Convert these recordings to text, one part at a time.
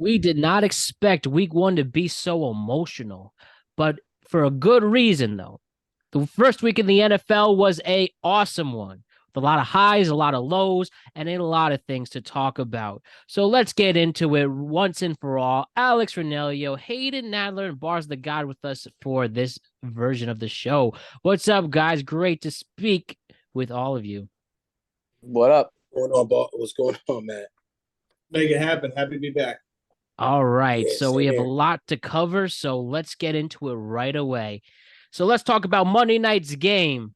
We did not expect week one to be so emotional, but for a good reason, though. The first week in the NFL was a awesome one with a lot of highs, a lot of lows, and a lot of things to talk about. So let's get into it once and for all. Alex Ranelio, Hayden Nadler, and Bars the God with us for this version of the show. What's up, guys? Great to speak with all of you. What up? What's going on, man? Make it happen. Happy to be back. All right. Yeah, So same we have a here. lot to cover. So let's get into it right away. So let's talk about Monday night's game.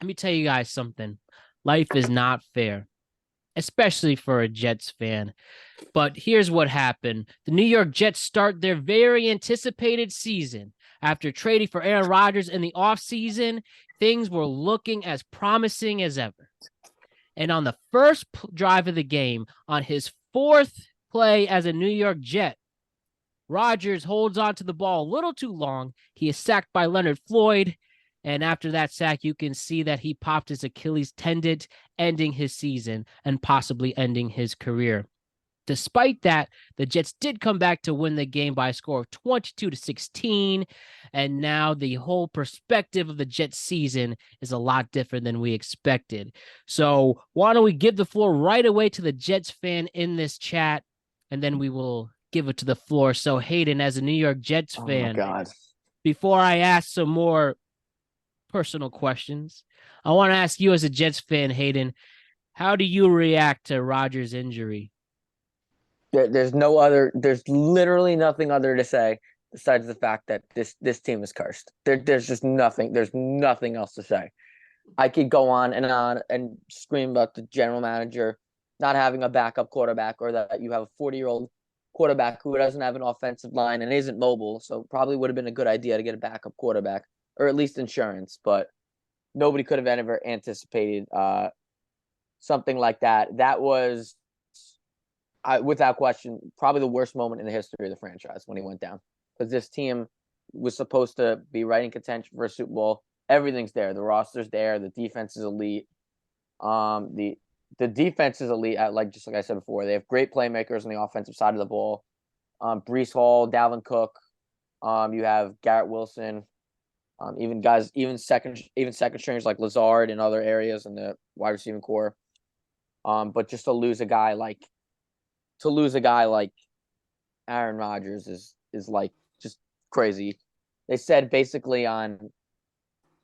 Let me tell you guys something. Life is not fair, especially for a Jets fan. But here's what happened. The New York Jets start their very anticipated season. After trading for Aaron Rodgers in the offseason, things were looking as promising as ever. And on the first drive of the game, on his fourth play as a New York Jet, Rodgers holds on to the ball a little too long. He is sacked by Leonard Floyd. And after that sack, you can see that he popped his Achilles tendon, ending his season and possibly ending his career. Despite that, the Jets did come back to win the game by a score of 22-16. And now the whole perspective of the Jets season is a lot different than we expected. So why don't we give the floor right away to the Jets fan in this chat, and then we will give it to the floor. So Hayden, as a New York Jets fan, Oh my God. before I ask some more personal questions, I want to ask you as a Jets fan, Hayden, how do you react to Rodgers' injury? There's literally nothing other to say besides the fact that this team is cursed. There's just nothing. There's nothing else to say. I could go on and scream about the general manager not having a backup quarterback, or that you have a 40-year-old quarterback who doesn't have an offensive line and isn't mobile. So probably would have been a good idea to get a backup quarterback, or at least insurance. But nobody could have ever anticipated something like that. That was, without question, probably the worst moment in the history of the franchise when he went down, because this team was supposed to be right in contention for a Super Bowl. Everything's there. The roster's there. The defense is elite. The defense is elite. Just like I said before, they have great playmakers on the offensive side of the ball. Breece Hall, Dalvin Cook. You have Garrett Wilson. Even second stringers like Lazard and other areas in the wide receiving core. But just to lose a guy like Aaron Rodgers is like just crazy. They said basically I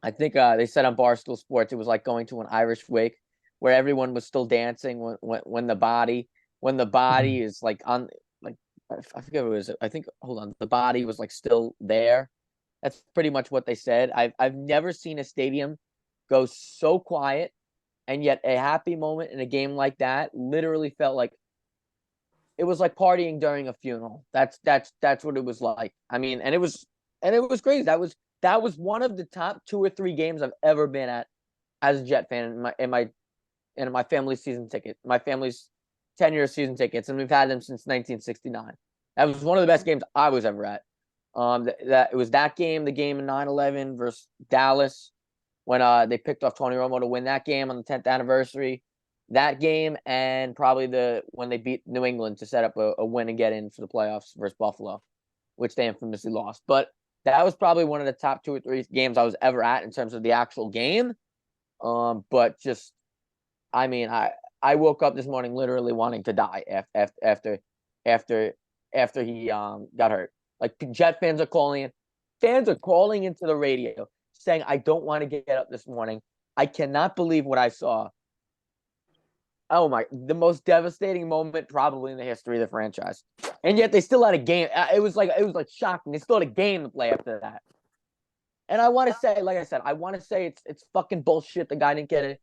think they said on Barstool Sports, it was like going to an Irish wake where everyone was still dancing when the body is like on, like, I forget what it was. I think, hold on, the body was like still there. That's pretty much what they said. I've never seen a stadium go so quiet, and yet a happy moment in a game like that literally felt like it was like partying during a funeral. That's what it was like. I mean, and it was crazy. That was one of the top 2 or 3 games I've ever been at as a Jet fan in my family's season ticket. My family's 10-year season tickets, and we've had them since 1969. That was one of the best games I was ever at. That it was that game, the game in 9/11 versus Dallas, when they picked off Tony Romo to win that game on the 10th anniversary. That game, and probably when they beat New England to set up a win and get in for the playoffs versus Buffalo, which they infamously lost. But that was probably one of the top 2 or 3 games I was ever at in terms of the actual game. But just, I mean, I woke up this morning literally wanting to die after he got hurt. Like, Jet fans are calling into the radio saying, I don't want to get up this morning. I cannot believe what I saw. Oh my, the most devastating moment probably in the history of the franchise. And yet they still had a game. It was like shocking. They still had a game to play after that. And I want to say, like I said, it's fucking bullshit. The guy didn't get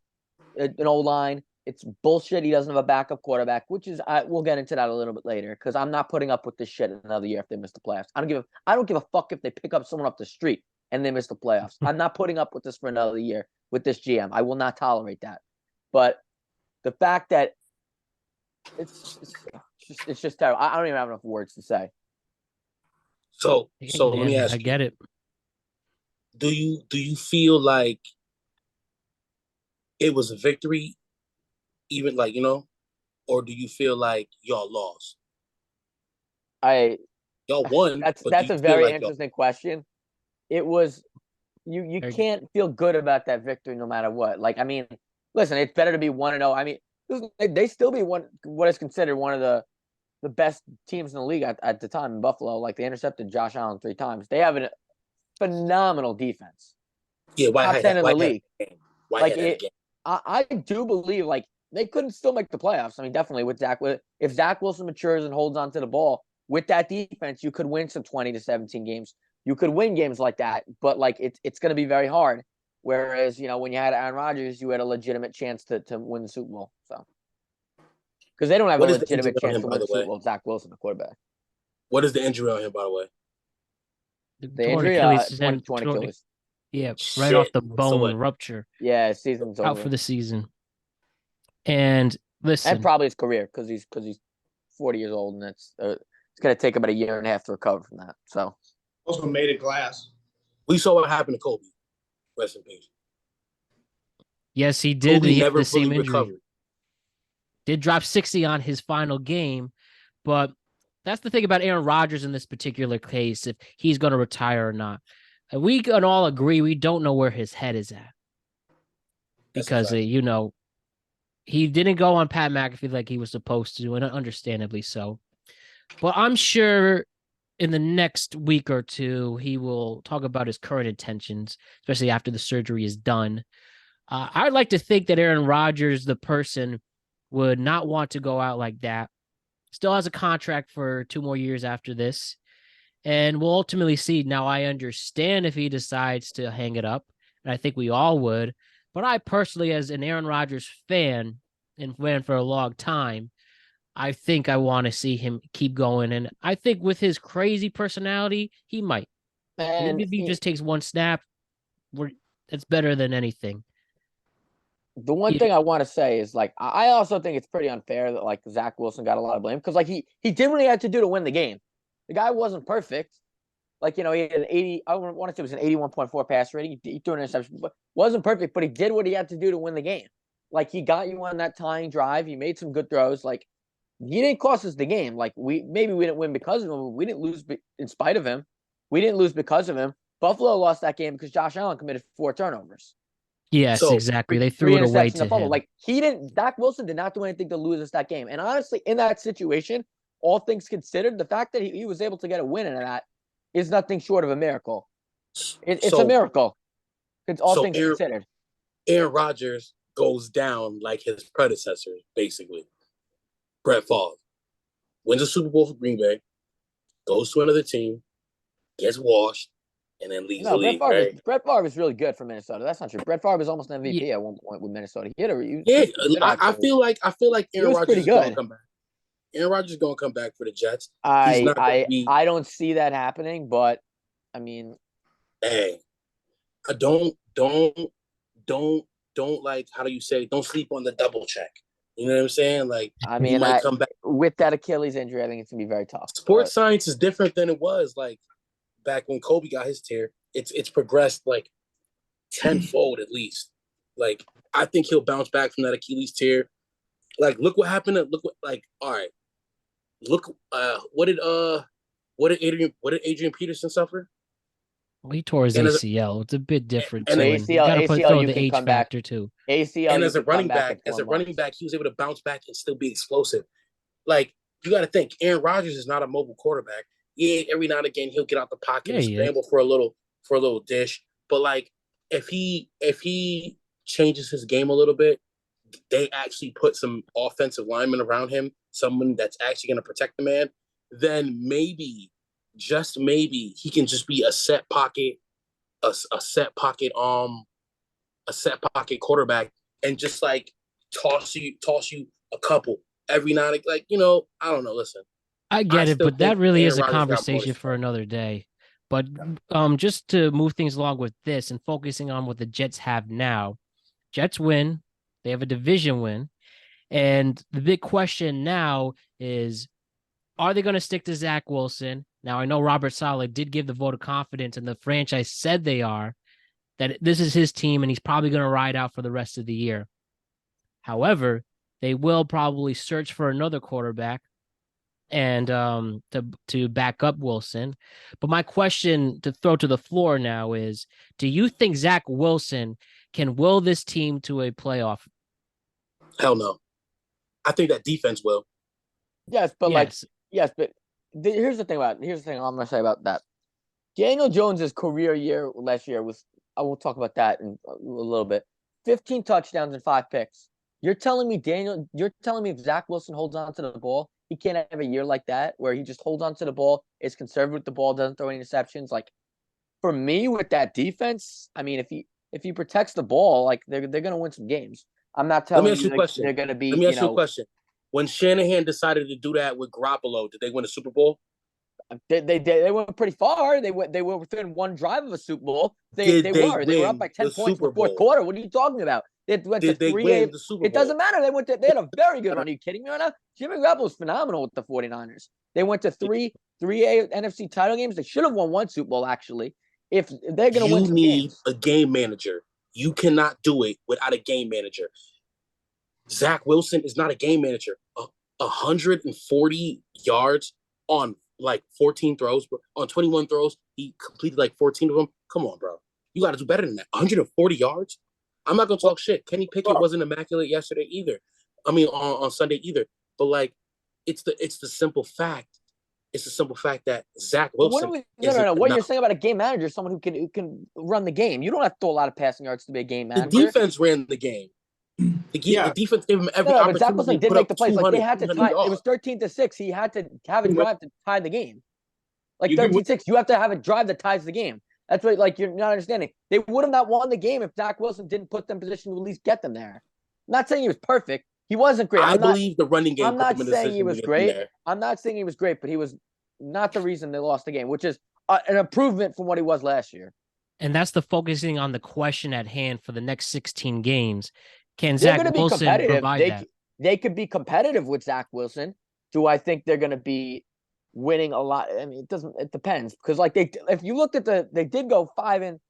an O-line. It's bullshit. He doesn't have a backup quarterback, which is, we'll get into that a little bit later, because I'm not putting up with this shit another year if they miss the playoffs. I don't give a fuck if they pick up someone off the street and they miss the playoffs. I'm not putting up with this for another year with this GM. I will not tolerate that. But the fact that it's just terrible. I don't even have enough words to say. So let me ask I you. get it. Do you feel like it was a victory, even, like, or do you feel like y'all lost? Y'all won. That's but a you feel very like y'all. interesting question. It was you can't feel good about that victory no matter what. Like, I mean, listen, it's better to be 1-0. I mean, they still be what is considered one of the best teams in the league at the time in Buffalo. Like, they intercepted Josh Allen 3 times. They have a phenomenal defense. Yeah, Top 10 in the league. Like I do believe like they couldn't still make the playoffs. I mean, definitely with Zach. If Zach Wilson matures and holds on to the ball with that defense, you could win some 20-17 games. You could win games like that, but like it's going to be very hard. Whereas, when you had Aaron Rodgers, you had a legitimate chance to win the Super Bowl. So, because they don't have a legitimate chance to win the Super Bowl. Zach Wilson, the quarterback. What is the injury on him, by the way? The injury, torn Achilles. Yeah, right off the bone rupture. Yeah, season's over. Out for the season. And listen, and probably his career because he's 40 years old, and it's going to take about a year and a half to recover from that. So also made of glass. We saw what happened to Kobe. Rest in peace. Yes, he did. Kobe he never had the same fully injury. recovered. Did drop 60 on his final game, but that's the thing about Aaron Rodgers in this particular case, if he's going to retire or not. We can all agree we don't know where his head is at. Because, he didn't go on Pat McAfee like he was supposed to, and understandably so. But I'm sure in the next week or two, he will talk about his current intentions, especially after the surgery is done. I'd like to think that Aaron Rodgers, the person, would not want to go out like that. Still has a contract for 2 more years after this. And we'll ultimately see. Now, I understand if he decides to hang it up, and I think we all would. But I personally, as an Aaron Rodgers fan and fan for a long time, I think I want to see him keep going. And I think with his crazy personality, he might. And if he just takes one snap, that's better than anything. The one thing I want to say is, like, I also think it's pretty unfair that, like, Zach Wilson got a lot of blame because, like, he did what he had to do to win the game. The guy wasn't perfect. Like, he had an 80, I want to say it was an 81.4 pass rating. He threw an interception, but wasn't perfect, but he did what he had to do to win the game. Like, he got you on that tying drive. He made some good throws. Like, he didn't cost us the game. Like, maybe we didn't win because of him. We didn't lose in spite of him. We didn't lose because of him. Buffalo lost that game because Josh Allen committed 4 turnovers. Yes, exactly. They threw it away to him. Like, Zach Wilson did not do anything to lose us that game. And honestly, in that situation, all things considered, the fact that he was able to get a win in that is nothing short of a miracle. It's a miracle. It's all things considered. Aaron Rodgers goes down like his predecessor, basically. Brett Favre wins a Super Bowl for Green Bay, goes to another team, gets washed, and then leaves the league. Brett Favre is really good for Minnesota. That's not true. Brett Favre is almost an MVP at one point with Minnesota. I feel like Aaron Rodgers is going to come back. Aaron Rodgers is going to come back for the Jets. I don't see that happening, but I mean, hey, don't like, how do you say? Don't sleep on the double check. You know what I'm saying? Like, I mean, might come back with that Achilles injury. I think it's gonna be very tough. Sports science is different than it was like back when Kobe got his tear. It's progressed like tenfold at least. Like, I think he'll bounce back from that Achilles tear. Like, look what happened. All right. Look, what did Adrian Peterson suffer? Well, he tore his ACL. It's a bit different. And ACL, you the can age come factor back too. ACL, and as a running back, he was able to bounce back and still be explosive. Like, you got to think, Aaron Rodgers is not a mobile quarterback. Yeah, every now and again he'll get out the pocket and scramble for a little dish. But like, if he changes his game a little bit, they actually put some offensive linemen around him, someone that's actually going to protect the man, then maybe, just maybe, he can just be a set pocket quarterback and just like toss you a couple every now and again. Like, I don't know. Listen, I get it, but that really is a conversation for another day. But just to move things along with this and focusing on what the Jets have now, Jets win. They have a division win. And the big question now is, are they going to stick to Zach Wilson? Now, I know Robert Saleh did give the vote of confidence, and the franchise said they are, that this is his team, and he's probably going to ride out for the rest of the year. However, they will probably search for another quarterback. and to back up Wilson. But my question to throw to the floor now is, do you think Zach Wilson can will this team to a playoff? Hell no. I think that defense will. Yes, but here's the thing I'm going to say about that. Daniel Jones's career year last year was, I will talk about that in a little bit. 15 touchdowns and 5 picks. You're telling me if Zach Wilson holds on to the ball, he can't have a year like that where he just holds on to the ball, is conservative with the ball, doesn't throw any interceptions. Like, for me with that defense, I mean, if he protects the ball, like they're going to win some games. I'm not telling you they're going to be. Let me ask you a question. When Shanahan decided to do that with Garoppolo, did they win a Super Bowl? They went pretty far. They were within one drive of a Super Bowl. They were up by 10 points in the fourth quarter. What are you talking about? They went to 3-8. It doesn't matter. They had a very good run. Are you kidding me right now? Jimmy Garoppolo was phenomenal with the 49ers. They went to 3 NFC title games. They should have won one Super Bowl, actually. If they're going to win some games. You need a game manager. You cannot do it without a game manager. Zach Wilson is not a game manager. 140 yards on like 14 throws, on 21 throws, he completed like 14 of them. Come on, bro. You got to do better than that. 140 yards? I'm not going to talk shit. Kenny Pickett wasn't immaculate yesterday either. I mean, on Sunday either. But like, it's the simple fact. It's the simple fact that Zach Wilson. No. What you're saying about a game manager is someone who can run the game. You don't have to throw a lot of passing yards to be a game manager. The defense ran the game. The defense gave him every opportunity. But Zach Wilson did make the plays. Like, they had to tie. It was 13-6. He had to have a drive to tie the game. Like 13-6, you have to have a drive that ties the game. That's what, like, you're not understanding. They would have not won the game if Zach Wilson didn't put them in position to at least get them there. I'm not saying he was perfect. He wasn't great. I believe the running game. I'm not saying he was great. I'm not saying he was great, but he was not the reason they lost the game, which is an improvement from what he was last year. And that's the focusing on the question at hand for the next 16 games. Can Zach Wilson provide that? They could be competitive with Zach Wilson. Do I think they're going to be winning a lot? I mean, it depends, because like if you looked at they did go 5-1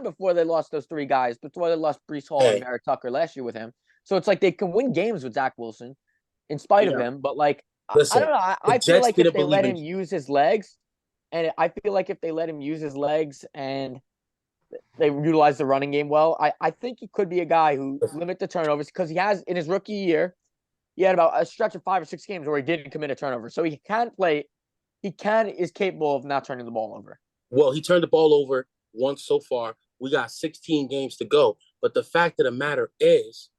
before they lost those 3 guys, before they lost Breece Hall and Merritt Tucker last year with him. So it's like they can win games with Zach Wilson in spite of him. But like, listen, I don't know. I feel like if they let him use his legs, and I feel like if they let him use his legs and they utilize the running game well, I think he could be a guy who limit the turnovers, because he has, in his rookie year, he had about a stretch of 5 or 6 games where he didn't commit a turnover. So he is capable of not turning the ball over. Well, he turned the ball over once so far. We got 16 games to go. But the fact of the matter is,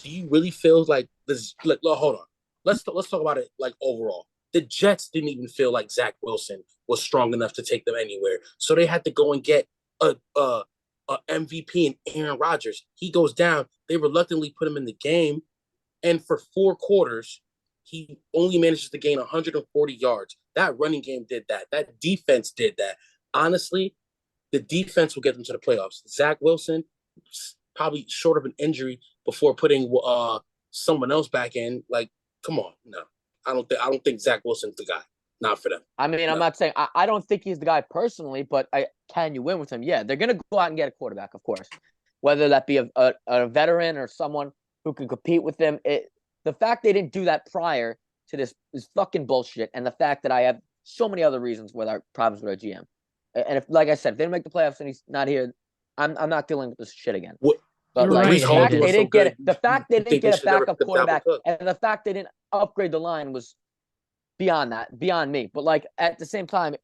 do you really feel like this? Like, hold on. Let's talk about it like overall. The Jets didn't even feel like Zach Wilson was strong enough to take them anywhere. So they had to go and get a MVP in Aaron Rodgers. He goes down. They reluctantly put him in the game. And for 4 quarters, he only manages to gain 140 yards. That running game did that. That defense did that. Honestly, the defense will get them to the playoffs. Zach Wilson, probably short of an injury before putting someone else back in. Like, come on, no. I don't think Zach Wilson's the guy. Not for them. I mean, no. I'm not saying I don't think he's the guy personally, but can you win with him? Yeah, they're gonna go out and get a quarterback, of course. Whether that be a veteran or someone who can compete with them. The fact they didn't do that prior to this is fucking bullshit. And the fact that I have so many other reasons with our problems with our GM. And if, like I said, if they didn't make the playoffs and he's not here, I'm not dealing with this shit again. But like, the fact they didn't get a backup quarterback, and the fact they didn't upgrade the line was beyond me. But like, at the same time,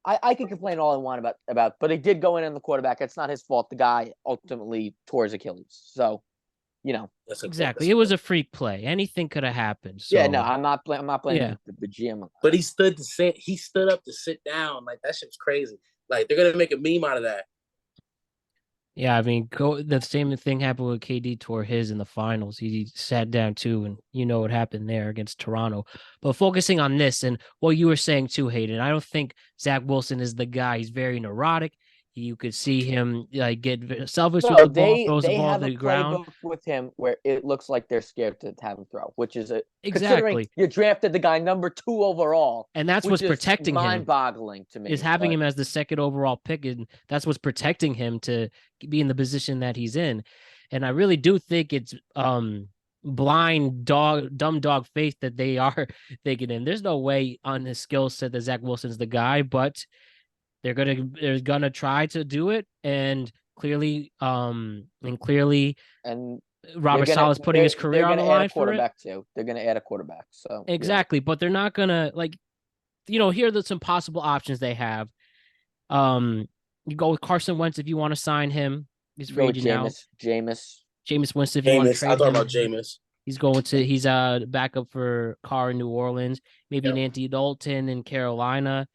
I can complain all I want about, but he did go in on the quarterback. It's not his fault. The guy ultimately tore his Achilles. So, you know, exactly. It was a freak play. Anything could have happened. So. Yeah, no, I'm not blaming the GM. But he stood up to sit down. Like, that shit's crazy. Like, they're gonna make a meme out of that. Yeah, I mean, the same thing happened with KD tore his in the finals. He sat down too, and you know what happened there against Toronto. But focusing on this and what you were saying too, Hayden, I don't think Zach Wilson is the guy. He's very neurotic. You could see him like get selfish with the ball, throws the ball to the ground. With him, where it looks like they're scared to have him throw, which is exactly. You drafted the guy number 2 overall, and that's what's protecting him. Mind-boggling to me is having him as the 2nd overall pick, and that's what's protecting him to be in the position that he's in. And I really do think it's dumb dog faith that they are thinking in. There's no way on his skill set that Zach Wilson's the guy, but they're gonna try to do it, and clearly and Robert Sala's putting his career on the line for it. They're gonna add a quarterback. So exactly, but they're not gonna here are some possible options they have. You go with Carson Wentz if you want to sign him. He's free agent now. Jameis Winston if you want to trade him. I thought about Jameis. He's backup for Carr in New Orleans, maybe an Andy Dalton in Carolina.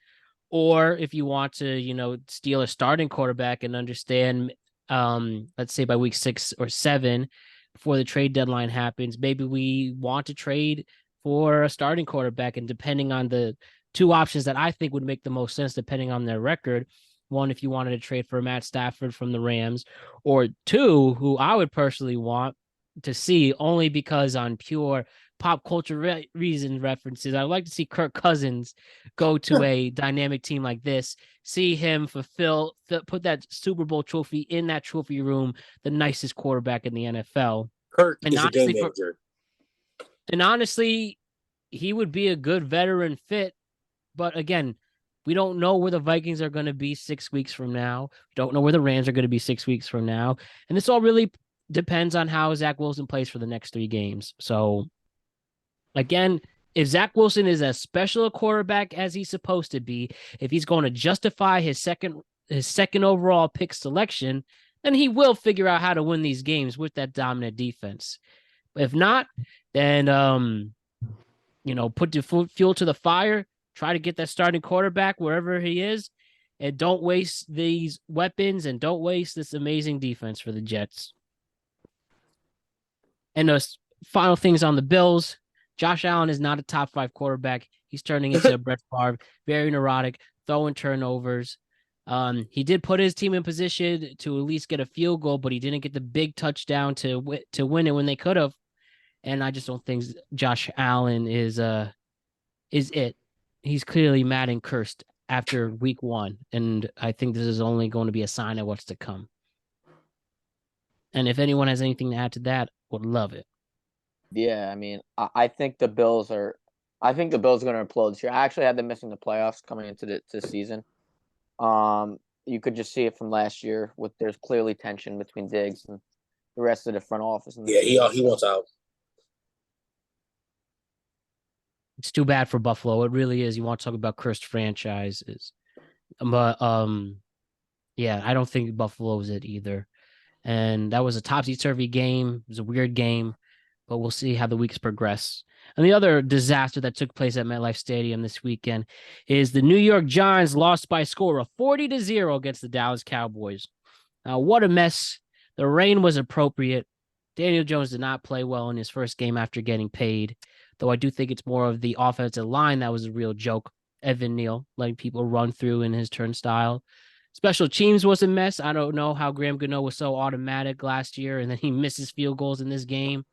Or if you want to, steal a starting quarterback and understand, let's say by week 6 or 7, before the trade deadline happens, maybe we want to trade for a starting quarterback. And depending on the two options that I think would make the most sense, depending on their record, one, if you wanted to trade for Matt Stafford from the Rams, or two, who I would personally want to see only because on pure pop culture references, I'd like to see Kirk Cousins go to a dynamic team like this, see him put that Super Bowl trophy in that trophy room, the nicest quarterback in the NFL. Kirk is a game manager. And honestly, he would be a good veteran fit. But again, we don't know where the Vikings are going to be 6 weeks from now. We don't know where the Rams are going to be 6 weeks from now. And this all really depends on how Zach Wilson plays for the next 3 games. So, again, if Zach Wilson is as special a quarterback as he's supposed to be, if he's going to justify his second overall pick selection, then he will figure out how to win these games with that dominant defense. But if not, then put the fuel to the fire, try to get that starting quarterback wherever he is, and don't waste these weapons and don't waste this amazing defense for the Jets. And the final things on the Bills. Josh Allen is not a top 5 quarterback. He's turning into a Brett Favre, very neurotic, throwing turnovers. He did put his team in position to at least get a field goal, but he didn't get the big touchdown to win it when they could have. And I just don't think Josh Allen is it. He's clearly mad and cursed after week 1, and I think this is only going to be a sign of what's to come. And if anyone has anything to add to that, would love it. Yeah, I mean, I think the Bills are going to implode this year. I actually had them missing the playoffs coming into the season. You could just see it from last year. There's clearly tension between Diggs and the rest of the front office. He wants out. It's too bad for Buffalo. It really is. You want to talk about cursed franchises. But yeah, I don't think Buffalo's it either. And that was a topsy-turvy game. It was a weird game, but we'll see how the weeks progress. And the other disaster that took place at MetLife Stadium this weekend is the New York Giants lost by a score of 40-0 against the Dallas Cowboys. Now, what a mess. The rain was appropriate. Daniel Jones did not play well in his first game after getting paid, though I do think it's more of the offensive line that was a real joke. Evan Neal letting people run through in his turnstile. Special teams was a mess. I don't know how Graham Gano was so automatic last year, and then he misses field goals in this game.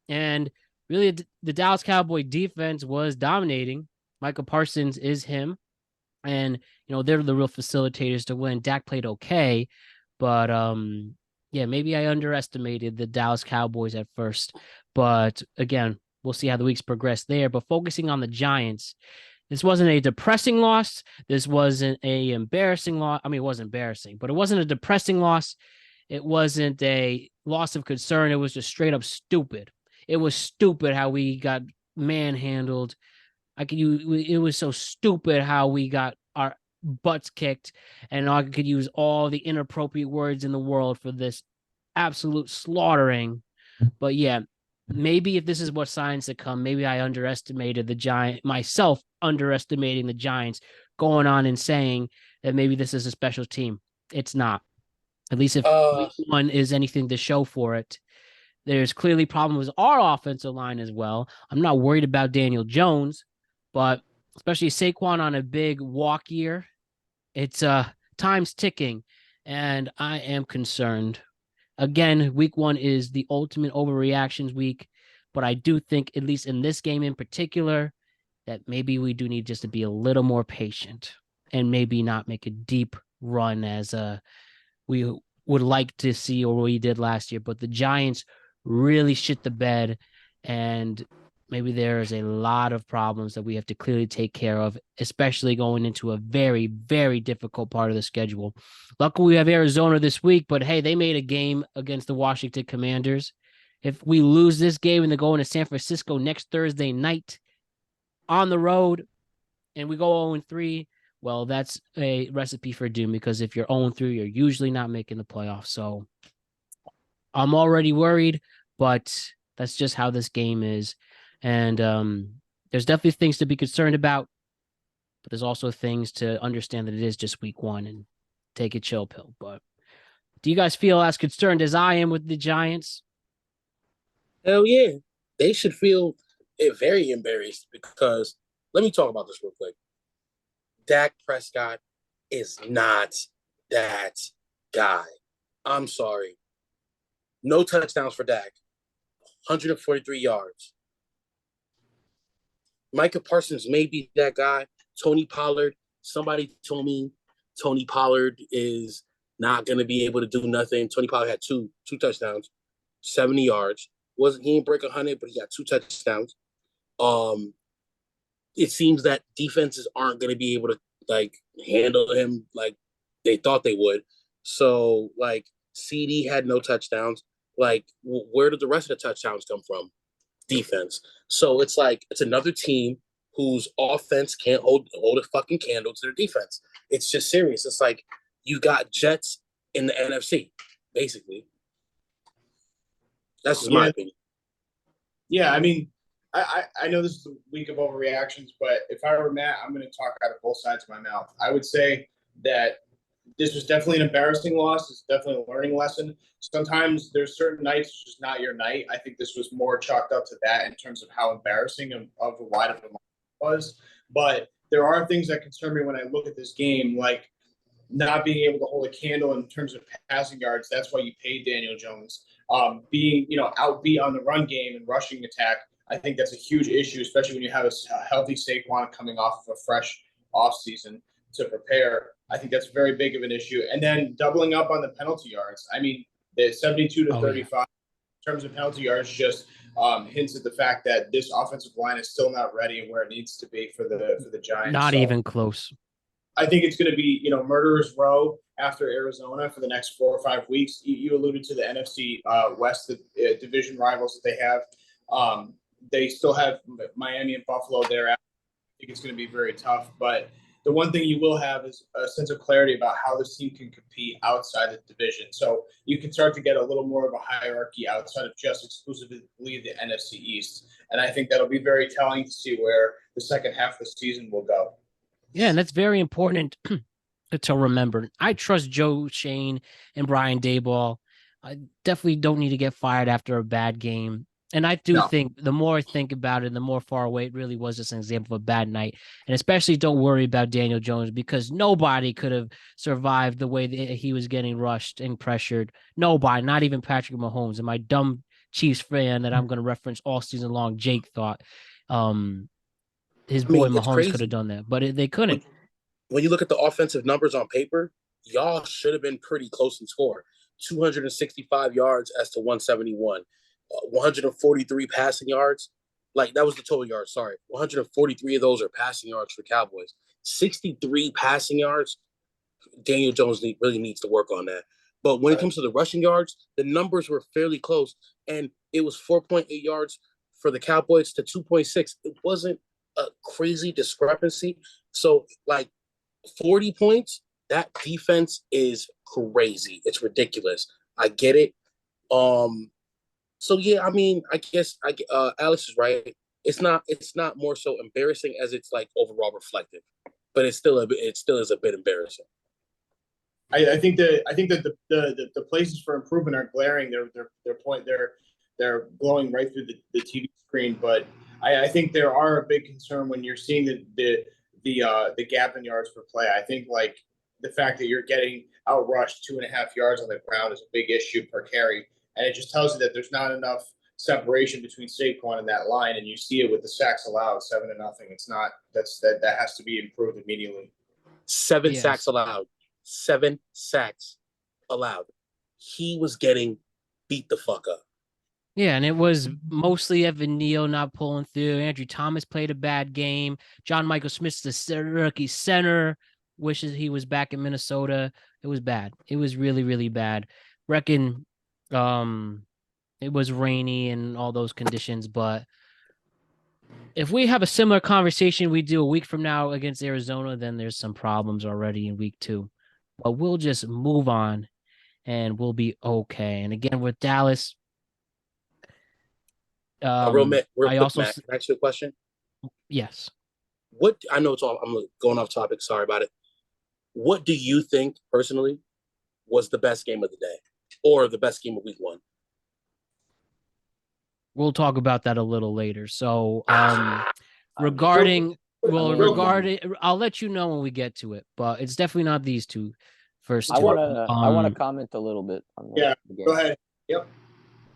And really, the Dallas Cowboy defense was dominating. Micah Parsons is him. And, they're the real facilitators to win. Dak played okay, but maybe I underestimated the Dallas Cowboys at first. But again, we'll see how the weeks progress there. But focusing on the Giants, this wasn't a depressing loss. This wasn't a embarrassing loss. I mean, it was embarrassing, but it wasn't a depressing loss. It wasn't a loss of concern. It was just straight up stupid. It was stupid how we got manhandled. It was so stupid how we got our butts kicked, and I could use all the inappropriate words in the world for this absolute slaughtering. But yeah, maybe if this is what signs to come, maybe I underestimated the Giants, myself underestimating the Giants, going on and saying that maybe this is a special team. It's not. At least if week 1 is anything to show for it. There's clearly problems with our offensive line as well. I'm not worried about Daniel Jones, but especially Saquon on a big walk year, it's time's ticking, and I am concerned. Again, week 1 is the ultimate overreactions week, but I do think, at least in this game in particular, that maybe we do need just to be a little more patient and maybe not make a deep run as we would like to see or we did last year. But the Giants really shit the bed, and maybe there is a lot of problems that we have to clearly take care of, especially going into a very, very difficult part of the schedule. Luckily, we have Arizona this week, but hey, they made a game against the Washington Commanders. If we lose this game and they're going to San Francisco next Thursday night on the road and we go 0-3, well, that's a recipe for doom, because if you're 0-3, you're usually not making the playoffs. So I'm already worried, but that's just how this game is. And there's definitely things to be concerned about, but there's also things to understand that it is just week one and take a chill pill. But do you guys feel as concerned as I am with the Giants? Hell yeah. They should feel very embarrassed, because let me talk about this real quick. Dak Prescott is not that guy. I'm sorry. No touchdowns for Dak. 143 yards. Micah Parsons may be that guy. Tony Pollard. Somebody told me Tony Pollard is not going to be able to do nothing. Tony Pollard had two touchdowns, 70 yards. He didn't break 100, but he got 2 touchdowns. It seems that defenses aren't going to be able to handle him like they thought they would. So CD had no touchdowns. Where did the rest of the touchdowns come from? Defense. So it's another team whose offense can't hold a fucking candle to their defense. It's just serious. It's like you got Jets in the NFC, basically. That's just my opinion. Yeah, I mean, I know this is a week of overreactions, but if I were Matt, I'm going to talk out of both sides of my mouth. I would say that this was definitely an embarrassing loss. It's definitely a learning lesson. Sometimes there's certain nights it's just not your night. I think this was more chalked up to that in terms of how embarrassing of a wide of a loss it was. But there are things that concern me when I look at this game, like not being able to hold a candle in terms of passing yards. That's why you paid Daniel Jones. Being outbeat on the run game and rushing attack. I think that's a huge issue, especially when you have a healthy Saquon coming off of a fresh offseason to prepare. I think that's very big of an issue. And then doubling up on the penalty yards. I mean, the 72 to 35 in terms of penalty yards just hints at the fact that this offensive line is still not ready and where it needs to be for the Giants. Not even close. I think it's going to be, murderer's row after Arizona for the next 4 or 5 weeks. You alluded to the NFC West, the division rivals that they have. They still have Miami and Buffalo there. I think it's going to be very tough. But the one thing you will have is a sense of clarity about how this team can compete outside the division. So you can start to get a little more of a hierarchy outside of just exclusively the NFC East. And I think that'll be very telling to see where the second half of the season will go. Yeah, and that's very important to remember. I trust Joe Shane and Brian Daboll. I definitely don't need to get fired after a bad game. And I do think the more I think about it, the more far away it really was just an example of a bad night. And especially don't worry about Daniel Jones, because nobody could have survived the way that he was getting rushed and pressured. Nobody, not even Patrick Mahomes. And my dumb Chiefs fan that I'm going to reference all season long, Jake, thought his boy Mahomes could have done that, but they couldn't. When you look at the offensive numbers on paper, y'all should have been pretty close in score. 265 yards as to 171. 143 passing yards. That was the total yards, sorry. 143 of those are passing yards for Cowboys. 63 passing yards. Daniel Jones really needs to work on that. But when it comes to the rushing yards, the numbers were fairly close. And it was 4.8 yards for the Cowboys to 2.6. It wasn't a crazy discrepancy. So, 40 points, that defense is crazy. It's ridiculous. I get it. So yeah, I mean, I guess Alex is right. It's not more so embarrassing as it's overall reflective, but it still is a bit embarrassing. I think that the places for improvement are glaring. They're glowing right through the TV screen. But I think there are a big concern when you're seeing the gap in yards per play. I think the fact that you're getting outrushed 2.5 yards on the ground is a big issue per carry. And it just tells you that there's not enough separation between Saquon and that line, and you see it with the sacks allowed, 7-0. It's not that has to be improved immediately. 7 sacks allowed. 7 sacks allowed. He was getting beat the fuck up. Yeah, and it was mostly Evan Neal not pulling through. Andrew Thomas played a bad game. John Michael Smith's the rookie center. Wishes he was back in Minnesota. It was bad. It was really, really bad. Reckon it was rainy and all those conditions, but if we have a similar conversation we do a week from now against Arizona, then there's some problems already in week 2. But we'll just move on and we'll be okay. And again, with Dallas, real quick, also Matt, can I ask you a question? Yes. What I know it's all I'm going off topic. Sorry about it. What do you think personally was the best game of the day, or the best game of week 1? We'll talk about that a little later. So, regarding, I'll let you know when we get to it, but it's definitely not these two first. I want to comment a little bit on the game. Go ahead. Yep.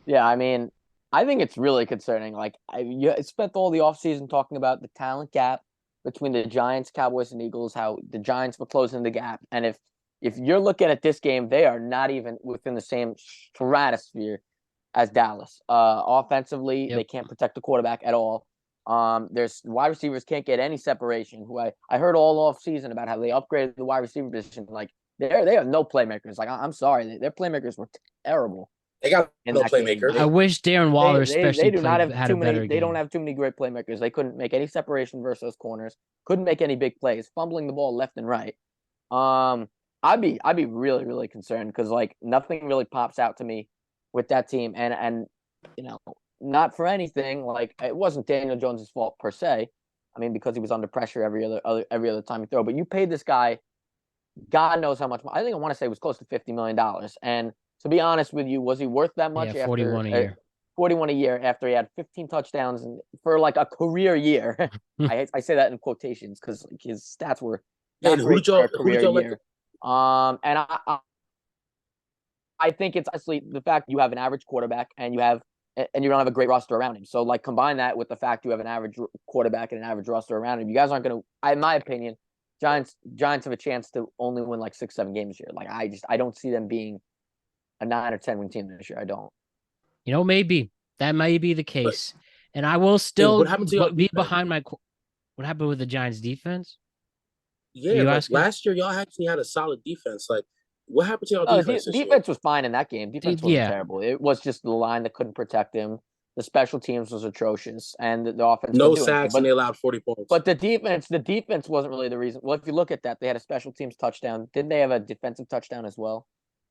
Yeah, I mean, I think it's really concerning. Like, you spent all the offseason talking about the talent gap between the Giants, Cowboys, and Eagles, how the Giants were closing the gap. And if you're looking at this game, they are not even within the same stratosphere as Dallas. Offensively, They can't protect the quarterback at all. There's wide receivers can't get any separation. Who I heard all off season about how they upgraded the wide receiver position. Like, they have no playmakers. Like, I'm sorry, their playmakers were terrible. They got no playmaker. I wish Darren Waller especially they do not have too many. They game. don't have too many great playmakers. They couldn't make any separation versus those corners. Couldn't make any big plays. Fumbling the ball left and right. I'd be really, really concerned because like nothing really pops out to me with that team, and you know, not for anything. Like, it wasn't Daniel Jones's fault per se. I mean, because he was under pressure every other time he threw. But you paid this guy, God knows how much. I think I want to say it was close to $50 million. And to be honest with you, was he worth that much? Yeah, 41 a year. 41 a year after he had 15 touchdowns and for like a career year. I say that in quotations because his stats were not great for a career year. And I think it's actually the fact you have an average quarterback and you don't have a great roster around him. So like combine that with the fact you have an average quarterback and an average roster around him. You guys aren't going to, in my opinion, Giants have a chance to only win like 6-7 games here. Like I don't see them being a 9 or 10 win team this year. I don't. Maybe that may be the case, and I will still be behind my. What happened with the Giants defense? Yeah, like last year y'all actually had a solid defense. Like, what happened to y'all defense? Defense was fine in that game. Defense wasn't terrible. It was just the line that couldn't protect him. The special teams was atrocious, and the offense no sacks, and they allowed 40 points. But the defense wasn't really the reason. Well, if you look at that, they had a special teams touchdown. Didn't they have a defensive touchdown as well?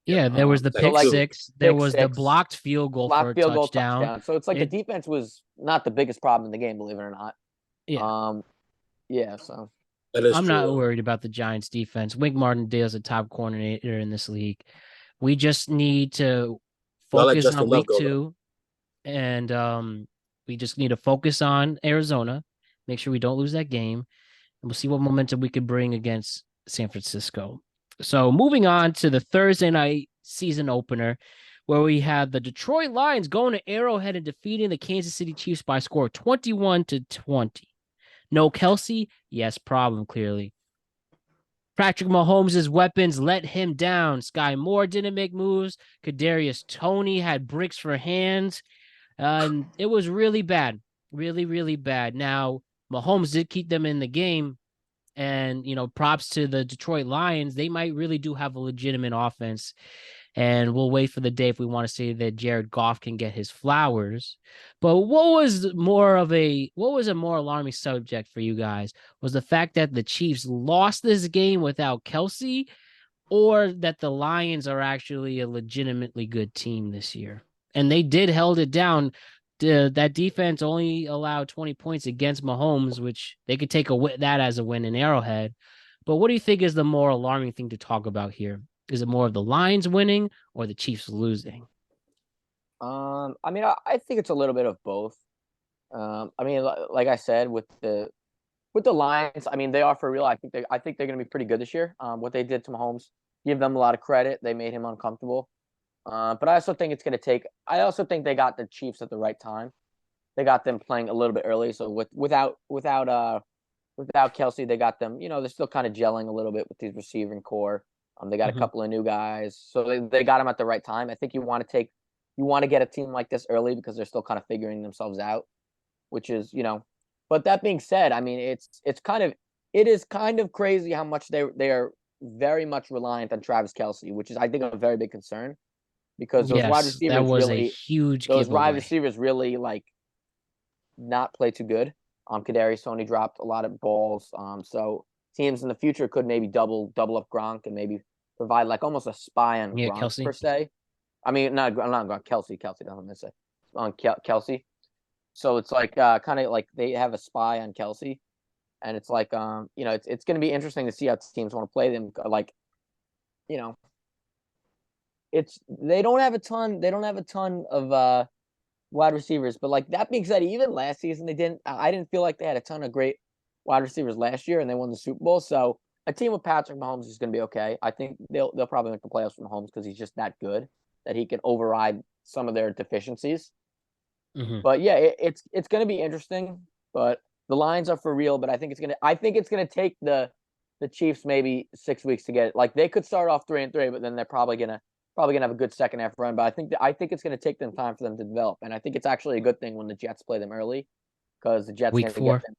Yeah, there was the pick six. There was the blocked field goal for a touchdown. So it's like the defense was not the biggest problem in the game, believe it or not. Yeah. So I'm not worried about the Giants defense. Wink Martindale is a top coordinator in this league. We just need to focus on week 2. And we just need to focus on Arizona, make sure we don't lose that game, and we'll see what momentum we could bring against San Francisco. So moving on to the Thursday night season opener, where we had the Detroit Lions going to Arrowhead and defeating the Kansas City Chiefs by a score of 21-20. No Kelsey? Yes, problem, clearly. Patrick Mahomes' weapons let him down. Sky Moore didn't make moves. Kadarius Toney had bricks for hands. It was really bad. Really, really bad. Now, Mahomes did keep them in the game. And, props to the Detroit Lions. They might really do have a legitimate offense. And we'll wait for the day if we want to say that Jared Goff can get his flowers. But what was a more alarming subject for you guys? Was the fact that the Chiefs lost this game without Kelsey, or that the Lions are actually a legitimately good team this year? And they did held it down. That defense only allowed 20 points against Mahomes, which they could take that as a win in Arrowhead. But what do you think is the more alarming thing to talk about here? Is it more of the Lions winning or the Chiefs losing? I mean, I think it's a little bit of both. I mean, like I said, with the Lions, I mean, they are for real. I think they're going to be pretty good this year. What they did to Mahomes, give them a lot of credit. They made him uncomfortable. But I also think I also think they got the Chiefs at the right time. They got them playing a little bit early. So without Kelsey, they got them. They're still kind of gelling a little bit with these receiving core. They got a couple of new guys, so they got them at the right time. I think you want to you want to get a team like this early because they're still kind of figuring themselves out, which is, but that being said, I mean, it is kind of crazy how much they are very much reliant on Travis Kelce, which is, I think, a very big concern because those wide receivers that was a huge wide receivers really like not play too good. Kadarius Toney dropped a lot of balls. So teams in the future could maybe double up Gronk and maybe provide like almost a spy on Gronk Kelce. Per se. I mean, not Gronk, Kelce doesn't miss it on Kelce. So it's like kind of like they have a spy on Kelce, and it's like it's going to be interesting to see how teams want to play them. Like, they don't have a ton of wide receivers, but like that being said, even last season I didn't feel like they had a ton of great wide receivers last year, and they won the Super Bowl. So a team with Patrick Mahomes is going to be okay. I think they'll probably make the playoffs from Mahomes because he's just that good that he can override some of their deficiencies. Mm-hmm. But yeah, it's going to be interesting. But the Lions are for real. But I think it's going to take the Chiefs maybe 6 weeks to get it. Like they could start off 3-3, but then they're probably gonna have a good second half run. But I think it's going to take them time for them to develop. And I think it's actually a good thing when the Jets play them early because the Jets week 4. Get them.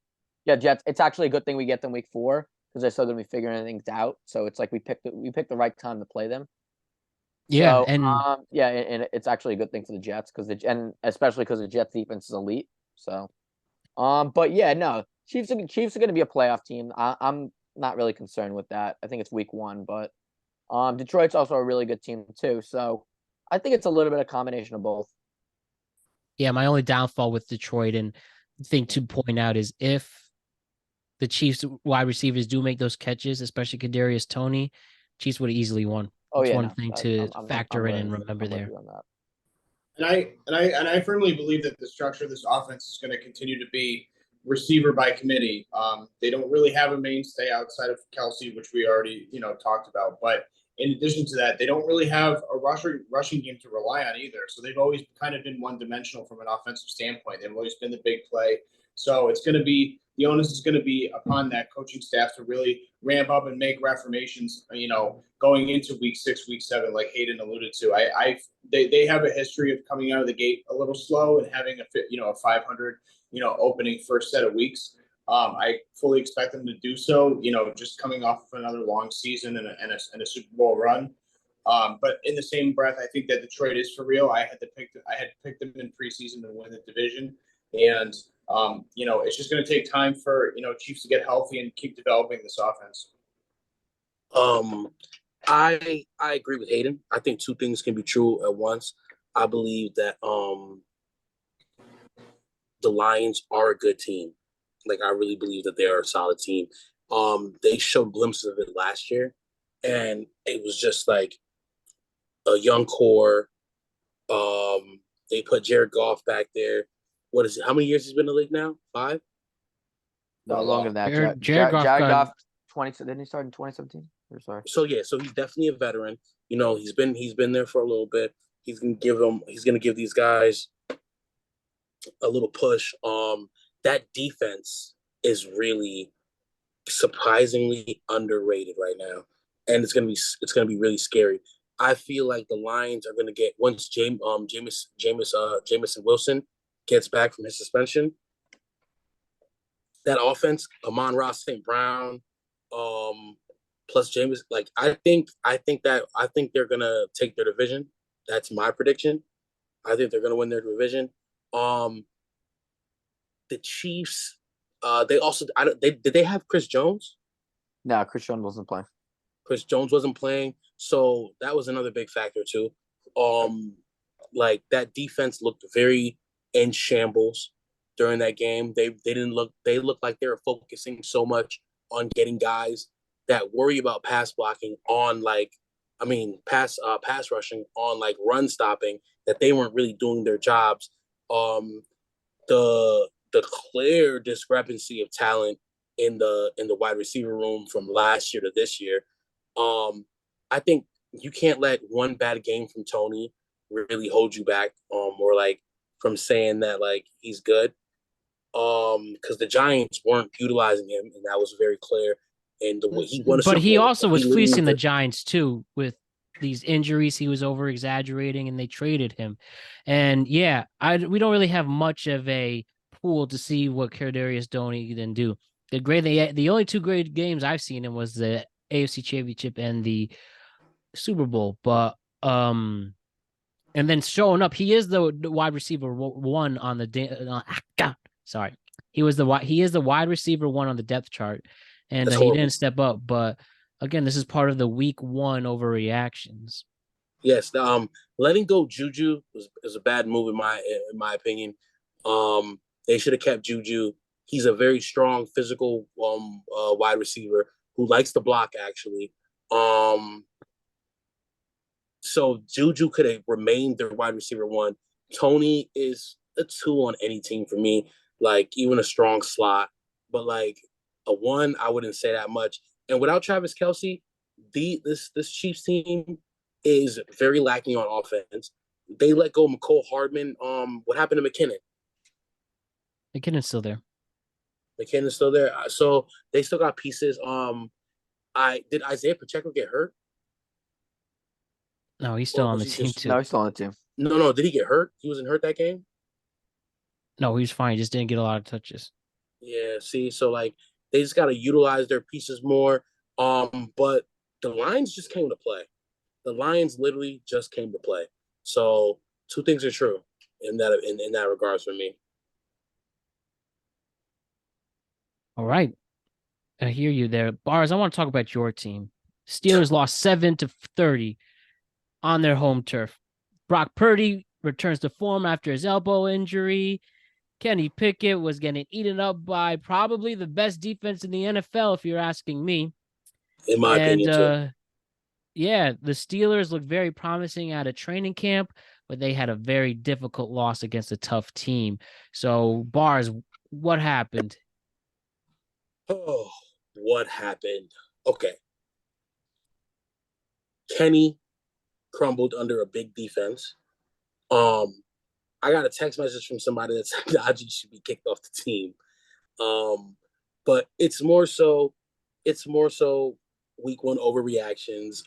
Yeah, Jets. It's actually a good thing we get them week 4 because they're still going to be figuring things out. So it's like we picked the right time to play them. Yeah, so, and and it's actually a good thing for the Jets and especially because the Jets defense is elite. So, but yeah, no, Chiefs are going to be a playoff team. I'm not really concerned with that. I think it's week 1, but Detroit's also a really good team too. So I think it's a little bit of combination of both. Yeah, my only downfall with Detroit and thing to point out is if the Chiefs wide receivers do make those catches, especially Kadarius Toney, Chiefs would have easily won. Oh, It's yeah, one thing to factor in and remember there. And I firmly believe that the structure of this offense is going to continue to be receiver by committee. They don't really have a mainstay outside of Kelce, which we already talked about. But in addition to that, they don't really have a rushing game to rely on either. So they've always kind of been one-dimensional from an offensive standpoint. They've always been the big play. So it's going to be the onus is going to be upon that coaching staff to really ramp up and make reformations, going into week 6, week 7, like Hayden alluded to. They have a history of coming out of the gate a little slow and having a 500, opening first set of weeks. I fully expect them to do so, just coming off of another long season and a Super Bowl run. But in the same breath, I think that Detroit is for real. I had picked them in preseason to win the division. And, it's just going to take time for, Chiefs to get healthy and keep developing this offense. I agree with Hayden. I think two things can be true at once. I believe that the Lions are a good team. Like, I really believe that they are a solid team. They showed glimpses of it last year, and it was just like a young core. They put Jared Goff back there. What is it? How many years he's been in the league now? 5? No, longer than that. Jared Goff 20. Didn't he start in 2017? Sorry. So yeah, so he's definitely a veteran. He's been there for a little bit. He's gonna give these guys a little push. That defense is really surprisingly underrated right now, and it's gonna be really scary. I feel like the Lions are gonna get once Jameson Wilson gets back from his suspension. That offense, Amon-Ra St. Brown, plus James, like I think they're gonna take their division. That's my prediction. I think they're gonna win their division. The Chiefs, did they have Chris Jones? No, Chris Jones wasn't playing. Chris Jones wasn't playing, so that was another big factor too. Like that defense looked very in shambles during that game. They looked like they were focusing so much on getting guys that worry about pass blocking on pass rushing on like run stopping, that they weren't really doing their jobs. The clear discrepancy of talent in the wide receiver room from last year to this year. I think you can't let one bad game from Toney really hold you back, or like from saying that like he's good. Because the Giants weren't utilizing him, and that was very clear. And the way he won a Super Bowl, he also was fleecing the Giants too with these injuries, he was over exaggerating, and they traded him. And yeah, we don't really have much of a pool to see what Kadarius Toney then do. The only two great games I've seen him was the AFC Championship and the Super Bowl, but and then showing up, he is the wide receiver one on the sorry, he is the wide receiver one on the depth chart, and he didn't step up. But again, this is part of the week one overreactions. Yes, letting go Juju is a bad move in my opinion. They should have kept Juju. He's a very strong physical wide receiver who likes to block actually. So Juju could have remained their wide receiver one. Toney is a 2 on any team for me, like even a strong slot. But like a 1, I wouldn't say that much. And without Travis Kelce, this Chiefs team is very lacking on offense. They let go of McCole Hardman. What happened to McKinnon? McKinnon's still there. McKinnon's still there. So they still got pieces. Did Isaiah Pacheco get hurt? No, he's still on the team too. No, he's still on the team. No. Did he get hurt? He wasn't hurt that game? No, he was fine. He just didn't get a lot of touches. Yeah, see, so like they just gotta utilize their pieces more. But the Lions just came to play. The Lions literally just came to play. So 2 things are true in that regards for me. All right. I hear you there. Bars, I want to talk about your team. Steelers lost 7-30 on their home turf. Brock Purdy returns to form after his elbow injury. Kenny Pickett was getting eaten up by probably the best defense in the NFL, if you're asking me. In my opinion, too. Yeah, the Steelers looked very promising at a training camp, but they had a very difficult loss against a tough team. So, Bars, what happened? Oh, what happened? Okay. Kenny crumbled under a big defense. I got a text message from somebody that said Najee should be kicked off the team. But it's more so week one overreactions.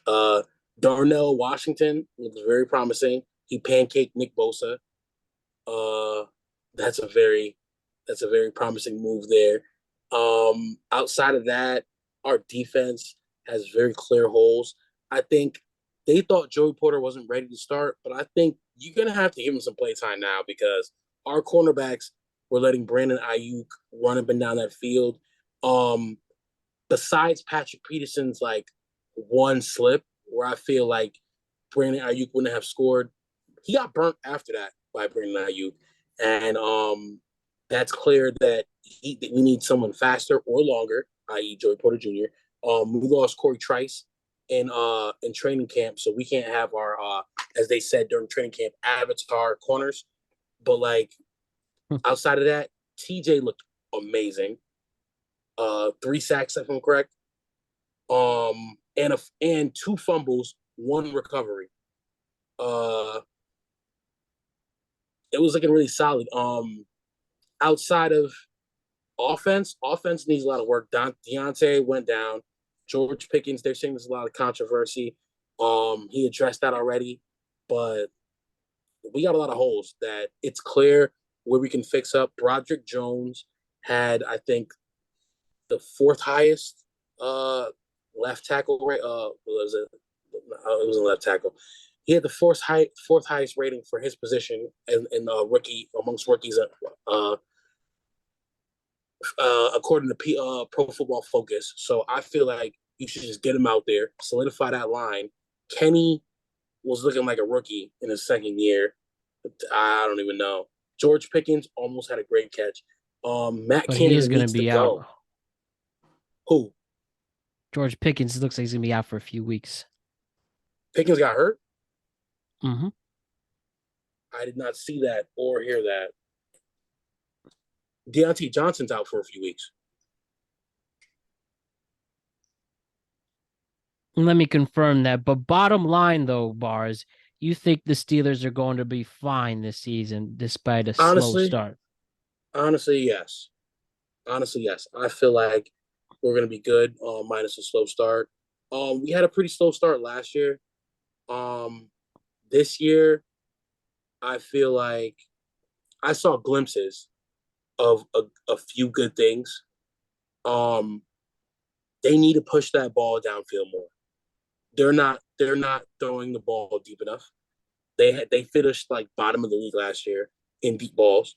Darnell Washington looks very promising. He pancaked Nick Bosa. That's a very promising move there. Outside of that, our defense has very clear holes. I think they thought Joey Porter wasn't ready to start, but I think you're going to have to give him some play time now because our cornerbacks were letting Brandon Ayuk run up and down that field. Besides Patrick Peterson's like one slip where I feel like Brandon Ayuk wouldn't have scored, he got burnt after that by Brandon Ayuk. And that's clear that we need someone faster or longer, i.e. Joey Porter Jr. We lost Corey Trice in training camp, so we can't have our as they said during training camp, avatar corners. But like outside of that, TJ looked amazing. 3 sacks, if I'm correct. And 2 fumbles, 1 recovery. It was looking really solid. Outside of offense needs a lot of work. Deontay went down. George Pickens, they're saying there's a lot of controversy. He addressed that already, but we got a lot of holes that it's clear where we can fix up. Broderick Jones had, I think, the 4th highest left tackle rate. It was a left tackle. He had the 4th highest rating for his position in rookie amongst rookies. According to Pro Football Focus. So I feel like you should just get him out there, solidify that line. Kenny was looking like a rookie in his 2nd year. I don't even know. George Pickens almost had a great catch. Matt Canada is going to be out. Who? George Pickens looks like he's going to be out for a few weeks. Pickens got hurt? Mm-hmm. I did not see that or hear that. Deontay Johnson's out for a few weeks. Let me confirm that. But bottom line, though, Bars, you think the Steelers are going to be fine this season despite a slow start? Honestly, yes. I feel like we're going to be good, minus a slow start. We had a pretty slow start last year. This year, I feel like I saw glimpses of a few good things. They need to push that ball downfield more. They're not throwing the ball deep enough. They finished like bottom of the league last year in deep balls.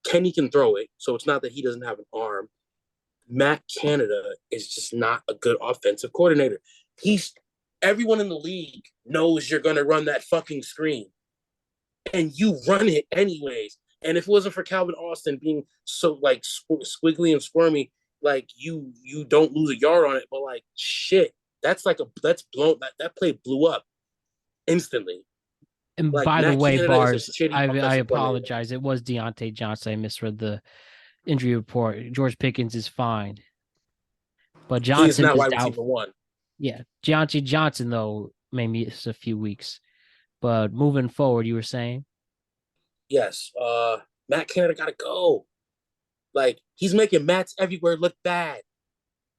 Kenny can throw it, so it's not that he doesn't have an arm. Matt Canada is just not a good offensive coordinator. Everyone in the league knows you're gonna run that fucking screen, and you run it anyways. And if it wasn't for Calvin Austin being so like squiggly and squirmy, like you don't lose a yard on it, but like shit, that's blown. That play blew up instantly. And Like by the Matt way, Canada Bars, is a shitty I offensive coordinator. apologize. It was Deontay Johnson. I misread the injury report. George Pickens is fine, but He is Johnson not is wide doubtful. receiver one. Yeah, Deontay Johnson though may miss a few weeks, but moving forward, you were saying. Yes, Matt Canada gotta go. Like he's making Matts everywhere look bad.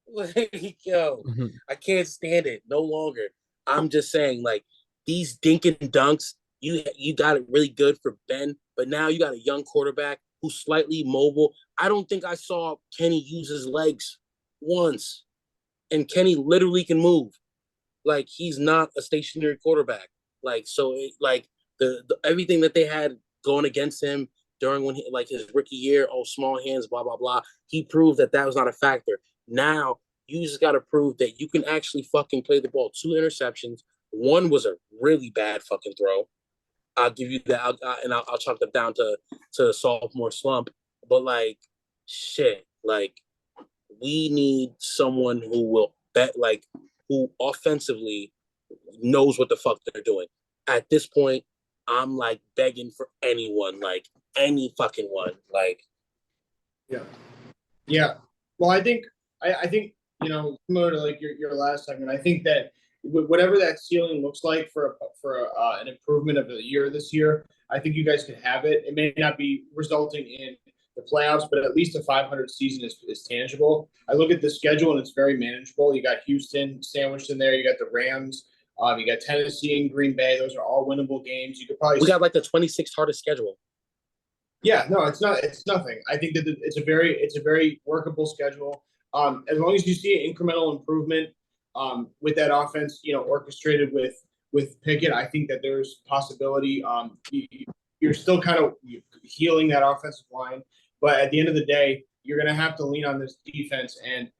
Yo, Mhm. I can't stand it no longer. I'm just saying, like these dink and dunks, you got it really good for Ben, but now you got a young quarterback who's slightly mobile. I don't think I saw Kenny use his legs once, and Kenny literally can move. Like he's not a stationary quarterback. Like so, like the everything that they had going against him during when like his rookie year, oh small hands, blah blah blah. He proved that was not a factor. Now you just got to prove that you can actually fucking play the ball. 2 interceptions. One was a really bad fucking throw. I'll give you that, I'll chalk them down to sophomore slump. But like, shit, like we need someone who will bet, like who offensively knows what the fuck they're doing. At this point, I'm like begging for anyone, like any fucking one, like. Yeah. Yeah. Well, I think similar to like your last segment, I think that whatever that ceiling looks like for an improvement of the year this year, I think you guys can have it. It may not be resulting in the playoffs, but at least a 500 season is tangible. I look at the schedule and it's very manageable. You got Houston sandwiched in there. You got the Rams. You got Tennessee and Green Bay. Those are all winnable games. You could probably we got like the 26th hardest schedule. Yeah, no, it's not. It's nothing. I think that it's a very workable schedule. As long as you see an incremental improvement with that offense, orchestrated with Pickett, I think that there's possibility. You're still kind of healing that offensive line, but at the end of the day, you're going to have to lean on this defense and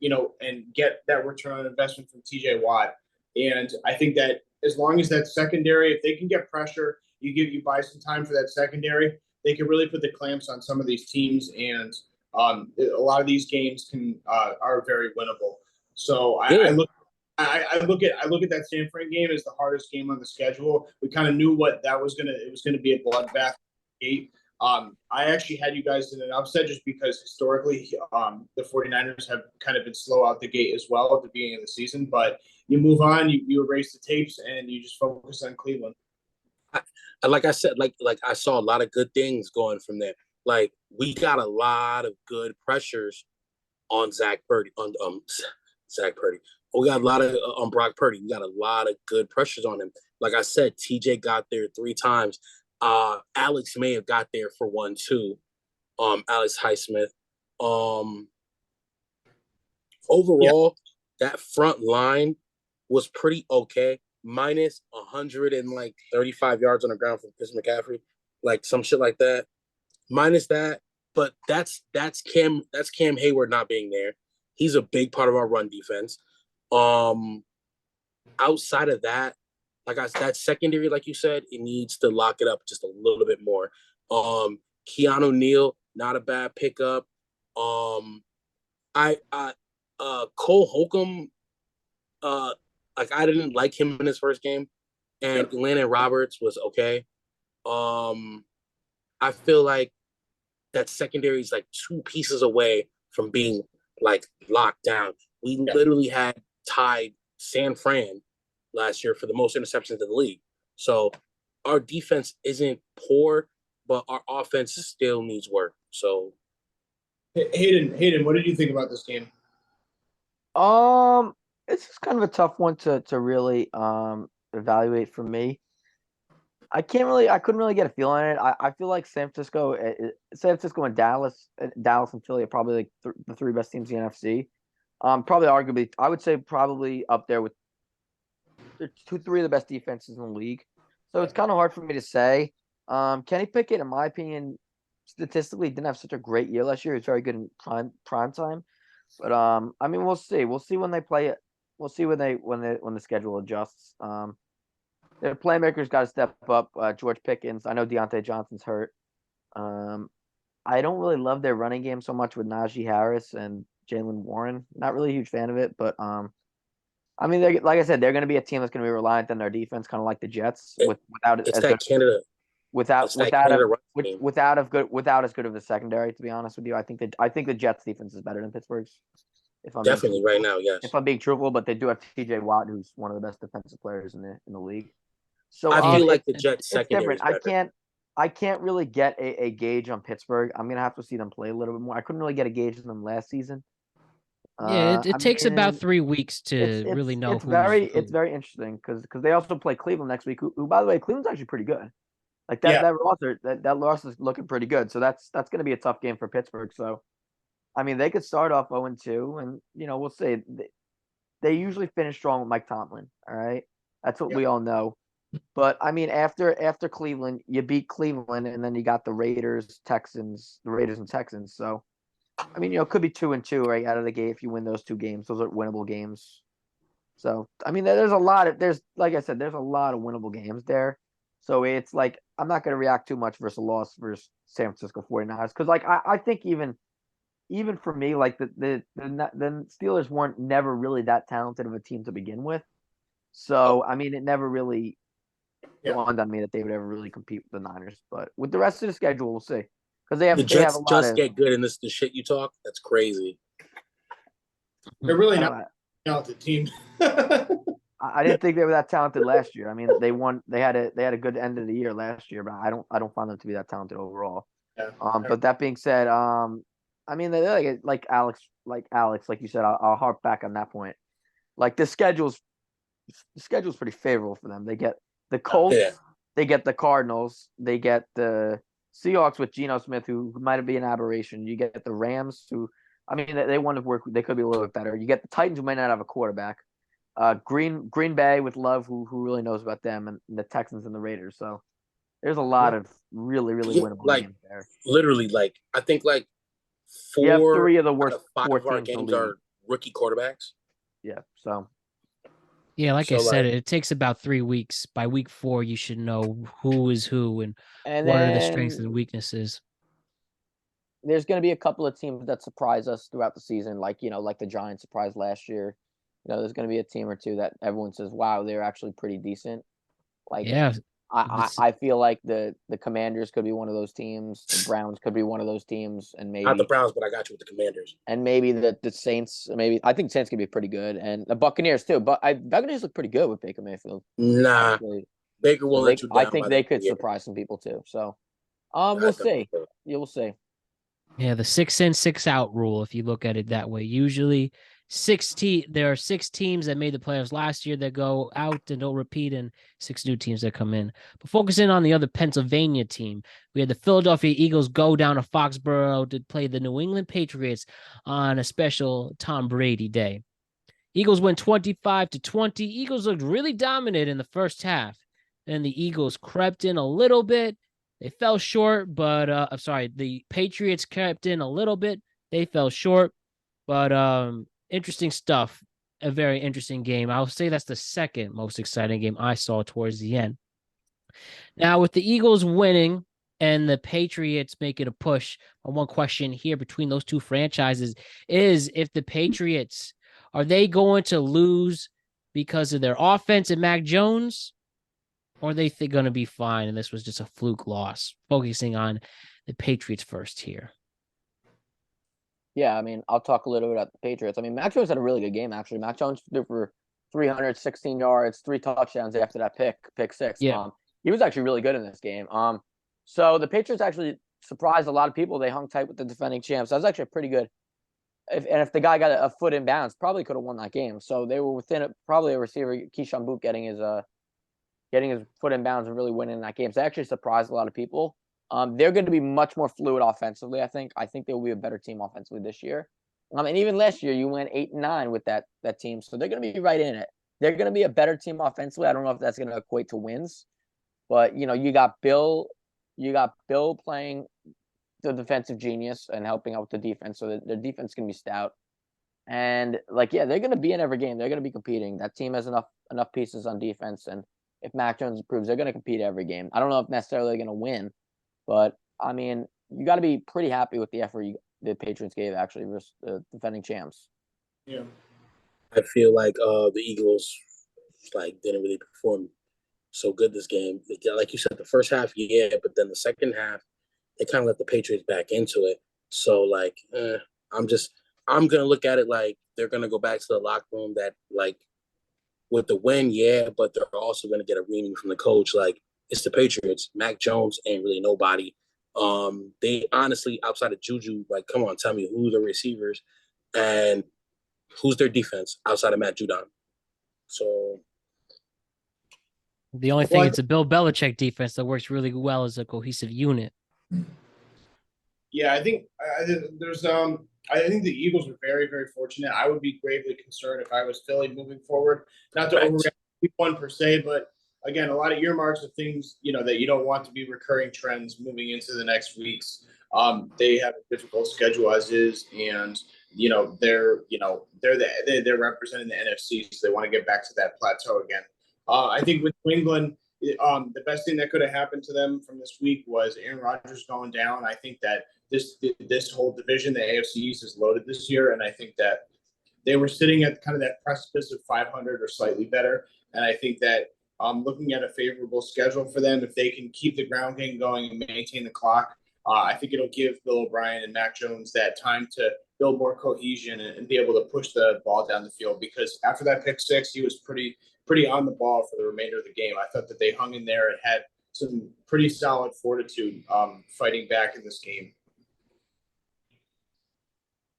get that return on investment from T.J. Watt. And I think that as long as that secondary, if they can get pressure, you buy some time for that secondary, they can really put the clamps on some of these teams, and a lot of these games are very winnable. So I look at that San Fran game as the hardest game on the schedule. We kind of knew what that was it was gonna be a bloodbath gate. I actually had you guys in an upset just because historically the 49ers have kind of been slow out the gate as well at the beginning of the season. But you move on, you erase the tapes, and you just focus on Cleveland. Like I said, like I saw a lot of good things going from there. Like we got a lot of good pressures on Zach Purdy, on Zach Purdy. We got a lot of on Brock Purdy. We got a lot of good pressures on him. Like I said, TJ got there 3 times. Alex may have got there for 1 too. Alex Highsmith. Overall, that front line was pretty okay. Minus 135 yards on the ground from Chris McCaffrey, like some shit like that. Minus that, but that's Cam Hayward not being there. He's a big part of our run defense. Outside of that, that secondary, like you said, it needs to lock it up just a little bit more. Keanu Neal, not a bad pickup. Cole Holcomb, I didn't like him in his first game, and Landon Roberts was okay. I feel like that secondary is like 2 pieces away from being like locked down. We literally had tied San Fran last year for the most interceptions in the league. So our defense isn't poor, but our offense still needs work. So Hayden, what did you think about this game? It's just kind of a tough one to really evaluate for me. I couldn't really get a feel on it. I feel like San Francisco and Dallas and Philly are probably like the three best teams in the NFC. Probably arguably, I would say probably up there with three of the best defenses in the league. So it's kind of hard for me to say. Kenny Pickett, in my opinion, statistically didn't have such a great year last year. He was very good in prime time. But I mean, we'll see. We'll see when they play it. We'll see when the schedule adjusts. Their playmakers got to step up. George Pickens. I know Deontay Johnson's hurt. I don't really love their running game so much with Najee Harris and Jaylen Warren. Not really a huge fan of it, but I mean, like I said, they're going to be a team that's going to be reliant on their defense, kind of like the Jets, without as good of a secondary. To be honest with you, I think the Jets defense is better than Pittsburgh's. If I'm definitely right now, yes. If I'm being truthful, but they do have T.J. Watt, who's one of the best defensive players in the league. So I feel like the Jets secondary is different. I can't really get a gauge on Pittsburgh. I'm gonna have to see them play a little bit more. I couldn't really get a gauge on them last season. Yeah, it takes about 3 weeks to really know. It's very interesting because they also play Cleveland next week. Who, by the way, Cleveland's actually pretty good. Like that that loss is looking pretty good. So that's going to be a tough game for Pittsburgh. So, I mean, they could start off 0-2, and we'll see. They usually finish strong with Mike Tomlin. All right, that's what we all know. But I mean, after Cleveland, you beat Cleveland, and then you got the Raiders and Texans. So, I mean, it could be 2-2 right out of the gate if you win those 2 games. Those are winnable games. So, I mean, like I said, there's a lot of winnable games there. So it's like I'm not going to react too much versus a loss versus San Francisco 49ers because, like, I think even for me, like the Steelers weren't never really that talented of a team to begin with. So, I mean, it never really dawned on me that they would ever really compete with the Niners. But with the rest of the schedule, we'll see. Because they have a lot get good in the shit you talk. That's crazy. They're really not a talented team. I didn't think they were that talented last year. I mean, they won. They had a good end of the year last year, but I don't find them to be that talented overall. Yeah. But that being said, I mean, they're like Alex, like you said. I'll harp back on that point. Like the schedule's pretty favorable for them. They get the Colts, they get the Cardinals, they get the Seahawks with Geno Smith, who might be an aberration. You get the Rams, who, I mean, they want to work. They could be a little bit better. You get the Titans, who might not have a quarterback. Green Bay with Love, who really knows about them, and the Texans and the Raiders. So there's a lot of really winnable games there. Literally, like I think like 3 of the worst 5 of our games are rookie quarterbacks. Yeah. So. Yeah, like I said, it takes about 3 weeks. By week 4, you should know who is who and what are the strengths and weaknesses. There's going to be a couple of teams that surprise us throughout the season, like the Giants surprised last year. There's going to be a team or two that everyone says, "Wow, they're actually pretty decent." Like, I feel like the Commanders could be one of those teams. The Browns could be one of those teams, and maybe not the Browns, but I got you with the Commanders. And maybe the Saints. Maybe I think Saints could be pretty good, and the Buccaneers too. But Buccaneers look pretty good with Baker Mayfield. Nah, Baker will let you down. I think they could surprise some people too. So, we'll see. You will see. Yeah, the 6 in, 6 out rule. If you look at it that way, usually there are 6 teams that made the playoffs last year that go out and don't repeat, and 6 new teams that come in. But focusing on the other Pennsylvania team, we had the Philadelphia Eagles go down to Foxborough to play the New England Patriots on a special Tom Brady day. Eagles win 25-20. Eagles looked really dominant in the first half. Then the Eagles crept in a little bit. They fell short, but the Patriots crept in a little bit. They fell short, but interesting stuff. A very interesting game. I would say that's the second most exciting game I saw towards the end. Now, with the Eagles winning and the Patriots making a push, one question here between those two franchises is if the Patriots, are they going to lose because of their offense and Mac Jones, or are they going to be fine and this was just a fluke loss? Focusing on the Patriots first here. Yeah, I mean, I'll talk a little bit about the Patriots. I mean, Mac Jones had a really good game, actually. Mac Jones threw for 316 yards, 3 touchdowns after that pick 6. Yeah. He was actually really good in this game. So the Patriots actually surprised a lot of people. They hung tight with the defending champs. That was actually pretty good. If the guy got a foot in bounds, probably could have won that game. So they were within probably a receiver, Keyshawn Boot, getting his getting his foot in bounds and really winning that game. So that actually surprised a lot of people. They're going to be much more fluid offensively, I think. I think they will be a better team offensively this year. And even last year, you went 8-9 with that team. So they're going to be right in it. They're going to be a better team offensively. I don't know if that's going to equate to wins. But, you got Bill playing the defensive genius and helping out with the defense. So their defense is going to be stout. And, they're going to be in every game. They're going to be competing. That team has enough pieces on defense. And if Mac Jones improves, they're going to compete every game. I don't know if necessarily they're going to win. But, I mean, you got to be pretty happy with the effort the Patriots gave, actually, versus the defending champs. Yeah. I feel like the Eagles, didn't really perform so good this game. Like you said, the first half, yeah, but then the second half, they kind of let the Patriots back into it. So, I'm going to look at it like they're going to go back to the locker room that, with the win, yeah, but they're also going to get a reading from the coach. It's the Patriots. Mac Jones ain't really nobody. They honestly, outside of Juju, come on, tell me who the receivers and who's their defense outside of Matt Judon. So the only thing, it's a Bill Belichick defense that works really well as a cohesive unit. Yeah, I think there's I think the Eagles are very, very fortunate. I would be gravely concerned if I was Philly moving forward. Not to overreact one per se, but again, a lot of earmarks of things that you don't want to be recurring trends moving into the next weeks. They have a difficult schedule as is, and they're representing the NFC, so they want to get back to that plateau again. I think with New England, the best thing that could have happened to them from this week was Aaron Rodgers going down. I think that this whole division, the AFC East, is loaded this year, and I think that they were sitting at kind of that precipice of 500 or slightly better. And I think that looking at a favorable schedule for them, if they can keep the ground game going and maintain the clock, I think it'll give Bill O'Brien and Mac Jones that time to build more cohesion and be able to push the ball down the field. Because after that pick six, he was pretty on the ball for the remainder of the game. I thought that they hung in there and had some pretty solid fortitude fighting back in this game.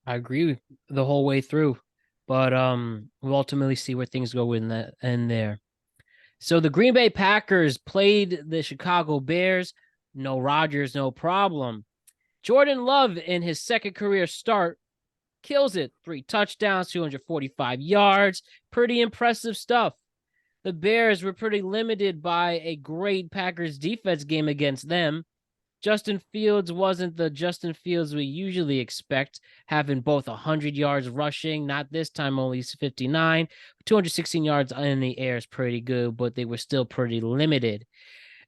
I agree the whole way through, but we'll ultimately see where things go in there. So the Green Bay Packers played the Chicago Bears. No Rodgers, no problem. Jordan Love in his second career start kills it. 3 touchdowns, 245 yards. Pretty impressive stuff. The Bears were pretty limited by a great Packers defense game against them. Justin Fields wasn't the Justin Fields we usually expect, having both 100 yards rushing, not this time, only 59. 216 yards in the air is pretty good, but they were still pretty limited.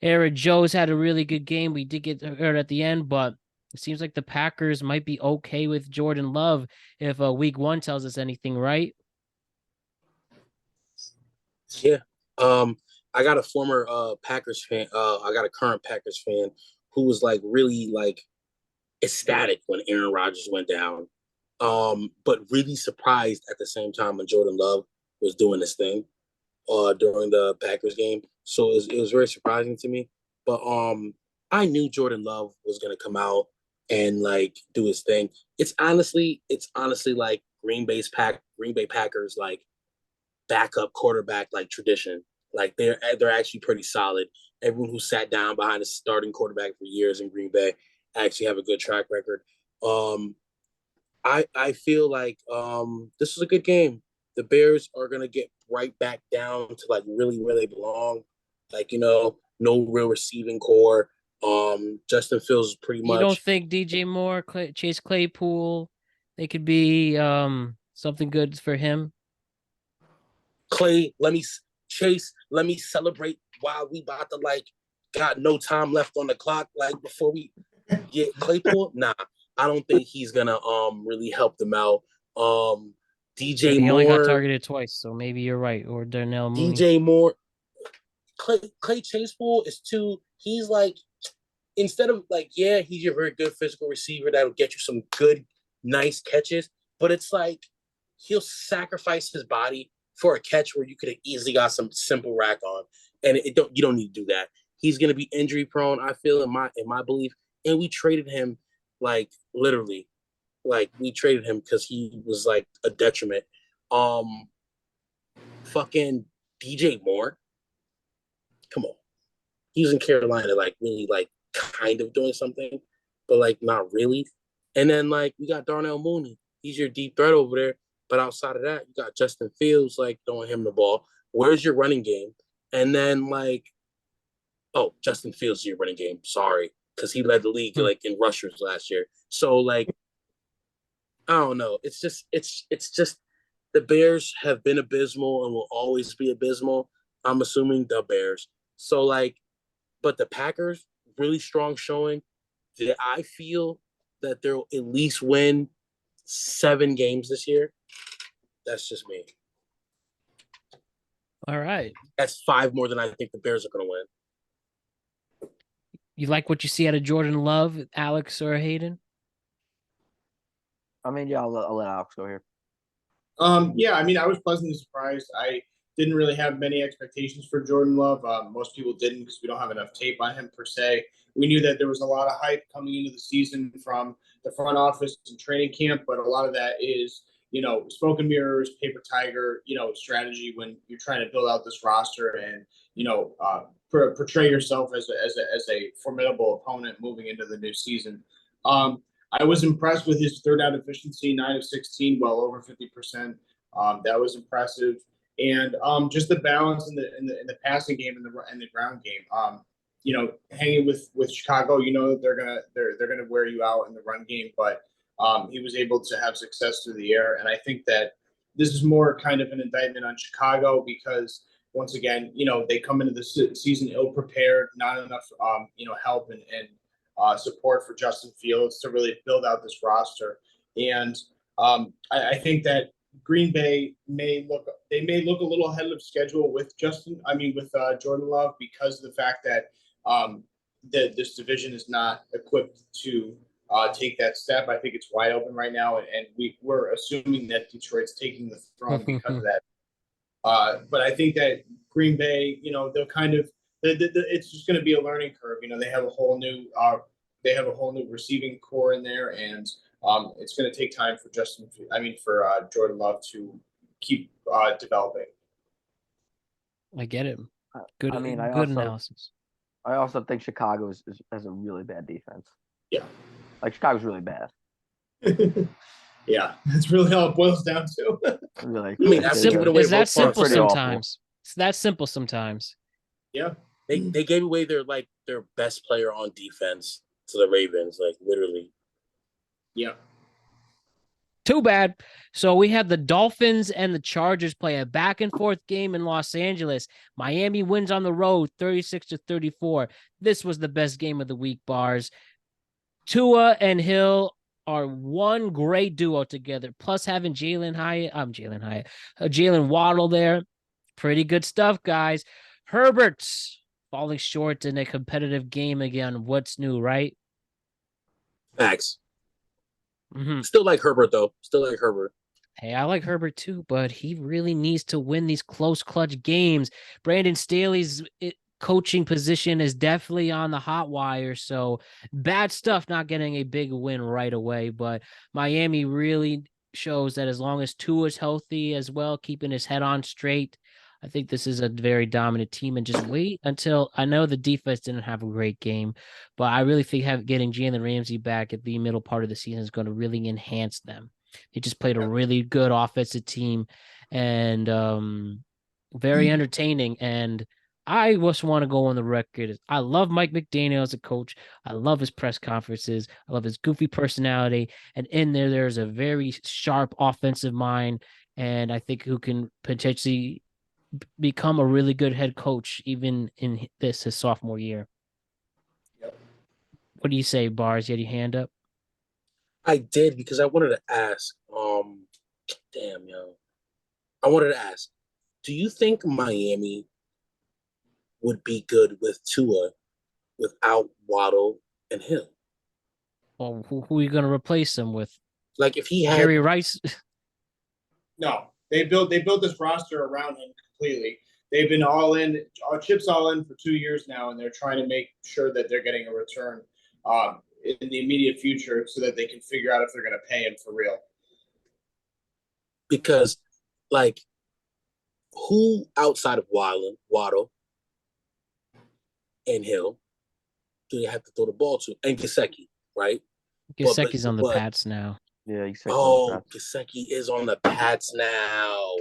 Aaron Jones had a really good game. We did get hurt at the end, but it seems like the Packers might be okay with Jordan Love if week 1 tells us anything, right? Yeah. I got a former Packers fan. I got a current Packers fan who was really ecstatic when Aaron Rodgers went down, but really surprised at the same time when Jordan Love was doing this thing during the Packers game. So it was very surprising to me. But I knew Jordan Love was gonna come out and do his thing. It's honestly like Green Bay Packers backup quarterback tradition. They're actually pretty solid. Everyone who sat down behind a starting quarterback for years in Green Bay actually have a good track record. I feel like this was a good game. The Bears are gonna get right back down to really where they belong. No real receiving core. Justin Fields is pretty much. You don't think DJ Moore, Chase Claypool, they could be something good for him? Clay, let me celebrate while we about to got no time left on the clock. Before we get Claypool, nah, I don't think he's gonna really help them out. DJ he Moore only got targeted twice, so maybe you're right. Or Darnell Mooney. DJ Moore, Clay Chasepool is too. He's instead of he's your very good physical receiver that'll get you some good, nice catches, but it's he'll sacrifice his body for a catch where you could have easily got some simple rack on, and you don't need to do that. He's going to be injury prone, I feel, in my belief. And we traded him literally, we traded him because he was a detriment. Fucking DJ Moore, come on. He was in Carolina, like really, like kind of doing something, but like not really. And then like we got Darnell Mooney. He's your deep threat over there. But outside of that, you got Justin Fields like throwing him the ball. Where's your running game? And then like, oh, Justin Fields is your running game. Sorry, because he led the league like in rushers last year. So like, I don't know. It's just the Bears have been abysmal and will always be abysmal. I'm assuming the Bears. So like, but the Packers really strong showing. Did I feel that they'll at least win 7 games this year? That's just me. All right. That's 5 more than I think the Bears are going to win. You like what you see out of Jordan Love, Alex or Hayden? I mean, yeah, I'll let Alex go here. Yeah, I mean, I was pleasantly surprised. I didn't really have many expectations for Jordan Love. Most people didn't because we don't have enough tape on him per se. We knew that there was a lot of hype coming into the season from the front office and training camp, but a lot of that is, smoke and mirrors, paper tiger, strategy when you're trying to build out this roster and, portray yourself as a formidable opponent moving into the new season. I was impressed with his third down efficiency, 9 of 16, well over 50%. That was impressive, and just the balance in the passing game and the ground game. Hanging with Chicago, they're gonna wear you out in the run game, but he was able to have success through the air, and I think that this is more kind of an indictment on Chicago because once again, they come into the season ill prepared, not enough help and support for Justin Fields to really build out this roster. And I think that Green Bay may look a little ahead of schedule with Jordan Love because of the fact that this division is not equipped to take that step. I think it's wide open right now, and we're assuming that Detroit's taking the throne because of that. But I think that Green Bay, they'll kind of it's just going to be a learning curve. They have a whole new receiving core in there, and it's going to take time for Jordan Love to keep developing. I get it. Good. I mean, good analysis. I also think Chicago has a really bad defense. Yeah, like Chicago's really bad. Yeah, that's really all it boils down to. Really, I mean, that's it's that simple sometimes. Awful. It's that simple sometimes. Yeah, they gave away their best player on defense to the Ravens, like literally. Yeah. Too bad. So we had the Dolphins and the Chargers play a back and forth game in Los Angeles. Miami wins on the road 36-34. This was the best game of the week, Bars. Tua and Hill are one great duo together. Plus having Jalen Waddle there. Pretty good stuff, guys. Herbert's falling short in a competitive game again. What's new, right? Facts. Mm-hmm. Still like Herbert, though. Still like Herbert. Hey, I like Herbert too, but he really needs to win these close clutch games. Brandon Staley's coaching position is definitely on the hot wire, so bad stuff not getting a big win right away, but Miami really shows that as long as Tua is healthy as well, keeping his head on straight, I think this is a very dominant team, and just wait until I know the defense didn't have a great game, but I really think getting Jalen Ramsey back at the middle part of the season is going to really enhance them. They just played a really good offensive team and very entertaining. And I just want to go on the record. I love Mike McDaniel as a coach. I love his press conferences. I love his goofy personality. And in there's a very sharp offensive mind. And I think who can potentially become a really good head coach even in his sophomore year. Yep. What do you say, Bars? You had your hand up? I did because I wanted to ask. I wanted to ask, do you think Miami would be good with Tua without Waddle and Hill? Well, who are you going to replace him with? Like if he had Jerry Rice? No, they built this roster around him completely. They've been chips all in for 2 years now, and they're trying to make sure that they're getting a return in the immediate future so that they can figure out if they're going to pay him for real. Because, like, who outside of Waddle and Hill do they have to throw the ball to? And Gesicki, right? Gesicki's on the Pats now. Yeah, Gesicki is on the Pats now.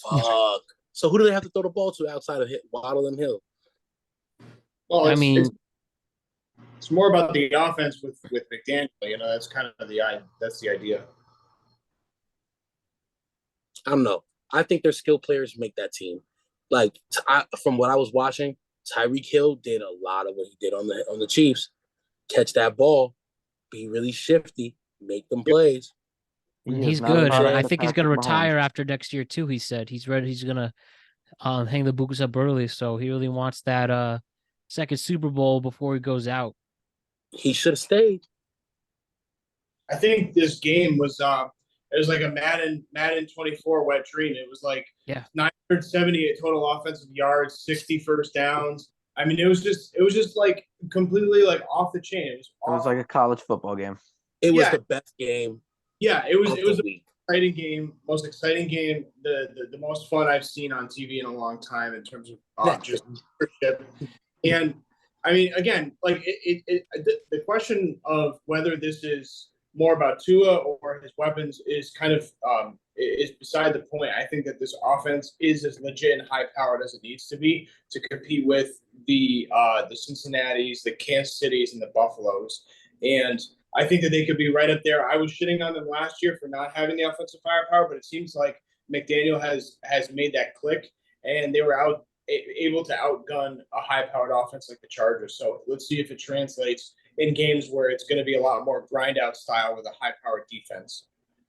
Fuck. So who do they have to throw the ball to outside of Waddle and Hill? Well, it's more about the offense with McDaniel. You know, that's kind of the idea. I don't know. I think their skill players make that team. Like from what I was watching, Tyreek Hill did a lot of what he did on the Chiefs. Catch that ball, be really shifty, make them plays. He's good, and I think he's going to retire after next year too. He said he's ready. He's going to hang the boots up early, so he really wants that second Super Bowl before he goes out. He should have stayed. I think this game was it was like a Madden 24 wet dream. It was like 978 total offensive yards, 60 first downs. I mean, it was just like completely like off the chain. It was like a college football game. It was the best game. Yeah, it was an exciting game, most exciting game, the most fun I've seen on TV in a long time in terms of just leadership. And I mean, again, like the question of whether this is more about Tua or his weapons is kind of is beside the point. I think that this offense is as legit and high powered as it needs to be to compete with the Cincinnatis, the Kansas Cities, and the Buffaloes. And I think that they could be right up there. I was shitting on them last year for not having the offensive firepower, but it seems like McDaniel has made that click, and they were able to outgun a high-powered offense like the Chargers. So let's see if it translates in games where it's going to be a lot more grind-out style with a high-powered defense.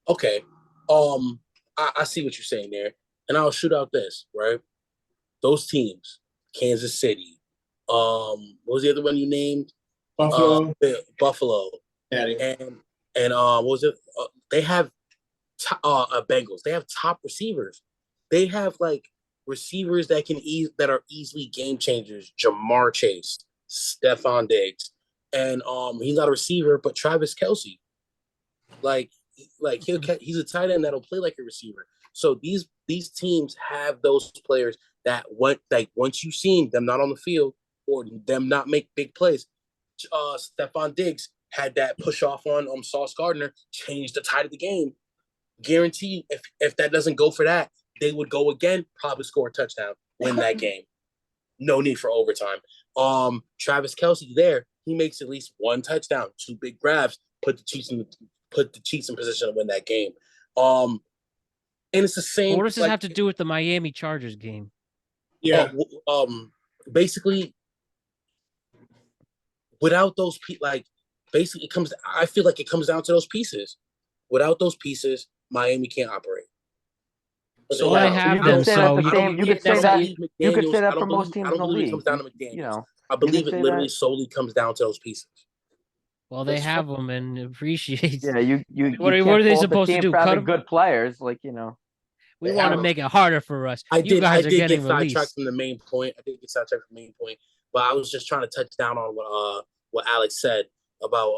Okay. I see what you're saying there, and I'll shoot out this, right? Those teams, Kansas City, what was the other one you named? Buffalo. Buffalo. And what was it? They have Bengals. They have top receivers. They have like receivers that that are easily game changers. Jamar Chase, Stephon Diggs, and he's not a receiver, but Travis Kelce. Like he's a tight end that'll play like a receiver. So these teams have those players that once you've seen them not on the field or them not make big plays, Stephon Diggs had that push off on Sauce Gardner, changed the tide of the game. Guaranteed, if that doesn't go for that, they would go again, probably score a touchdown, win that game. No need for overtime. Travis Kelce there, he makes at least one touchdown, 2 big grabs, put the Chiefs in position to win that game. And it's the same. What does this have to do with the Miami Chargers game? Yeah. Basically, without those people, basically, I feel like it comes down to those pieces. Without those pieces, Miami can't operate. So I have them. So you could say that for most teams in the league. It comes down to McDaniels. I believe it literally solely comes down to those pieces. Well, they have them and appreciate. Yeah, what are they supposed to do? Cut good players, We want to make it harder for us. I did get sidetracked from the main point. But I was just trying to touch down on what Alex said about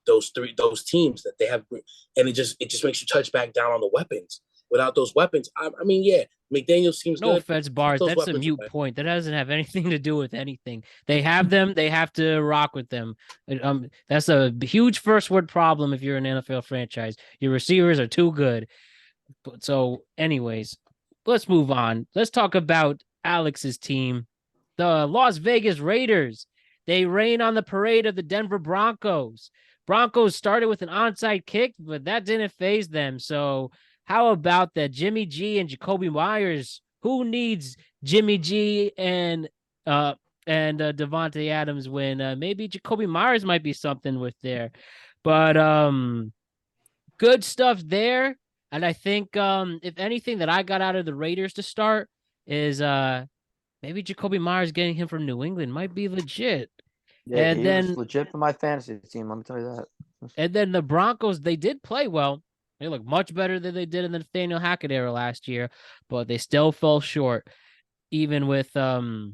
those teams that they have, and it just makes you touch back down on the weapons. Without those weapons, I mean, yeah, McDaniel seems no good. offense, Bart. That's a mute point. That doesn't have anything to do with anything. They have them. They have to rock with them. That's a huge first word problem if you're an NFL franchise. Your receivers are too good. So, anyways, let's move on. Let's talk about Alex's team, the Las Vegas Raiders. They rain on the parade of the Denver Broncos. Broncos started with an onside kick, but that didn't faze them. So how about that Jimmy G and Jacoby Myers? Who needs Jimmy G and Devontae Adams when maybe Jacoby Myers might be something with there? But good stuff there. And I think if anything that I got out of the Raiders to start is maybe Jacoby Myers getting him from New England might be legit. Yeah, and then was legit for my fantasy team. Let me tell you that. And then the Broncos, they did play well. They look much better than they did in the Nathaniel Hackett era last year, but they still fell short, even with the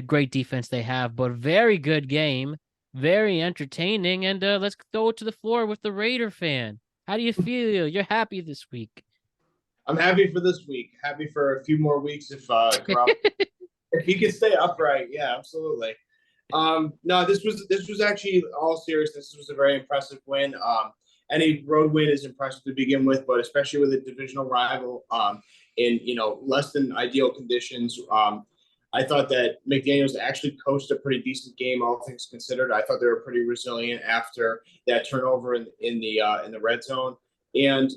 great defense they have. But very good game, very entertaining. And let's go to the floor with the Raider fan. How do you feel? You're happy this week? I'm happy for this week. Happy for a few more weeks if If he could stay upright, yeah, absolutely. No, this was actually all seriousness. This was a very impressive win. Any road win is impressive to begin with, but especially with a divisional rival, in less than ideal conditions. I thought that McDaniels actually coached a pretty decent game, all things considered. I thought they were pretty resilient after that turnover in the red zone. And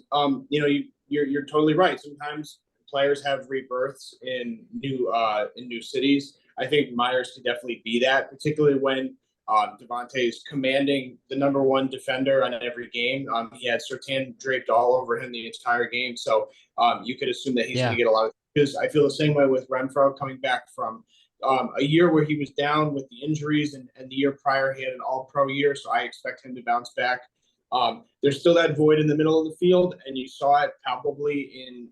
you're totally right. Sometimes players have rebirths in new cities. I think Myers could definitely be that, particularly when Devontae is commanding the number one defender on every game. He had Surtain draped all over him the entire game, so you could assume that he's going to get a lot of. Because I feel the same way with Renfro coming back from a year where he was down with the injuries, and the year prior he had an All-Pro year, so I expect him to bounce back. There's still that void in the middle of the field, and you saw it palpably in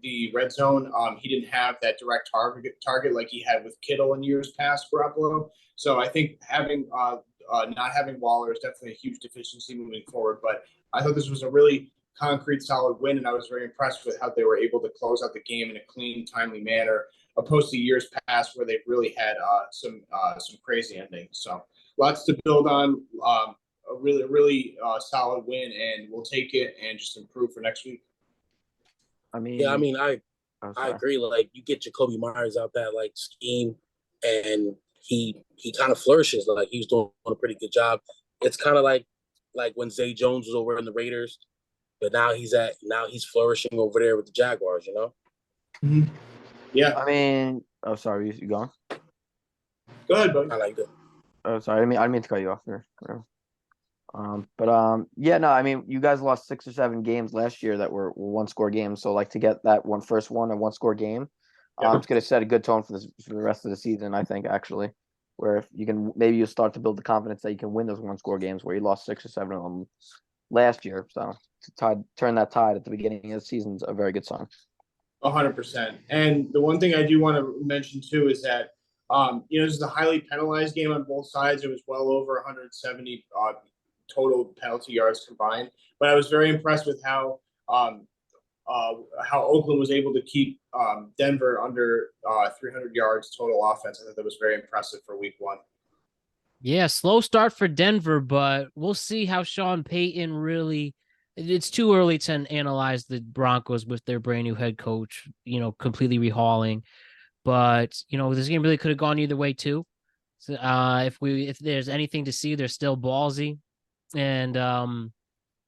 the red zone. He didn't have that direct target like he had with Kittle in years past for Garoppolo. So I think having not having Waller is definitely a huge deficiency moving forward. But I thought this was a really concrete, solid win, and I was very impressed with how they were able to close out the game in a clean, timely manner, opposed to years past where they've really had some crazy endings. So lots to build on. A really solid win, and we'll take it and just improve for next week. I agree. Like, you get Jacoby Myers out that like scheme, and he kind of flourishes. Like, he was doing a pretty good job. It's kind of like when Zay Jones was over in the Raiders, but now he's flourishing over there with the Jaguars. Mm-hmm. Yeah. I mean, oh, sorry, you going? Go ahead, buddy. I like that. Oh, sorry, I didn't mean to cut you off there. Yeah, no, I mean, you guys lost 6 or 7 games last year that were one-score games. So, like, to get that first one-score game, it's going to set a good tone for the rest of the season, I think, actually, where if you start to build the confidence that you can win those one-score games where you lost 6 or 7 of them last year. So, to turn that tide at the beginning of the season is a very good sign. 100%. And the one thing I do want to mention, too, is that, this is a highly penalized game on both sides. It was well over 170 total penalty yards combined. But I was very impressed with how Oakland was able to keep Denver under 300 yards total offense. I thought that was very impressive for week 1. Yeah, slow start for Denver, but we'll see how Sean Payton really. It's too early to analyze the Broncos with their brand new head coach, completely rehauling. But this game really could have gone either way too. So, if there's anything to see, they're still ballsy. And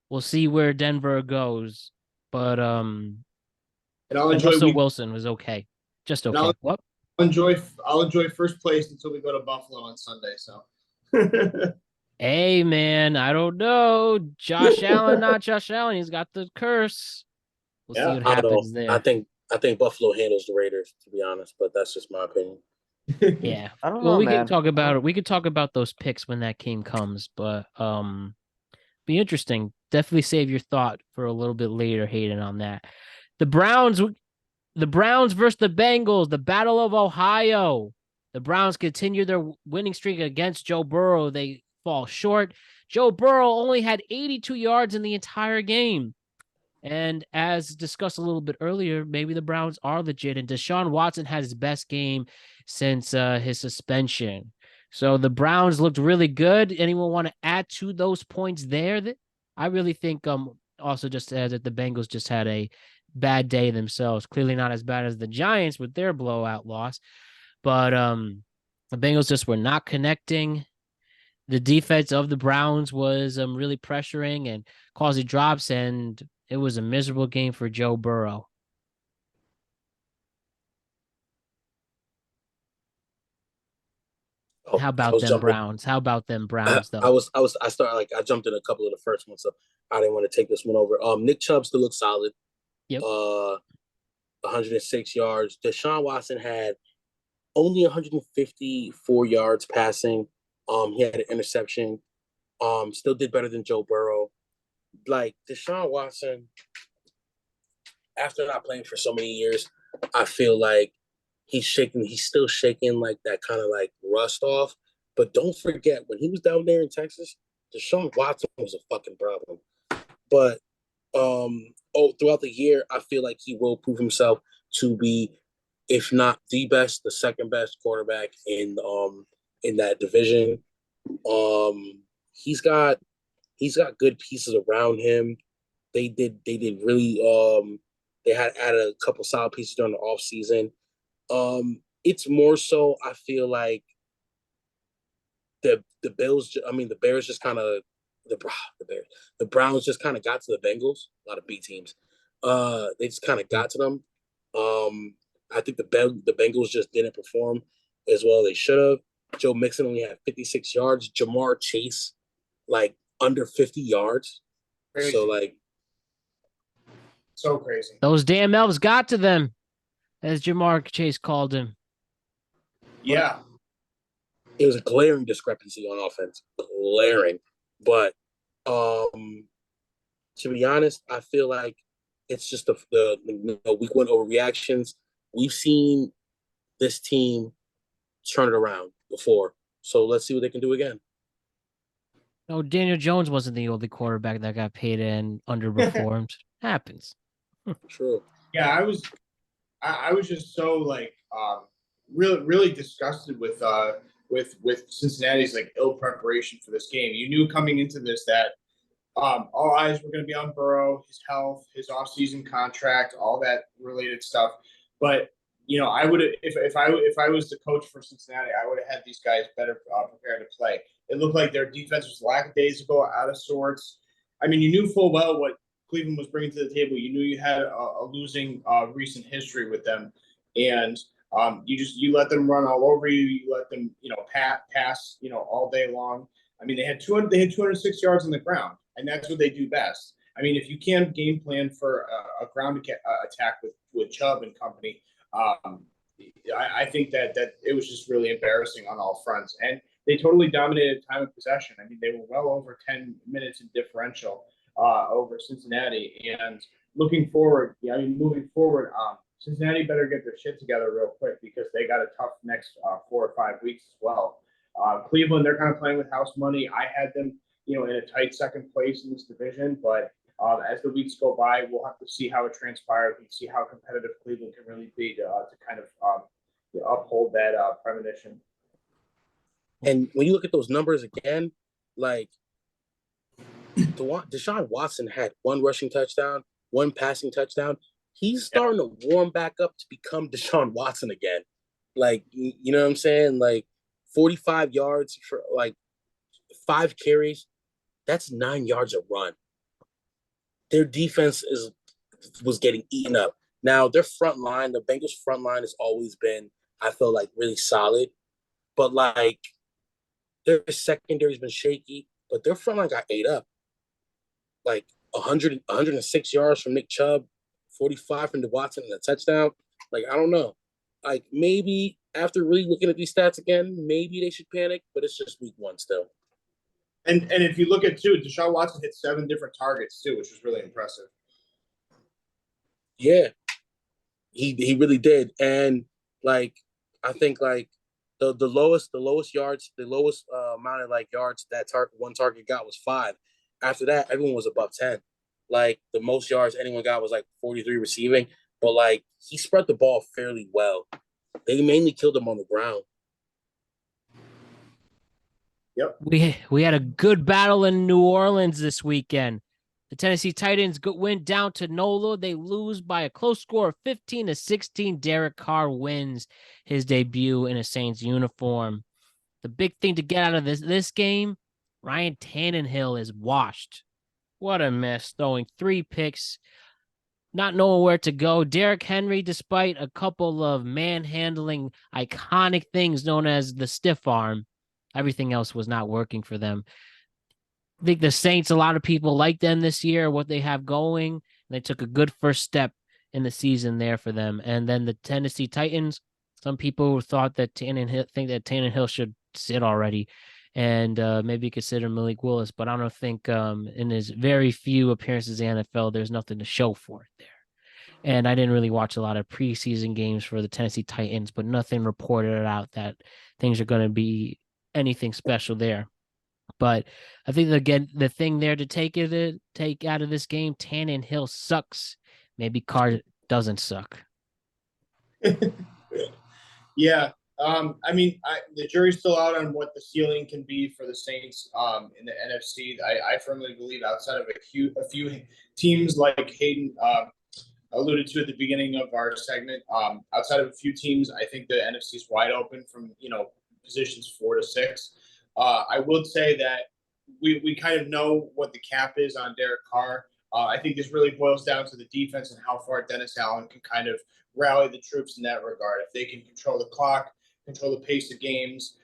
we'll see where Denver goes. But and I'll enjoy Russell Wilson was okay. Just okay. I'll enjoy first place until we go to Buffalo on Sunday. So hey man, I don't know. Josh Allen, not Josh Allen. He's got the curse. We'll see what happens there. I think Buffalo handles the Raiders, to be honest, but that's just my opinion. Yeah. I don't know, we man. can talk about it. We could talk about those picks when that game comes, but be interesting. Definitely save your thought for a little bit later, Hayden, on that. The Browns versus the Bengals, the Battle of Ohio. The Browns continue their winning streak against Joe Burrow. They fall short. Joe Burrow only had 82 yards in the entire game. And as discussed a little bit earlier, maybe the Browns are legit. And Deshaun Watson had his best game since his suspension. So the Browns looked really good. Anyone want to add to those points there? I really think also just as that the Bengals just had a bad day themselves. Clearly not as bad as the Giants with their blowout loss. But the Bengals just were not connecting. The defense of the Browns was really pressuring and causing drops, and it was a miserable game for Joe Burrow. How about them Browns? How about them Browns, though? I jumped in a couple of the first ones, so I didn't want to take this one over. Nick Chubb still looks solid. Yep. 106 yards. Deshaun Watson had only 154 yards passing. He had an interception. Still did better than Joe Burrow. Like, Deshaun Watson, after not playing for so many years, I feel like he's still shaking like that kind of like rust off. But don't forget, when he was down there in Texas, Deshaun Watson was a fucking problem. But throughout the year, I feel like he will prove himself to be if not the best, the second best quarterback in that division. He's got good pieces around him. They did really they had added a couple solid pieces during the offseason. It's more so I feel like the Bills, I mean the Bears just kind of the Browns just kind of got to the Bengals, a lot of B teams. They just kind of got to them. I think the Bengals just didn't perform as well as they should have. Joe Mixon only had 56 yards. Jamar Chase, like, under 50 yards. Crazy. So, like, so crazy. Those damn elves got to them, as Jamar Chase called him. Yeah. It was a glaring discrepancy on offense. Glaring. But to be honest, I feel like it's just the week one overreactions. We've seen this team turn it around before. So let's see what they can do again. No, Daniel Jones wasn't the only quarterback that got paid and underperformed. Happens. True. Yeah, I was just so like really disgusted with Cincinnati's like ill preparation for this game. You knew coming into this that all eyes were going to be on Burrow, his health, his offseason contract, all that related stuff. But I would if I was the coach for Cincinnati, I would have had these guys better prepared to play. It looked like their defense was lackadaisical, out of sorts. I mean, you knew full well what Cleveland was bringing to the table. You knew you had a losing recent history with them, and you let them run all over you. You let them pass all day long. I mean, they had 206 yards on the ground, and that's what they do best. I mean, if you can't game plan for a ground attack with Chubb and company, I think that it was just really embarrassing on all fronts. And they totally dominated time of possession. I mean, they were well over 10 minutes in differential over Cincinnati. And moving forward, Cincinnati better get their shit together real quick because they got a tough next 4 or 5 weeks as well. Cleveland, they're kind of playing with house money. I had them, in a tight second place in this division, but as the weeks go by, we'll have to see how it transpires and see how competitive Cleveland can really be to kind of uphold that premonition. And when you look at those numbers again, like Deshaun Watson had 1 rushing touchdown, 1 passing touchdown. He's starting to warm back up to become Deshaun Watson again. Like, you know what I'm saying? Like 45 yards for like 5 carries. That's 9 yards a run. Their defense was getting eaten up. Now, their front line, the Bengals' front line has always been, I feel like, really solid. But, like, their secondary's been shaky, but their front line got ate up. Like 106 yards from Nick Chubb, 45 from Watson and a touchdown. Like, I don't know. Like, maybe after really looking at these stats again, maybe they should panic, but it's just week 1 still. And if you look at Deshaun Watson hit 7 different targets too, which was really impressive. Yeah, he really did. And like, I think like the lowest yards, the lowest amount of like yards that one target got was 5. After that, everyone was above 10. Like the most yards anyone got was like 43 receiving, but like he spread the ball fairly well. They mainly killed him on the ground. Yep. We had a good battle in New Orleans this weekend. The Tennessee Titans went down to Nola. They lose by a close score of 15-16. Derek Carr wins his debut in a Saints uniform. The big thing to get out of this game, Ryan Tannehill is washed. What a mess, throwing 3 picks, not knowing where to go. Derrick Henry, despite a couple of manhandling iconic things known as the stiff arm, everything else was not working for them. I think the Saints, a lot of people like them this year, what they have going. They took a good first step in the season there for them. And then the Tennessee Titans, some people thought that Tannehill should sit already and maybe consider Malik Willis. But I don't think in his very few appearances in the NFL, there's nothing to show for it there. And I didn't really watch a lot of preseason games for the Tennessee Titans, but nothing reported out that things are going to be anything special there. But I think, again, the thing there to take out of this game, Tannehill sucks. Maybe Carr doesn't suck. Yeah. I mean, the jury's still out on what the ceiling can be for the Saints in the NFC. I firmly believe outside of a few teams like Hayden alluded to at the beginning of our segment, outside of a few teams, I think the NFC is wide open from, positions 4 to 6. I would say that we kind of know what the cap is on Derek Carr. I think this really boils down to the defense and how far Dennis Allen can kind of rally the troops in that regard. If they can control the clock, control the pace of games,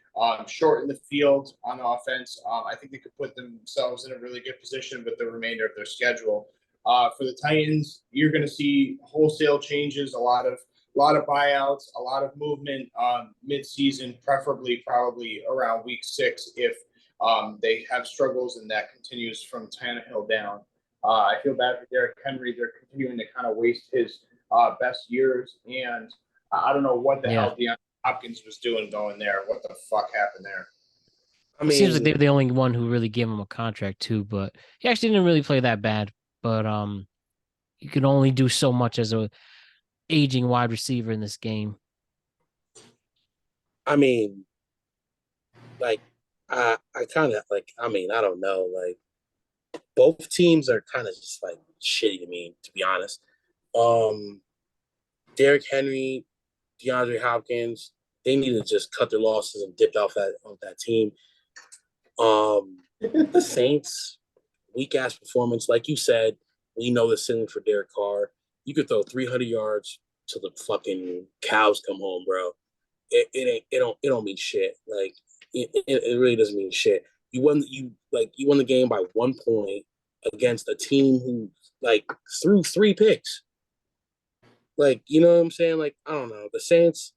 shorten the field on offense, I think they could put themselves in a really good position with the remainder of their schedule. For the Titans, you're going to see wholesale changes, a lot of buyouts, a lot of movement mid-season, preferably probably around week 6 if they have struggles and that continues from Tannehill down. I feel bad for Derrick Henry. They're continuing to kind of waste his best years, and I don't know what the hell DeAndre Hopkins was doing going there. What the fuck happened there? I mean, it seems like they're the only one who really gave him a contract too, but he actually didn't really play that bad. But you can only do so much as a aging wide receiver in this game. I mean, like, I kind of like. I mean, I don't know. Like, both teams are kind of just like shitty to me, to be honest. Derrick Henry, DeAndre Hopkins, they need to just cut their losses and dip off that team. The Saints, weak ass performance, like you said. We know the ceiling for Derek Carr. You could throw 300 yards till the fucking cows come home, bro. It don't mean shit. Like it really doesn't mean shit. You won the game by 1 point against a team who like threw 3 picks. Like, you know what I'm saying? Like, I don't know. The Saints,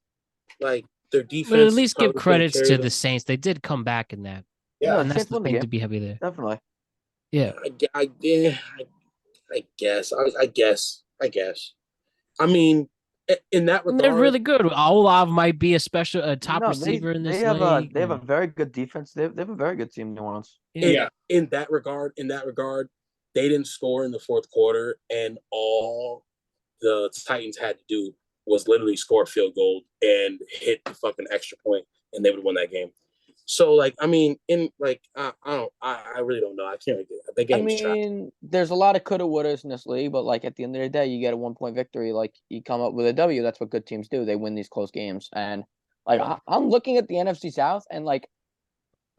like, their defense. But at least give credits to the Saints. They did come back in that. Yeah, and that's the thing to be happy there. Definitely. Yeah. I guess. I mean, in that regard, they're really good. Olav might be a top receiver in this league. They have a very good defense. They have a very good team, New Orleans. Yeah. In that regard, they didn't score in the fourth quarter, and all the Titans had to do was literally score a field goal and hit the fucking extra point, and they would win that game. So, like, I mean, I really don't know. I can't really get it. The game's trapped. There's a lot of coulda, wouldas in this league, but like at the end of the day, you get a 1-point victory. Like you come up with a W. That's what good teams do. They win these close games. And like I'm looking at the NFC South, and like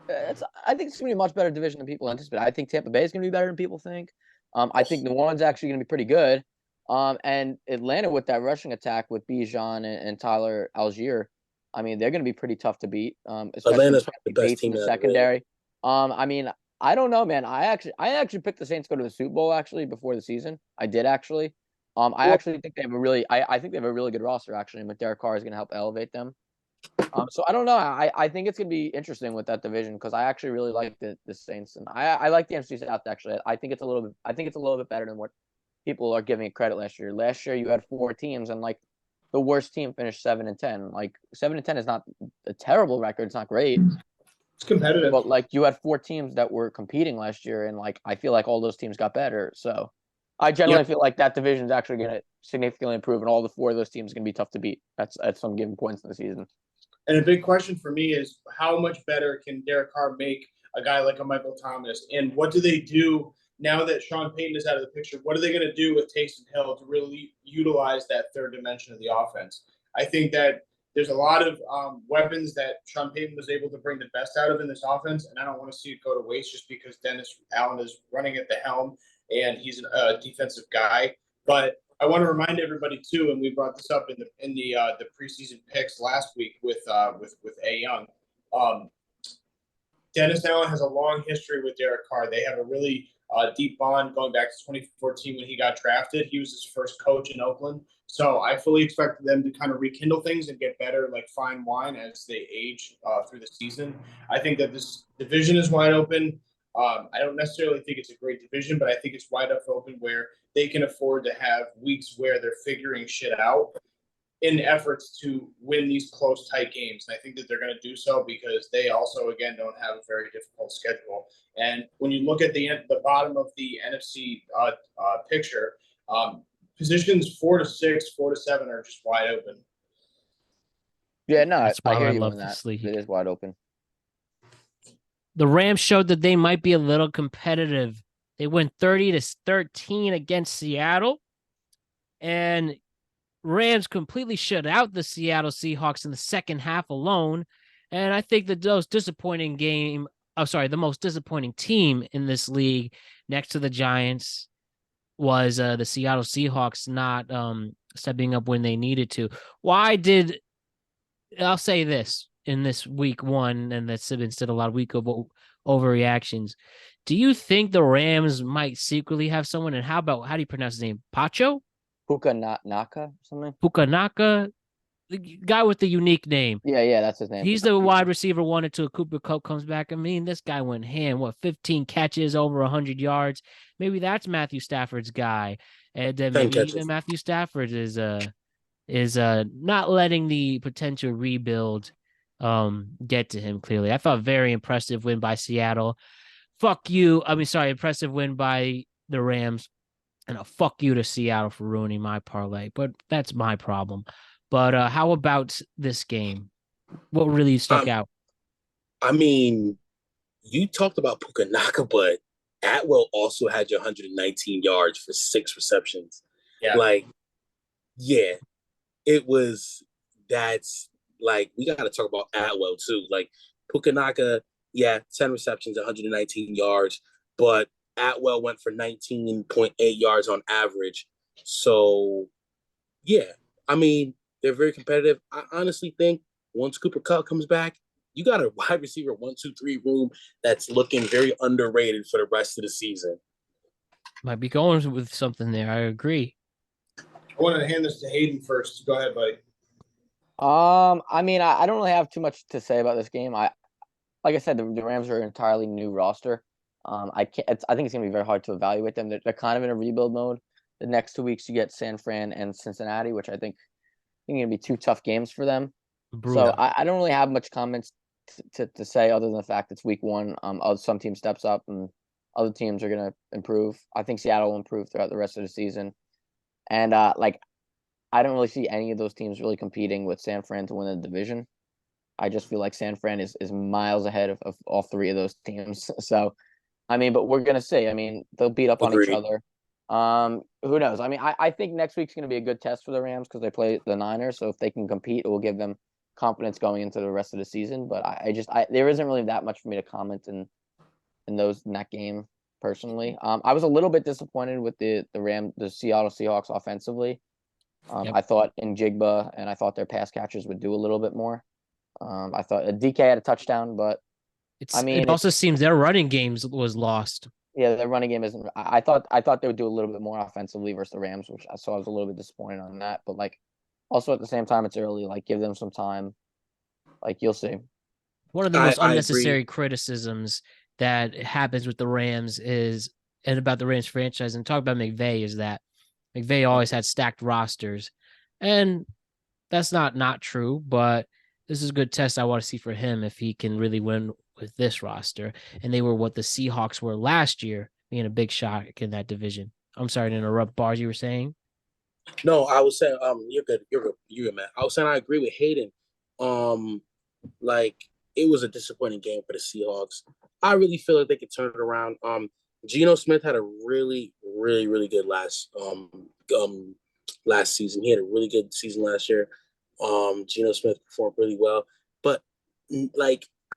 I think it's gonna be a much better division than people anticipate. I think Tampa Bay is gonna be better than people think. I think New Orleans actually gonna be pretty good. And Atlanta with that rushing attack with Bijan and Tyler Algier. I mean, they're going to be pretty tough to beat. Especially Atlanta's the best team in the secondary. I mean, I don't know, man. I actually picked the Saints to go to the Super Bowl actually before the season. I did actually. I actually think they have I think they have a really good roster actually, and Derek Carr is going to help elevate them. So I don't know. I think it's going to be interesting with that division because I actually really like the Saints, and I like the NFC South actually. I think it's a little bit better than what people are giving it credit last year. Last year you had 4 teams, and like the worst team finished 7-10. Like 7-10 is not a terrible record. It's not great. It's competitive. But like you had 4 teams that were competing last year, and like I feel like all those teams got better. So I generally feel like that division is actually going to significantly improve, and all the 4 of those teams are going to be tough to beat at some given points in the season. And a big question for me is how much better can Derek Carr make a guy like a Michael Thomas, and what do they do now that Sean Payton is out of the picture? What are they going to do with Taysom Hill to really utilize that third dimension of the offense? I think that there's a lot of weapons that Sean Payton was able to bring the best out of in this offense, and I don't want to see it go to waste just because Dennis Allen is running at the helm and he's a defensive guy. But I want to remind everybody too, and we brought this up in the preseason picks last week with A. Young. Dennis Allen has a long history with Derek Carr. They have a really deep bond going back to 2014 when he got drafted. He was his first coach in Oakland. So I fully expect them to kind of rekindle things and get better like fine wine as they age through the season. I think that this division is wide open. I don't necessarily think it's a great division, but I think it's wide open where they can afford to have weeks where they're figuring shit out in efforts to win these close, tight games. And I think that they're going to do so because they also, again, don't have a very difficult schedule. And when you look at the bottom of the NFC picture, positions 4 to 6, 4 to 7 are just wide open. Yeah, no, That's I why hear I you love on that. this league. It is wide open. The Rams showed that they might be a little competitive. They went 30-13 against Seattle, and Rams completely shut out the Seattle Seahawks in the second half alone. And I think the most disappointing team in this league next to the Giants was the Seattle Seahawks not stepping up when they needed to. I'll say this in this week one, and that's been still a lot of week of overreactions. Do you think the Rams might secretly have someone? And how do you pronounce his name? Pacho? Naka something? Pukanaka? The guy with the unique name. Yeah, that's his name. He's the wide receiver one until Cooper Kupp comes back. I mean, this guy went ham. 15 catches, over 100 yards. Maybe that's Matthew Stafford's guy. And then maybe even Matthew Stafford is not letting the potential rebuild get to him clearly. I thought very impressive win by Seattle. Impressive win by the Rams. And a fuck you to Seattle for ruining my parlay. But that's my problem. But how about this game? What really stuck out? I mean, you talked about Pukanaka, but Atwell also had 119 yards for 6 receptions. Yeah. It was we got to talk about Atwell too. Like Pukanaka, 10 receptions, 119 yards, but Atwell went for 19.8 yards on average. So, yeah, I mean, they're very competitive. I honestly think once Cooper Kupp comes back, you got a wide receiver 1, 2, 3 room that's looking very underrated for the rest of the season. Might be going with something there. I agree. I wanted to hand this to Hayden first. Go ahead, buddy. I mean, I don't really have too much to say about this game. Like I said, the Rams are an entirely new roster. I think it's gonna be very hard to evaluate them. They're kind of in a rebuild mode. The next 2 weeks you get San Fran and Cincinnati, which I think are gonna be 2 tough games for them. Brutal. So I don't really have much comments to say other than the fact it's week 1. Some team steps up and other teams are gonna improve. I think Seattle will improve throughout the rest of the season. And I don't really see any of those teams really competing with San Fran to win the division. I just feel like San Fran is miles ahead of all 3 of those teams. So, I mean, but we're gonna see. I mean, they'll beat up on each other. Who knows? I mean, I think next week's gonna be a good test for the Rams because they play the Niners. So if they can compete, it will give them confidence going into the rest of the season. But there isn't really that much for me to comment in that game personally. I was a little bit disappointed with the Seattle Seahawks offensively. I thought Njigba and I thought their pass catchers would do a little bit more. I thought DK had a touchdown, but it also seems their running games was lost. Yeah, their running game isn't. I thought they would do a little bit more offensively versus the Rams, which I was a little bit disappointed on that. But also at the same time, it's early. Give them some time. You'll see. One of the most unnecessary criticisms that happens with the Rams and about the Rams franchise, and talk about McVay, is that McVay always had stacked rosters, and that's not true. But this is a good test I want to see for him if he can really win with this roster. And they were what the Seahawks were last year, being a big shot in that division. I'm sorry to interrupt, Bars. You were saying? No, I was saying you're good, man. I was saying I agree with Hayden. It was a disappointing game for the Seahawks. I really feel like they could turn it around. Geno Smith had a really, really, really good last season. He had a really good season last year. Geno Smith performed really well, but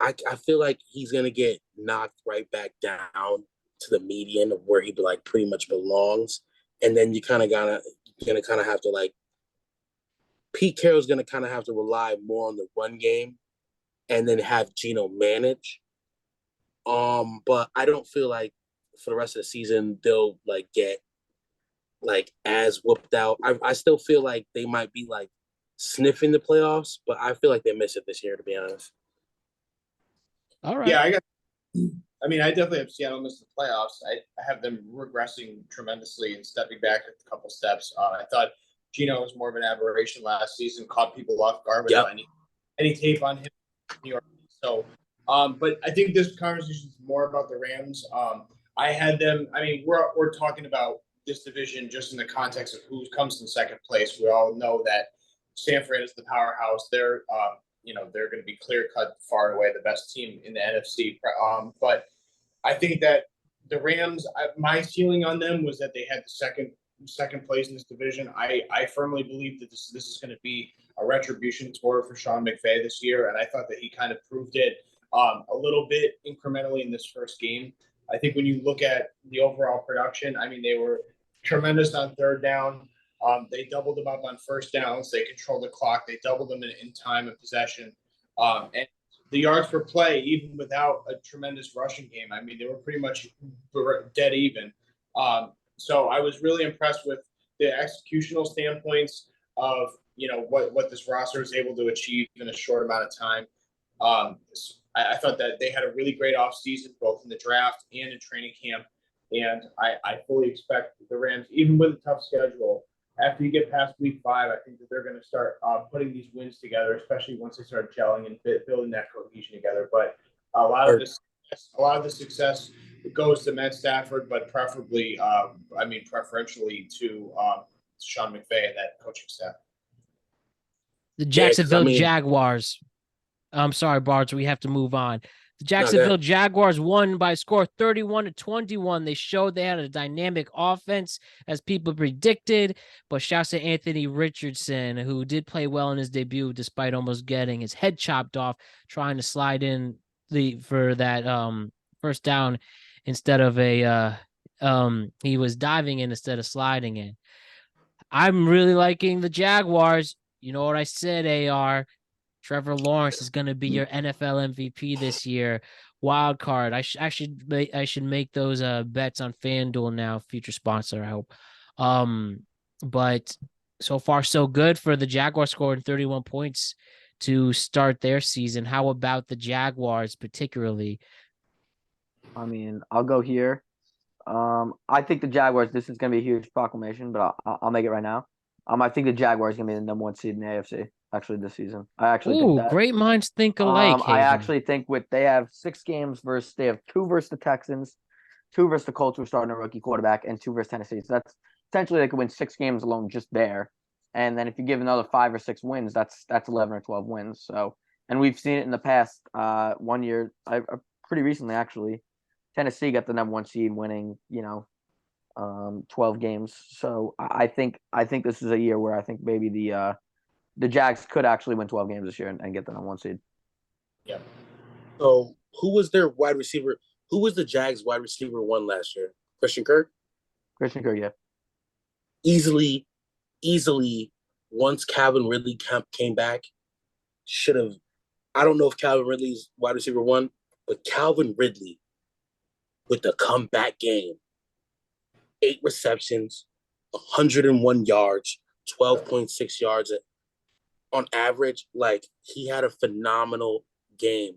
I feel like he's gonna get knocked right back down to the median of where he pretty much belongs, and then you're gonna have to Pete Carroll's gonna kind of have to rely more on the run game, and then have Geno manage. But I don't feel like for the rest of the season they'll get as whooped out. I still feel like they might be sniffing the playoffs, but I feel like they miss it this year, to be honest. All right. Yeah, I definitely have Seattle miss the playoffs. I have them regressing tremendously and stepping back a couple steps. I thought Geno was more of an aberration last season, caught people off guard without any tape on him in New York. So, but I think this conversation is more about the Rams. I had them. I mean, we're talking about this division just in the context of who comes in second place. We all know that San Fran is the powerhouse. They're they're going to be clear cut, far and away the best team in the NFC. But I think that the Rams, my feeling on them was that they had the second place in this division. I firmly believe that this is going to be a retribution tour for Sean McVay this year, and I thought that he kind of proved it a little bit incrementally in this first game. I think when you look at the overall production, I mean, they were tremendous on third down. They doubled them up on first downs. They controlled the clock. They doubled them in time of possession. And the yards per play, even without a tremendous rushing game, I mean, they were pretty much dead even. So I was really impressed with the executional standpoints of, what this roster is able to achieve in a short amount of time. I thought that they had a really great offseason, both in the draft and in training camp. And I fully expect the Rams, even with a tough schedule, after you get past week 5, I think that they're going to start putting these wins together, especially once they start gelling and building that cohesion together. But a lot of the success goes to Matt Stafford, but preferentially to Sean McVay and that coaching staff. The Jacksonville Jaguars. I'm sorry, Bards, we have to move on. The Jacksonville Jaguars won by a score 31-21. They showed they had a dynamic offense, as people predicted. But shouts to Anthony Richardson, who did play well in his debut, despite almost getting his head chopped off trying to slide in for that first down instead of he was diving in instead of sliding in. I'm really liking the Jaguars. You know what I said, AR? Trevor Lawrence is going to be your NFL MVP this year. Wild card. I should make those bets on FanDuel now. Future sponsor, I hope. But so far so good for the Jaguars, scoring 31 points to start their season. How about the Jaguars particularly? I mean, I'll go here. I think the Jaguars. This is going to be a huge proclamation, but I'll make it right now. I think the Jaguars are going to be the number 1 seed in the AFC. Actually, this season, I actually think that. Great minds think alike. I actually think they have 6 games they have 2 versus the Texans, 2 versus the Colts, who are starting a rookie quarterback, and 2 versus Tennessee. So that's potentially they could win 6 games alone just there. And then if you give another 5 or 6 wins, that's 11 or 12 wins. So, and we've seen it in the past. One year, pretty recently actually, Tennessee got the number 1 seed, winning 12 games. So I think this is a year where I think maybe the Jags could actually win 12 games this year and get the number 1 seed. Yeah. So who was their wide receiver? Who was the Jags wide receiver 1 last year? Christian Kirk? Christian Kirk, yeah. Easily, once Calvin Ridley came back, should have. I don't know if Calvin Ridley's wide receiver 1, but Calvin Ridley with the comeback game, 8 receptions, 101 yards, 12.6 yards on average. Like, he had a phenomenal game.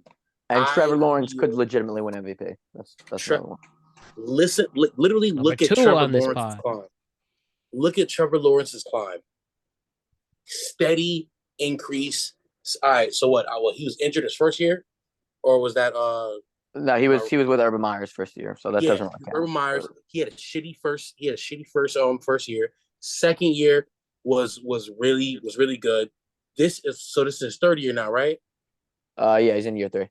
And Trevor Lawrence could legitimately win MVP. That's one. Literally look at Trevor Lawrence's climb. Look at Trevor Lawrence's climb. Steady increase. All right, so what? Well, he was injured his first year, or was that No, he was with Urban Meyer's first year, so that doesn't really count. Urban Meyer's, he had a shitty first first year. Second year was really good. This is his 3rd year now, right? Yeah, he's in year 3.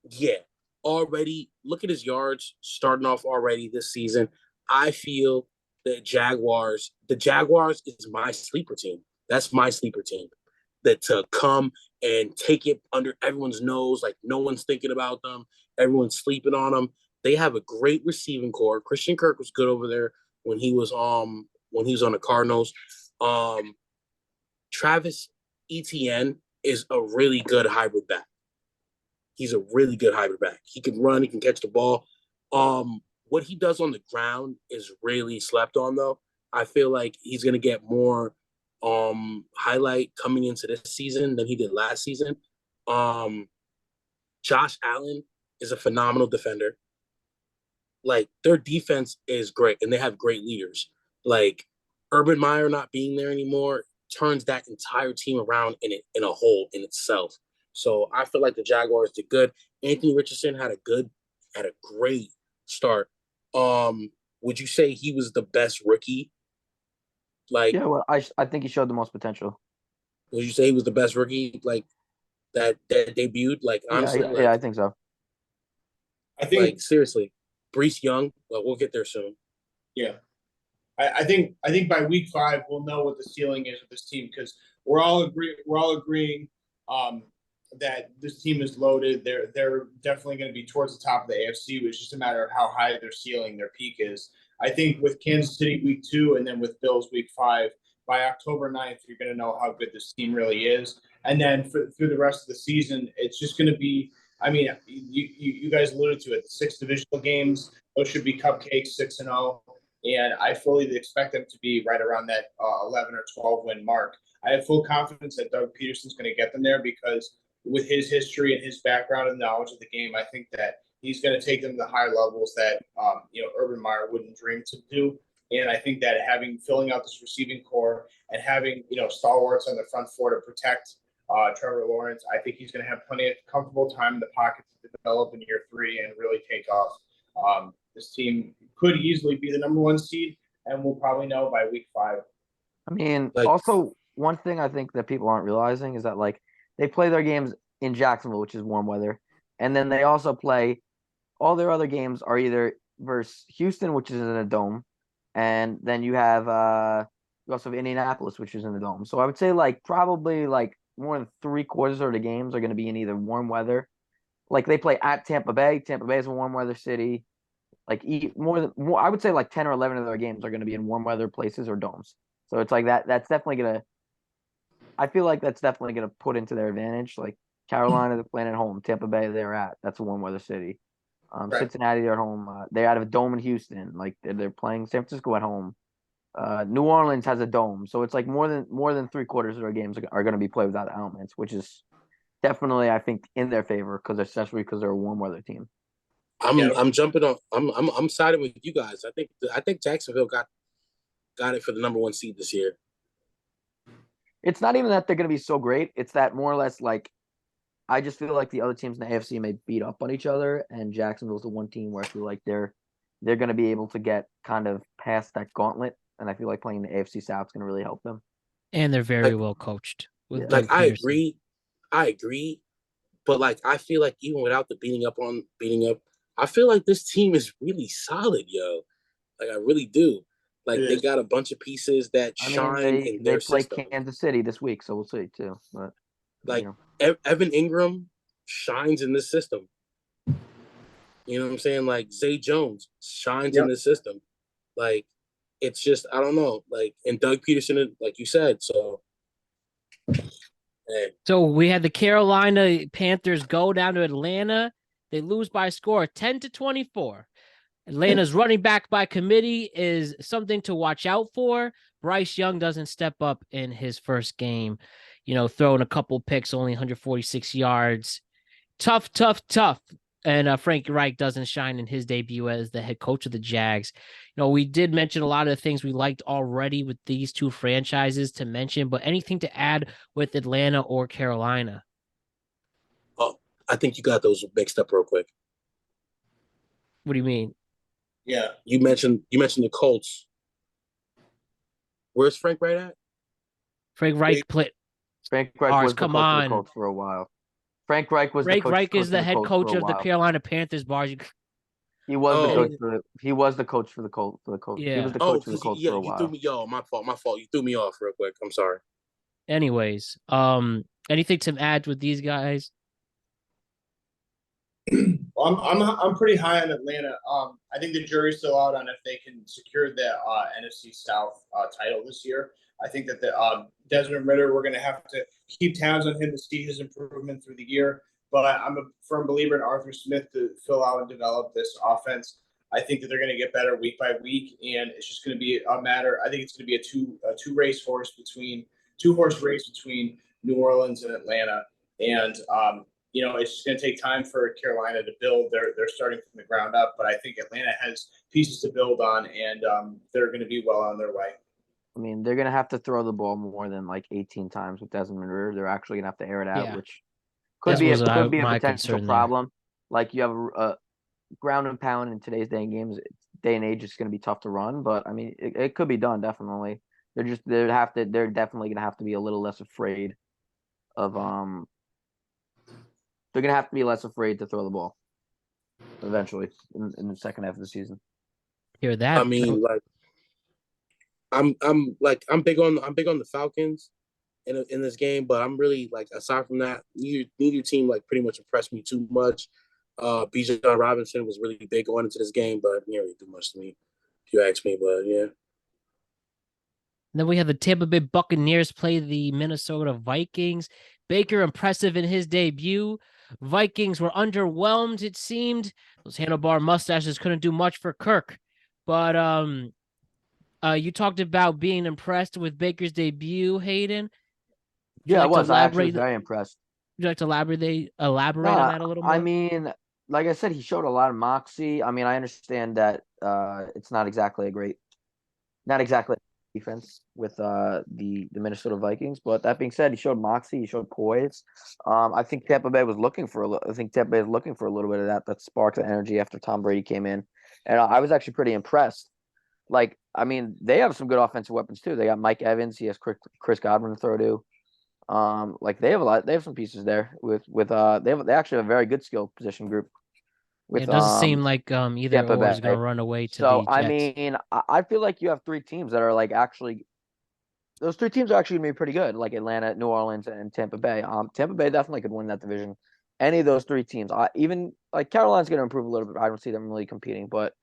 Yeah. Already, look at his yards starting off already this season. I feel that the Jaguars is my sleeper team. That's my sleeper team. That to come and take it under everyone's nose, like no one's thinking about them. Everyone's sleeping on them. They have a great receiving core. Christian Kirk was good over there when he was on the Cardinals. Travis Etienne is a really good hybrid back. He's a really good hybrid back. He can run. He can catch the ball. What he does on the ground is really slept on, though. I feel like he's going to get more highlight coming into this season than he did last season. Josh Allen is a phenomenal defender. Like, their defense is great, and they have great leaders. Like, Urban Meyer not being there anymore turns that entire team around in a whole in itself. So I feel like the Jaguars did good. Anthony Richardson had a great start. Would you say he was the best rookie? Like, yeah, well, I think he showed the most potential. Would you say he was the best rookie like that debuted? Like honestly, yeah, I think so. I think like seriously, Brees Young. Well, we'll get there soon. Yeah, I think by week 5 we'll know what the ceiling is of this team because we're all agreeing that this team is loaded. They're definitely going to be towards the top of the AFC. It's just a matter of how high their ceiling, their peak is. I think with Kansas City week 2 and then with Bills week 5, by October 9th, you're going to know how good this team really is. And then through the rest of the season, it's just going to be. I mean, you guys alluded to it. The 6 divisional games, those should be cupcakes, 6-0. And I fully expect them to be right around that 11 or 12 win mark. I have full confidence that Doug Peterson's going to get them there because with his history and his background and knowledge of the game, I think that he's going to take them to the high levels that Urban Meyer wouldn't dream to do. And I think that filling out this receiving core and having stalwarts on the front four to protect Trevor Lawrence, I think he's going to have plenty of comfortable time in the pocket to develop in year 3 and really take off. This team could easily be the number 1 seed, and we'll probably know by week 5. I mean, also one thing I think that people aren't realizing is that like they play their games in Jacksonville, which is warm weather, and then they also play all their other games are either versus Houston, which is in a dome, and then you also have Indianapolis, which is in the dome. So I would say like probably like more than 3/4 of the games are going to be in either warm weather. Like they play at Tampa Bay. Tampa Bay is a warm weather city. Like more, I would say like 10 or 11 of their games are going to be in warm weather places or domes. So it's like that's definitely gonna. I feel like that's definitely gonna put into their advantage. Like Carolina, they're playing at home. Tampa Bay, they're at. That's a warm weather city. Right. Cincinnati, they're at home. They're out of a dome in Houston. Like they're playing San Francisco at home. New Orleans has a dome, so it's like more than 3/4 of their games are going to be played without elements, which is definitely I think in their favor especially because they're a warm weather team. I'm jumping on. I'm siding with you guys. I think Jacksonville got it for the number 1 seed this year. It's not even that they're going to be so great. It's that more or less like I just feel like the other teams in the AFC may beat up on each other, and Jacksonville's the one team where I feel like they're going to be able to get kind of past that gauntlet, and I feel like playing the AFC South is going to really help them. And they're very well coached. Like I agree, but like I feel like even without the beating up, I feel like this team is really solid, yo. Like I really do. Like they got a bunch of pieces that shine in their system. They play Kansas City this week, so we'll see too. But like Evan Ingram shines in this system. You know what I'm saying? Like Zay Jones shines in this system. Like it's just I don't know. Like and Doug Peterson, like you said. So, So we had the Carolina Panthers go down to Atlanta. They lose by a score of 10-24. Atlanta's running back by committee is something to watch out for. Bryce Young doesn't step up in his first game, throwing a couple picks, only 146 yards. Tough. And Frank Reich doesn't shine in his debut as the head coach of the Jags. We did mention a lot of the things we liked already with these two franchises to mention, but anything to add with Atlanta or Carolina? Oh, I think you got those mixed up real quick. What do you mean? Yeah, you mentioned the Colts. Where's Frank Reich at? Frank Reich was the coach of the Colts for a while. Frank Reich was the coach. Reich is the head coach of the Carolina Panthers. He was the coach for the Colts. Yeah. He was the coach for the Colts for a while. You threw me, my fault. You threw me off real quick. I'm sorry. Anyways, anything to add with these guys? I'm pretty high on Atlanta. I think the jury's still out on if they can secure the NFC South title this year. I think that the Desmond Ridder, we're going to have to keep tabs on him to see his improvement through the year. But I'm a firm believer in Arthur Smith to fill out and develop this offense. I think that they're going to get better week by week, and it's just going to be a matter. I think it's going to be a two horse race between New Orleans and Atlanta, and it's just going to take time for Carolina to build. They're starting from the ground up, but I think Atlanta has pieces to build on, and they're going to be well on their way. I mean, they're going to have to throw the ball more than like 18 times with Desmond Ridder. They're actually going to have to air it out, which could be a potential problem. Like you have a ground and pound in today's day and age, it's going to be tough to run. But I mean, it could be done definitely. They're definitely gonna have to be a little less afraid of they're gonna have to be less afraid to throw the ball eventually in the second half of the season. Hear that? I mean, like, I'm big on the Falcons in this game, but I'm really like, aside from that, neither team like pretty much impressed me too much. Bijan Robinson was really big going into this game, but he didn't really do much to me, if you ask me. But yeah. Then we have the Tampa Bay Buccaneers play the Minnesota Vikings. Baker impressive in his debut. Vikings were underwhelmed, it seemed. Those handlebar mustaches couldn't do much for Kirk. But you talked about being impressed with Baker's debut, Hayden. Yeah, I was. I actually was very impressed. Would you like to elaborate on that a little more? I mean, like I said, he showed a lot of moxie. I mean, I understand that it's not exactly defense with the Minnesota Vikings, but that being said, he showed moxie, he showed poise. I think Tampa Bay is looking for a little bit of that spark, the energy after Tom Brady came in, and I was actually pretty impressed. Like, I mean, they have some good offensive weapons too. They got Mike Evans, he has Chris Godwin to throw to. Like they have some pieces there with they actually have a very good skill position group. It doesn't seem like either or is going to run away to the Jets. I mean, I feel like you have three teams that are like those three teams are actually going to be pretty good, like Atlanta, New Orleans, and Tampa Bay. Tampa Bay definitely could win that division. Any of those three teams, even like Carolina's going to improve a little bit. I don't see them really competing, but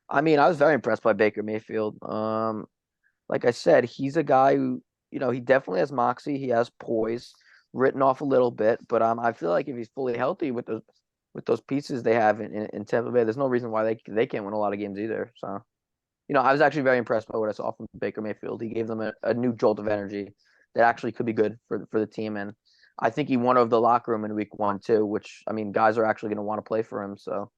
I mean, I was very impressed by Baker Mayfield. Like I said, he's a guy who, he definitely has moxie. He has poise, written off a little bit, but I feel like if he's fully healthy with those pieces they have in Tampa Bay, there's no reason why they can't win a lot of games either. So, I was actually very impressed by what I saw from Baker Mayfield. He gave them a new jolt of energy that actually could be good for the team, and I think he won over the locker room in week 1 too, which, I mean, guys are actually going to want to play for him. So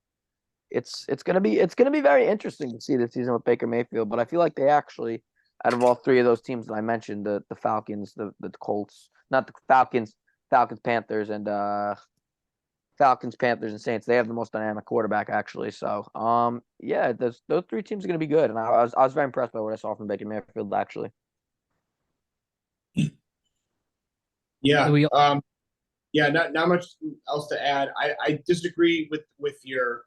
it's gonna be very interesting to see this season with Baker Mayfield. But I feel like they actually, out of all three of those teams that I mentioned, the Falcons, the Colts, not the Falcons, Panthers, and Saints, they have the most dynamic quarterback actually. So yeah, those three teams are gonna be good, and I was very impressed by what I saw from Baker Mayfield actually. Yeah. Yeah, not much else to add. I disagree with your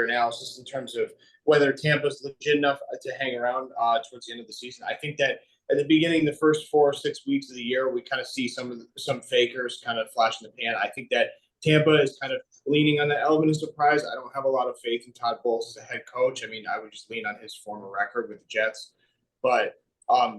analysis in terms of whether Tampa's legit enough to hang around towards the end of the season. I think that at the beginning, the first 4 or 6 weeks of the year, we kind of see some fakers kind of flash in the pan. I think that Tampa is kind of leaning on the element of surprise. I don't have a lot of faith in Todd Bowles as a head coach. I mean, I would just lean on his former record with the Jets. But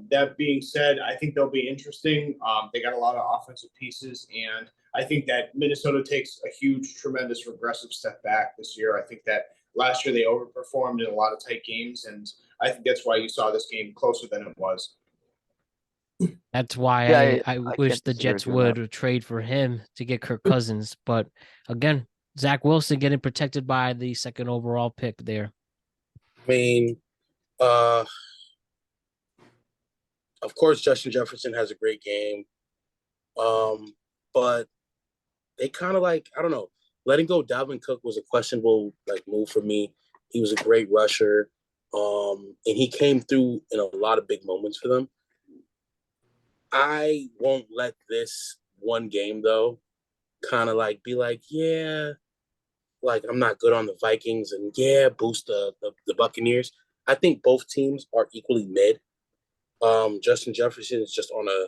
that being said, I think they'll be interesting. They got a lot of offensive pieces, and I think that Minnesota takes a huge, tremendous regressive step back this year. I think that last year they overperformed in a lot of tight games, and I think that's why you saw this game closer than it was. That's why I wish the Jets would trade for him to get Kirk Cousins. But again, Zach Wilson getting protected by the second overall pick there. I mean, of course, Justin Jefferson has a great game. But they kind of like, I don't know, letting go Dalvin Cook was a questionable move for me. He was a great rusher. And he came through in a lot of big moments for them. I won't let this one game, though, kind of be yeah, I'm not good on the Vikings and, yeah, boost the Buccaneers. I think both teams are equally mid. Justin Jefferson is just on a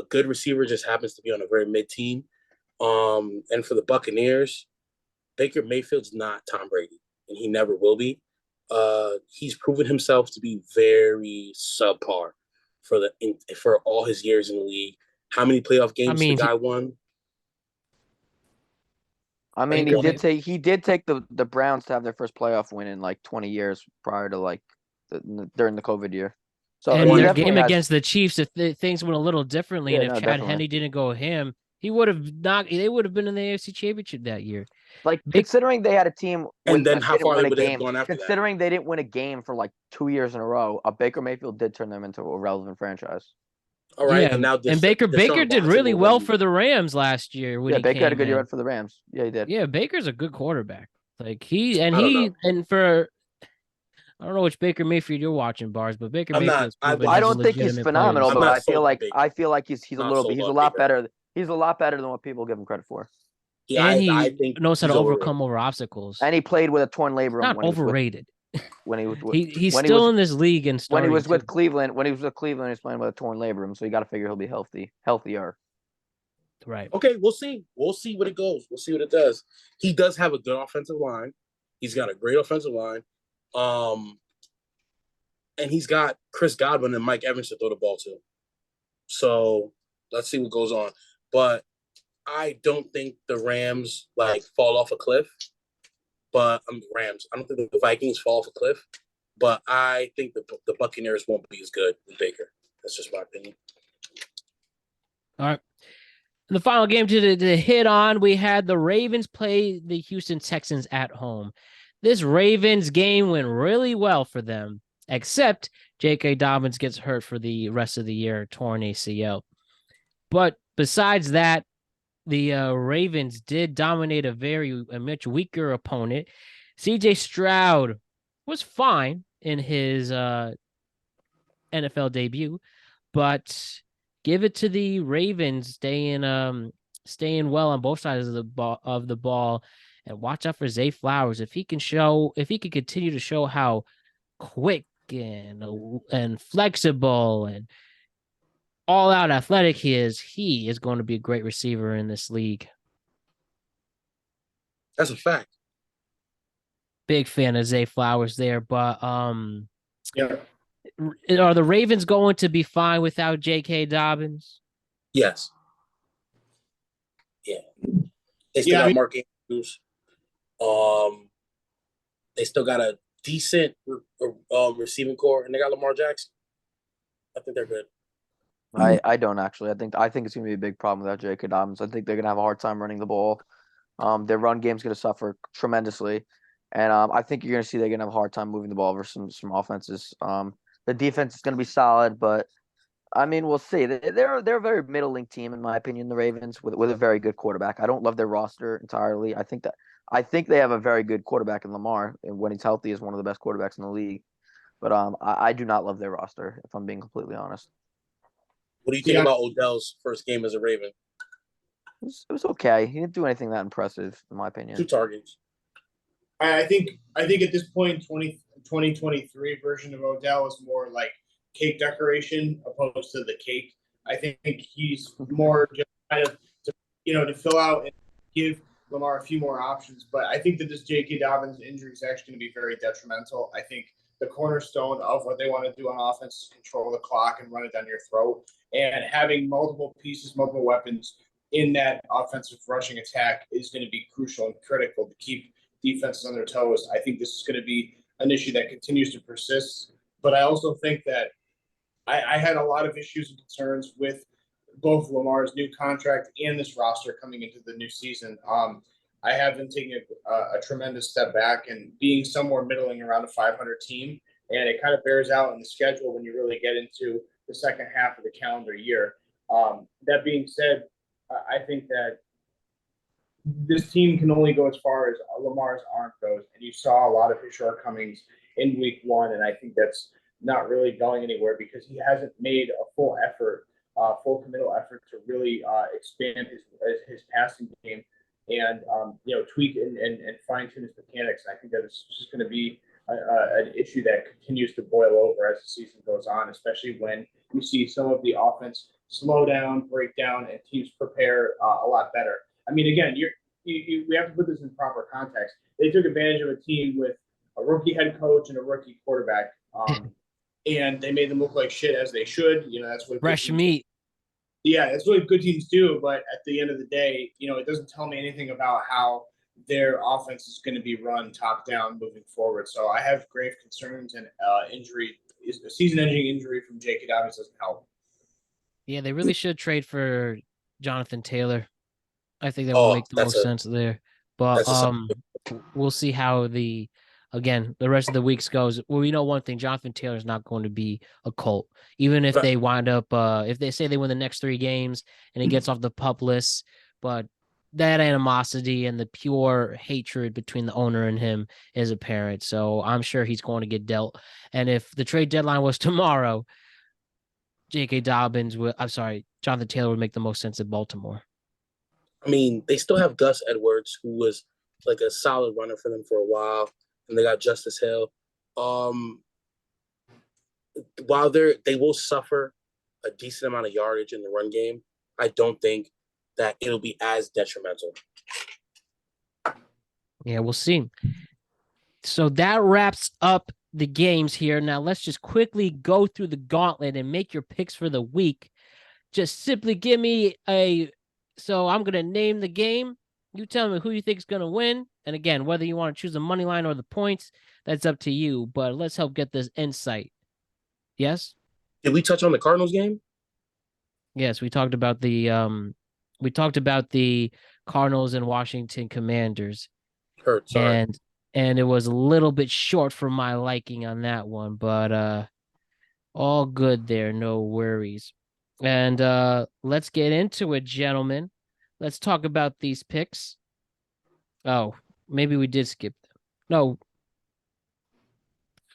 good receiver just happens to be on a very mid team. And for the Buccaneers, Baker Mayfield's not Tom Brady, and he never will be. He's proven himself to be very subpar for all his years in the league. How many playoff games the guy won? I mean, he did take the Browns to have their first playoff win in 20 years prior to during the COVID year. So and their game against the Chiefs, if things went a little differently, and if Chad Henne didn't go ham, they would have been in the AFC Championship that year. Considering they had a team, and then how far they would have gone after considering they didn't win a game for 2 years in a row, Baker Mayfield did turn them into a relevant franchise. All right, yeah, and Baker did really well for the Rams last year. Baker had a good year for the Rams. Yeah, he did. Yeah, Baker's a good quarterback. I don't know which Baker Mayfield you're watching, Bars, but Baker I'm not. Mayfield's proven I he's a don't think he's legitimate phenomenal, player. I'm but not I feel sold on like Baker. he's a Not little bit. sold He's a on lot Baker. better. He's a lot better than what people give him credit for. Yeah, And I he think knows how he's to overrated. overcome over obstacles. And he played with a torn labrum Not overrated. He's still in this league and when he starting was with too. Cleveland. When he was with Cleveland, he's playing with a torn labrum, so you got to figure he'll be healthier. Right. Okay, we'll see. We'll see what it goes. We'll see what it does. He does have a good offensive line. He's got a great offensive line. And he's got Chris Godwin and Mike Evans to throw the ball to. So let's see what goes on. But I don't think the Rams fall off a cliff. But Rams. I don't think the Vikings fall off a cliff. But I think the Buccaneers won't be as good as Baker. That's just my opinion. All right. The final game to hit on, we had the Ravens play the Houston Texans at home. This Ravens game went really well for them, except J.K. Dobbins gets hurt for the rest of the year, torn ACL. But besides that, the Ravens did dominate a much weaker opponent. C.J. Stroud was fine in his NFL debut, but give it to the Ravens staying well on both sides of the ball, and watch out for Zay Flowers. If he can continue to show how quick and flexible and all out athletic he is going to be a great receiver in this league. That's a fact. Big fan of Zay Flowers there, but yeah. Are the Ravens going to be fine without J.K. Dobbins? Yes. Yeah. They still got Mark Andrews. They still got a decent receiving core, and they got Lamar Jackson. I think they're good. I don't actually. I think it's going to be a big problem without J.K. Dobbins. I think they're going to have a hard time running the ball. Their run game's going to suffer tremendously, and I think you're going to see they're going to have a hard time moving the ball versus some offenses. The defense is going to be solid, but I mean, we'll see. They're a very middling team, in my opinion. The Ravens with a very good quarterback. I don't love their roster entirely. I think they have a very good quarterback in Lamar, and when he's healthy, is one of the best quarterbacks in the league. But I do not love their roster, if I'm being completely honest. What do you think about Odell's first game as a Raven? It was okay. He didn't do anything that impressive, in my opinion. 2 targets. I think at this point, 2023 version of Odell is more like cake decoration opposed to the cake. I think he's more just kind of to fill out and give Lamar a few more options. But I think that this J.K. Dobbins injury is actually going to be very detrimental. I think the cornerstone of what they want to do on offense is control the clock and run it down your throat. And having multiple pieces, multiple weapons in that offensive rushing attack is going to be crucial and critical to keep defenses on their toes. I think this is going to be an issue that continues to persist. But I also think that I had a lot of issues and concerns with both Lamar's new contract and this roster coming into the new season. I have been taking a tremendous step back and being somewhere middling around a 500 team. And it kind of bears out in the schedule when you really get into the second half of the calendar year. That being said, I think that this team can only go as far as Lamar's arm goes. And you saw a lot of his shortcomings in week 1. And I think that's not really going anywhere because he hasn't made a full committal effort to really expand his passing game and tweak and fine tune his mechanics. And I think that it's just going to be an issue that continues to boil over as the season goes on, especially when you see some of the offense slow down, break down, and teams prepare a lot better. I mean, again, we have to put this in proper context. They took advantage of a team with a rookie head coach and a rookie quarterback, and they made them look like shit as they should. That's what fresh meat. Yeah, that's what good teams do. But at the end of the day, it doesn't tell me anything about how their offense is going to be run top down moving forward. So I have grave concerns, and a season-ending injury from J.K. Dobbins doesn't help. Yeah, they really should trade for Jonathan Taylor. I think that would make the most sense there. But we'll see how the rest of the weeks goes. Well, we know one thing: Jonathan Taylor is not going to be a cult. Even if they wind up, if they say they win the next 3 games and he gets off the PUP list, but that animosity and the pure hatred between the owner and him is apparent. So I'm sure he's going to get dealt. And if the trade deadline was tomorrow, Jonathan Taylor would make the most sense at Baltimore. I mean, they still have Gus Edwards, who was like a solid runner for them for a while, and they got Justice Hill. While they will suffer a decent amount of yardage in the run game, I don't think that it'll be as detrimental. Yeah, we'll see. So that wraps up the games here. Now let's just quickly go through the gauntlet and make your picks for the week. Just simply give me so I'm going to name the game. You tell me who you think is going to win. And again, whether you want to choose the money line or the points, that's up to you. But let's help get this insight. Yes? Did we touch on the Cardinals game? Yes, we talked about the Cardinals and Washington Commanders. Sorry. And it was a little bit short for my liking on that one, but all good there, no worries. And let's get into it, gentlemen. Let's talk about these picks. Oh, maybe we did skip them. No.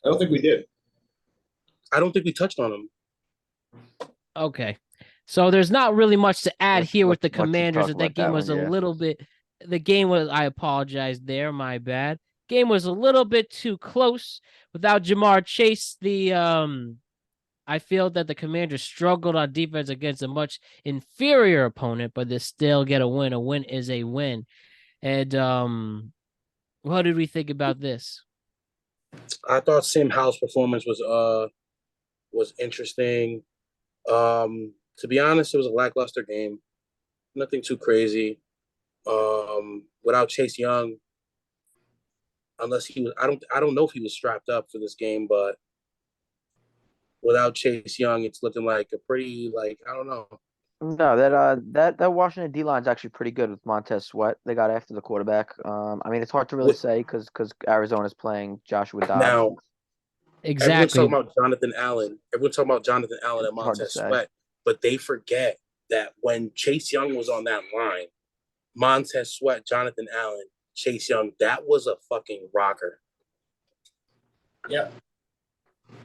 I don't think we did. I don't think we touched on them. Okay. So there's not really much to add here with the Commanders. That game was a little bit. The game was. I apologize there. My bad. Game was a little bit too close without Jamar Chase. I feel that the Commanders struggled on defense against a much inferior opponent, but they still get a win. A win is a win. And what did we think about this? I thought Sam Howell's performance was interesting. To be honest, it was a lackluster game. Nothing too crazy. Without Chase Young, unless he was, I don't know if he was strapped up for this game, but without Chase Young, it's looking like a pretty, I don't know. No, that Washington D line is actually pretty good with Montez Sweat. They got after the quarterback. I mean, it's hard to really say because Arizona's playing Joshua Dobbs. Now, exactly. Everyone's talking about Jonathan Allen. Everyone's talking about Jonathan Allen and Montez Sweat, but they forget that when Chase Young was on that line, Montez Sweat, Jonathan Allen, Chase Young, that was a fucking rocker. Yeah.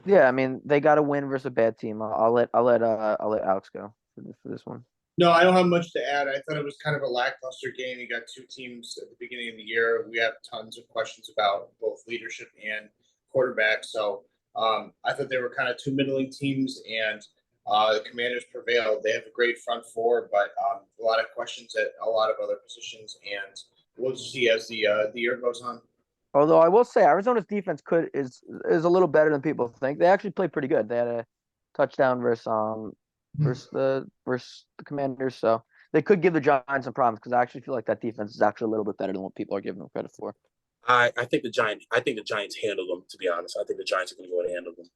Yeah, I mean, they got to win versus a bad team. I'll let Alex go for this one. No, I don't have much to add. I thought it was kind of a lackluster game. You got two teams at the beginning of the year. We have tons of questions about both leadership and quarterback. So I thought they were kind of two middling teams, and the Commanders prevailed. They have a great front four, but a lot of questions at a lot of other positions, and we'll just see as the year goes on. Although I will say Arizona's defense is a little better than people think. They actually played pretty good. They had a touchdown versus the Commanders, so they could give the Giants some problems because I actually feel like that defense is actually a little bit better than what people are giving them credit for. I think the Giants handled them, to be honest. I think the Giants are going to go and handle them.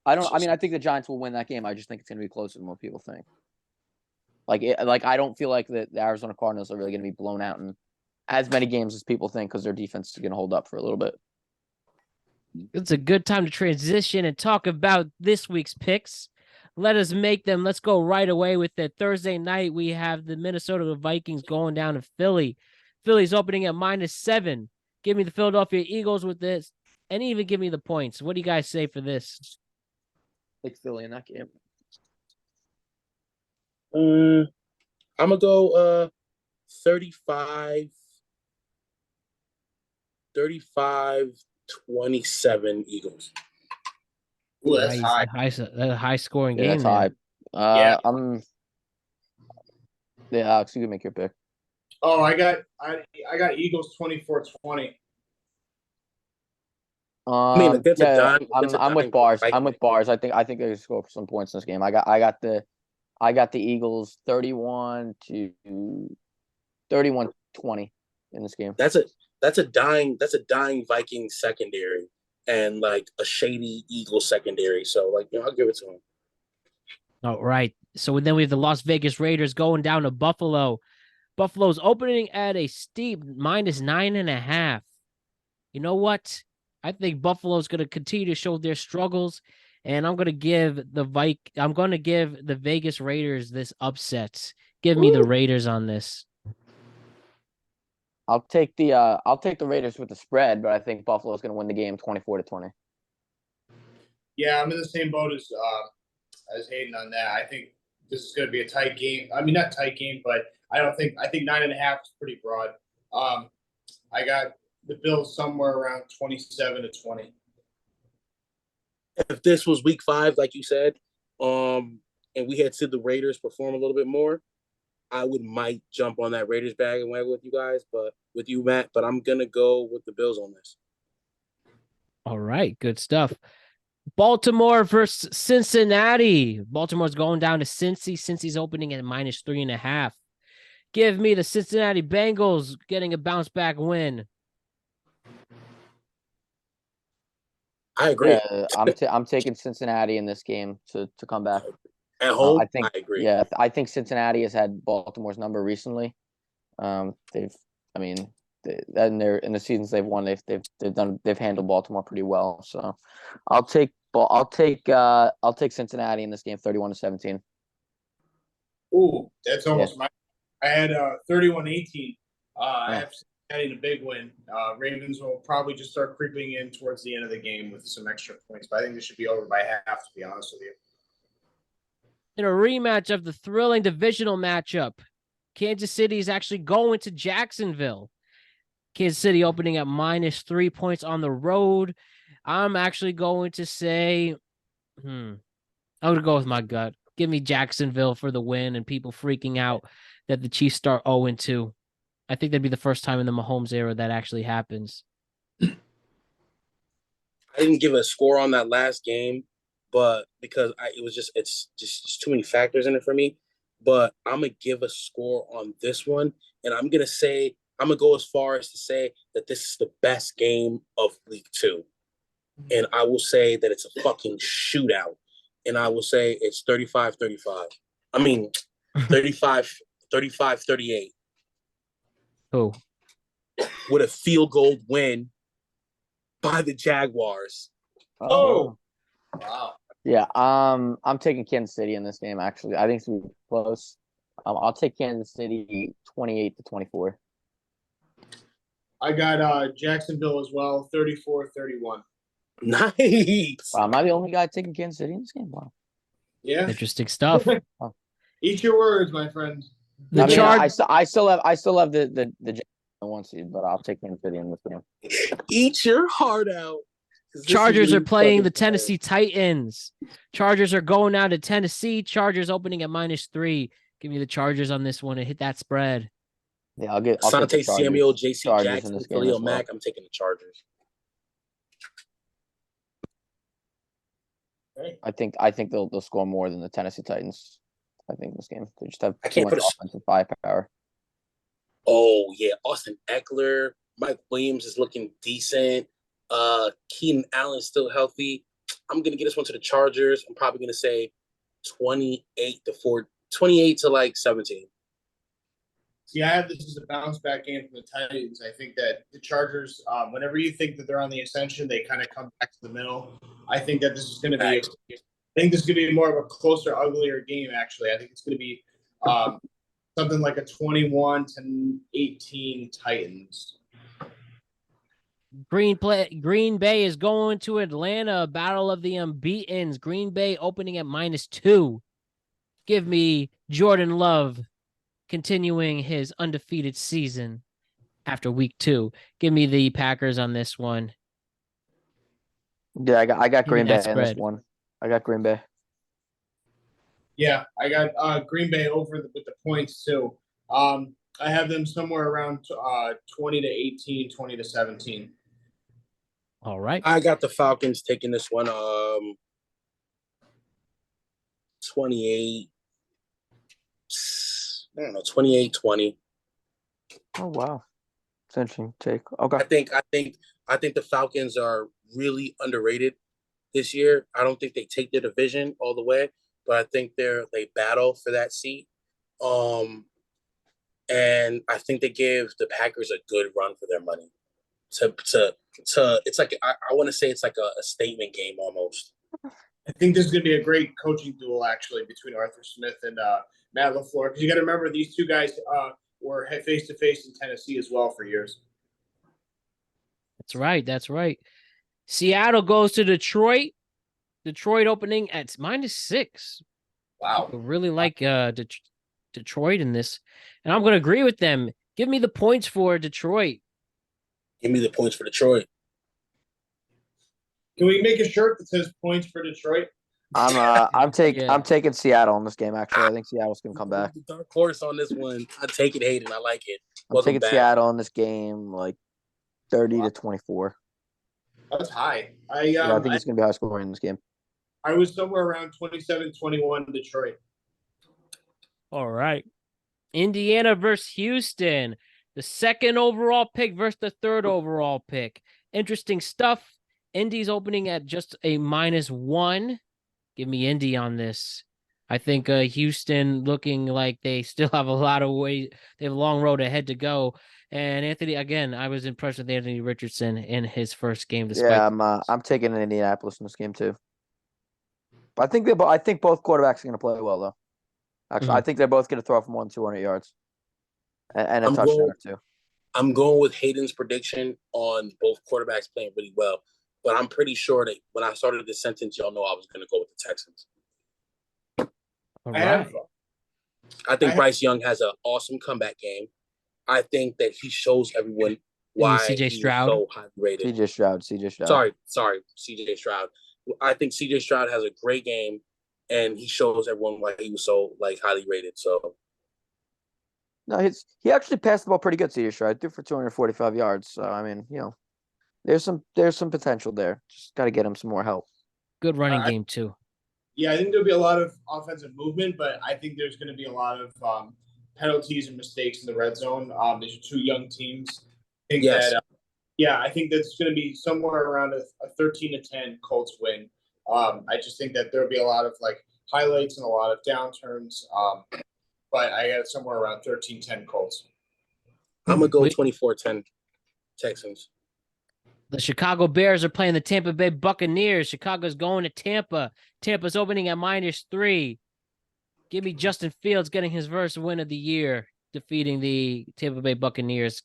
I think the Giants will win that game. I just think it's going to be closer than what people think. I don't feel like the Arizona Cardinals are really going to be blown out in as many games as people think because their defense is going to hold up for a little bit. It's a good time to transition and talk about this week's picks. Let us make them. Let's go right away with it. Thursday night, we have the Minnesota Vikings going down to Philly. Philly's opening at -7. Give me the Philadelphia Eagles with this, and even give me the points. What do you guys say for this? Take Philly in that game. I'm going to go 35-27 Eagles. Ooh, that's high. High scoring game. That's high. Alex, you can make your pick. Oh, I got Eagles 24-20. I'm with Bars. I'm with Bars. I think they can score some points in this game. I got the Eagles 31-20 in this game. That's a dying Vikings secondary and a shady Eagles secondary. So I'll give it to them. All right. So then we have the Las Vegas Raiders going down to Buffalo. Buffalo's opening at a steep -9.5. You know what? I think Buffalo's going to continue to show their struggles, and I'm going to give the Vegas Raiders this upset. Give me the Raiders on this. I'll take the Raiders with the spread, but I think Buffalo's going to win the game 24-20. Yeah, I'm in the same boat as Hayden on that. I think this is going to be a tight game. I mean, not tight game, but I think 9.5 is pretty broad. I got the Bills somewhere around 27-20. If this was week 5, like you said, and we had seen the Raiders perform a little bit more, I might jump on that Raiders bandwagon with you guys, but with you, Matt. But I'm gonna go with the Bills on this. All right, good stuff. Baltimore versus Cincinnati. Baltimore's going down to Cincy. Cincy's opening at -3.5. Give me the Cincinnati Bengals getting a bounce back win. I agree. Yeah, I'm taking Cincinnati in this game to come back. At home, I agree. Yeah, I think Cincinnati has had Baltimore's number recently. In the seasons they've won, they've handled Baltimore pretty well. So, I'll take Cincinnati in this game, 31-17. Ooh, that's almost my. I had 31-18. I have Cincinnati in a big win. Ravens will probably just start creeping in towards the end of the game with some extra points, but I think this should be over by half. To be honest with you. In a rematch of the thrilling divisional matchup, Kansas City is actually going to Jacksonville. Kansas City opening at -3 points on the road. I'm actually going to say, I'm going to go with my gut. Give me Jacksonville for the win and people freaking out that the Chiefs start 0-2. I think that'd be the first time in the Mahomes era that actually happens. I didn't give a score on that last game, but because it's just too many factors in it for me. But I'm gonna give a score on this one, and I'm gonna go as far as to say that this is the best game of week 2, and I will say that it's a fucking shootout, and I will say it's 35-35. I mean, 35-38. Who? With a field goal win by the Jaguars. Oh, wow. Yeah, I'm taking Kansas City in this game, actually. I think it's going to be close. I'll take Kansas City 28-24. I got Jacksonville as well, 34-31. Nice. Wow, am I the only guy taking Kansas City in this game? Wow. Yeah. Interesting stuff. Eat your words, my friend. I still have the Jacksonville 1 seed, but I'll take Kansas City in this game. Eat your heart out. Chargers are playing the Tennessee Titans. Chargers are going out to Tennessee. Chargers opening at -3. Give me the Chargers on this one and hit that spread. Yeah, I'll Asante Samuel, J.C. Jackson, Khalil Mack. I'm taking the Chargers. I think they'll score more than the Tennessee Titans. I think this game they just have too much offensive firepower. Oh yeah, Austin Eckler, Mike Williams is looking decent. Keenan Allen's still healthy. I'm gonna get this one to the Chargers. I'm probably gonna say 28-17. See, I have this as a bounce back game from the Titans. I think that the Chargers, whenever you think that they're on the ascension, they kind of come back to the middle. I think that this is going to be. I think this is going to be more of a closer, uglier game. Actually, I think it's going to be something like a 21-18 Titans. Green Bay is going to Atlanta, battle of the unbeatens. Green Bay opening at -2. Give me Jordan Love continuing his undefeated season after week 2. Give me the Packers on this one. Yeah, I got Green Bay in this one. I got Green Bay. Yeah, I got Green Bay over with the points too. I have them somewhere around 20-18, 20-17. All right. I got the Falcons taking this one 28. I don't know, 28-20. Oh wow. It's an interesting take. Okay. I think the Falcons are really underrated this year. I don't think they take their division all the way, but I think they battle for that seat. And I think they give the Packers a good run for their money. It's like I want to say it's like a statement game almost. I think this is going to be a great coaching duel actually between Arthur Smith and Matt LaFleur, because you got to remember these two guys. were face to face in Tennessee as well for years. That's right. That's right. Seattle goes to Detroit. Detroit opening at -6. Wow. People really like Detroit in this. And I'm going to agree with them. Give me the points for Detroit. Give me the points for Detroit. Can we make a shirt that says points for Detroit? I'm taking Seattle in this game. Actually, I think Seattle's gonna come back. Dark horse on this one. I take it, Hayden. I like it. I'm taking Seattle in this game, like 30-24. That's high. I think it's gonna be high scoring in this game. I was somewhere around 27-21 Detroit. All right. Indiana versus Houston. The second overall pick versus the third overall pick. Interesting stuff. Indy's opening at just a -1. Give me Indy on this. I think Houston looking like they still have a lot of way. They have a long road ahead to go. And Anthony, again, I was impressed with Anthony Richardson in his first game. I'm taking Indianapolis in this game too. But I think both quarterbacks are going to play well though. Actually, I think they're both going to throw for more than 200 yards and a touchdown or two. I'm going with Hayden's prediction on both quarterbacks playing really well. But I'm pretty sure that when I started this sentence, y'all know I was going to go with the Texans. All right. I think Bryce Young has an awesome comeback game. I think that he shows everyone why he's so highly rated. CJ Stroud. Sorry, CJ Stroud. I think CJ Stroud has a great game, and he shows everyone why he was so highly rated. So, no, he actually passed the ball pretty good. CJ Stroud threw for 245 yards. So I mean, there's some potential there. Just got to get him some more help. Good running game too. Yeah, I think there'll be a lot of offensive movement, but I think there's going to be a lot of penalties and mistakes in the red zone. These are two young teams. I think that's going to be somewhere around a 13-10 Colts win. I just think that there'll be a lot of highlights and a lot of downturns. But I got it somewhere around 13-10 Colts. I'm gonna go 24-10 Texans. The Chicago Bears are playing the Tampa Bay Buccaneers. Chicago's going to Tampa. Tampa's opening at -3. Give me Justin Fields getting his first win of the year, defeating the Tampa Bay Buccaneers.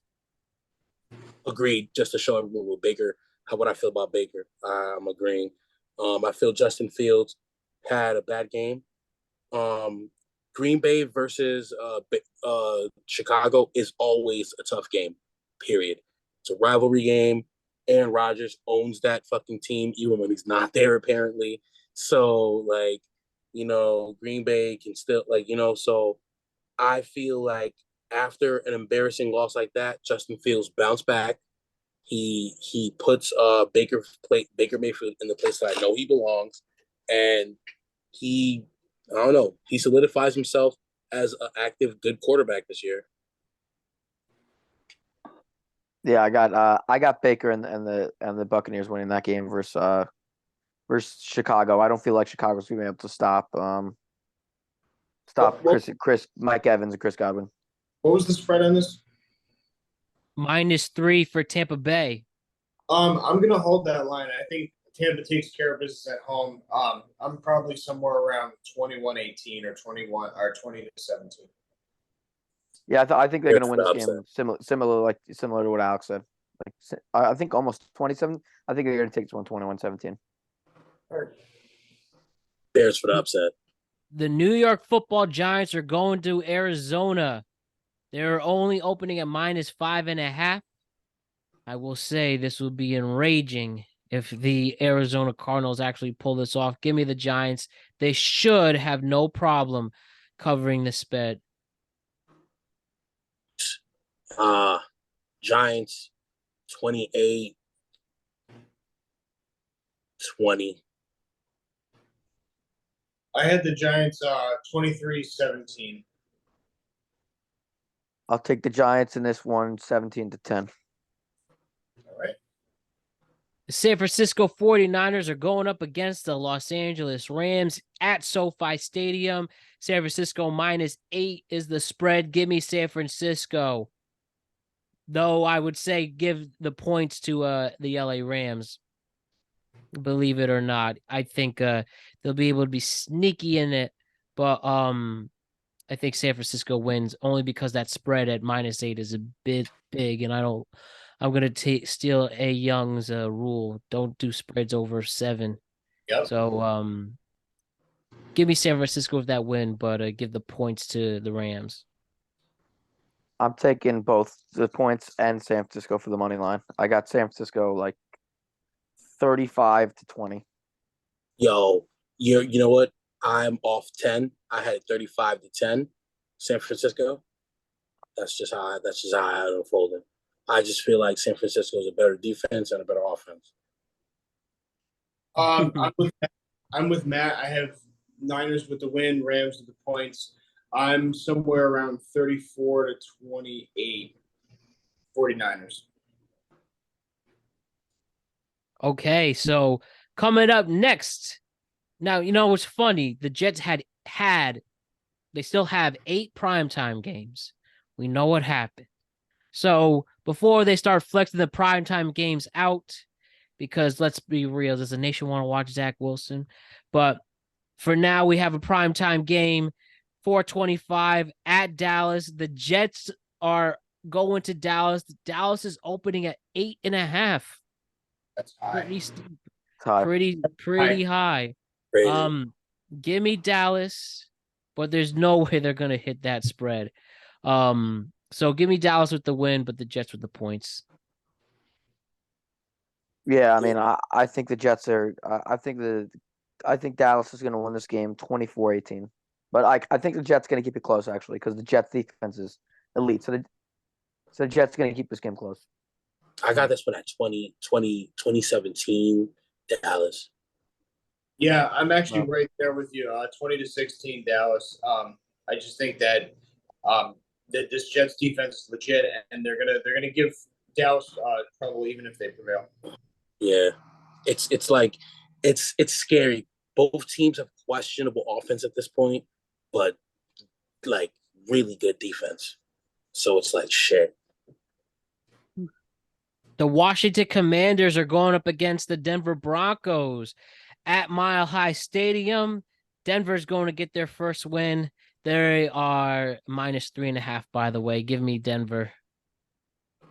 Agreed. Just to show everyone with Baker, what I feel about Baker. I'm agreeing. I feel Justin Fields had a bad game. Green Bay versus Chicago is always a tough game, period. It's a rivalry game. Aaron Rodgers owns that fucking team, even when he's not there, apparently. So, Green Bay can still, so I feel like after an embarrassing loss like that, Justin Fields bounced back. He puts Baker Mayfield in the place that I know he belongs, and he solidifies himself as an active, good quarterback this year. Yeah, I got Baker and the Buccaneers winning that game versus Chicago. I don't feel like Chicago's going to be able to stop Mike Evans and Chris Godwin. What was the spread on this? -3 for Tampa Bay. I'm going to hold that line. I think Tampa takes care of business at home. I'm probably somewhere around 21-18 or 20-17. Yeah, I think they're going to win this game similar to what Alex said. I think almost 27. I think they're going to take this one 21-17. Bears for the upset. The New York Football Giants are going to Arizona. They're only opening at -5.5. I will say this will be enraging if the Arizona Cardinals actually pull this off. Give me the Giants. They should have no problem covering the spread. Giants 28-20. I had the Giants 23-17. I'll take the Giants in this one 17-10. All right. The San Francisco 49ers are going up against the Los Angeles Rams at SoFi Stadium. San Francisco -8 is the spread. Give me San Francisco. Though I would say give the points to the LA Rams. Believe it or not. I think they'll be able to be sneaky in it. But I think San Francisco wins only because that spread at -8 is a bit big, and I'm gonna steal A. Young's rule. Don't do spreads over 7. Yep. So give me San Francisco with that win, but give the points to the Rams. I'm taking both the points and San Francisco for the money line. I got San Francisco like 35-20. Yo, you know what? I'm off 10. I had 35-10, San Francisco. That's just how I unfolded. I just feel like San Francisco is a better defense and a better offense. I'm with Matt. I have Niners with the win, Rams with the points. I'm somewhere around 34-28, 49ers. Okay, so coming up next. Now, you know what's funny? The Jets they still have 8 primetime games. We know what happened. So before they start flexing the primetime games out, because let's be real, does the nation want to watch Zach Wilson? But for now, we have a primetime game, 4:25 at Dallas. The Jets are going to Dallas. Dallas is opening at 8.5. That's high. Pretty steep. High. Pretty high. Crazy. Give me Dallas, but there's no way they're gonna hit that spread. So give me Dallas with the win, but the Jets with the points. Yeah, I mean, I think the Jets are. I think Dallas is going to win this game 24-18. But I think the Jets going to keep it close actually because the Jets defense is elite. So the Jets going to keep this game close. I got this one at 2017 Dallas. Yeah, I'm actually right there with you. 20-16 Dallas. I just think that that this Jets defense is legit, and they're gonna give Dallas trouble even if they prevail. Yeah, it's scary. Both teams have questionable offense at this point, but like really good defense. So it's like shit. The Washington Commanders are going up against the Denver Broncos at Mile High Stadium. Denver's going to get their first win. They are -3.5, by the way. Give me Denver.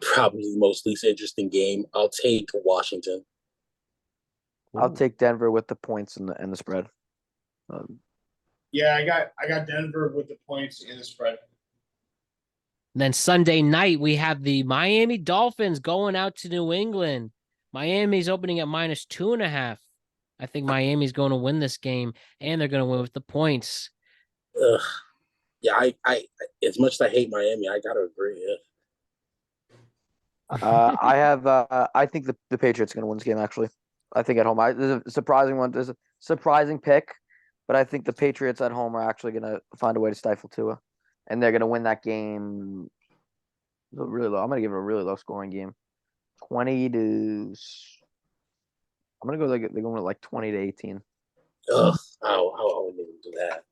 Probably the most least interesting game. I'll take Washington. I'll take Denver with the points and the spread. Yeah, I got Denver with the points and the spread. Then Sunday night, we have the Miami Dolphins going out to New England. Miami's opening at -2.5. I think Miami's going to win this game, and they're going to win with the points. Ugh. Yeah, I as much as I hate Miami, I gotta agree. Yeah. I think the Patriots are going to win this game. Actually, I think at home. There's a surprising one. There's a surprising pick, but I think the Patriots at home are actually going to find a way to stifle Tua, and they're going to win that game. Really low. I'm going to give it a really low scoring game. 20 to. I'm going to go. They're going to like 20-18. Ugh, I wouldn't even do that.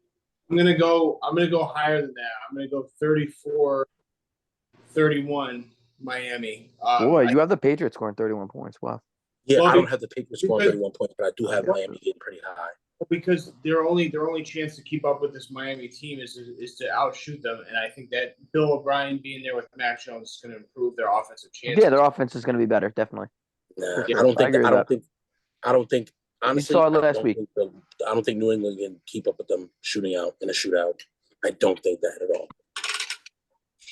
I'm gonna go higher than that. I'm gonna go 34-31 Miami. Boy, you have the Patriots scoring 31 points. Wow. Yeah, I don't have the Patriots scoring 31 points, but I do have Miami getting pretty high. Because their only chance to keep up with this Miami team is to outshoot them, and I think that Bill O'Brien being there with Mac Jones is going to improve their offensive chances. Yeah, their offense is going to be better, definitely. Nah, yeah, I don't think. Honestly, I don't think New England can keep up with them shooting out in a shootout. I don't think that at all.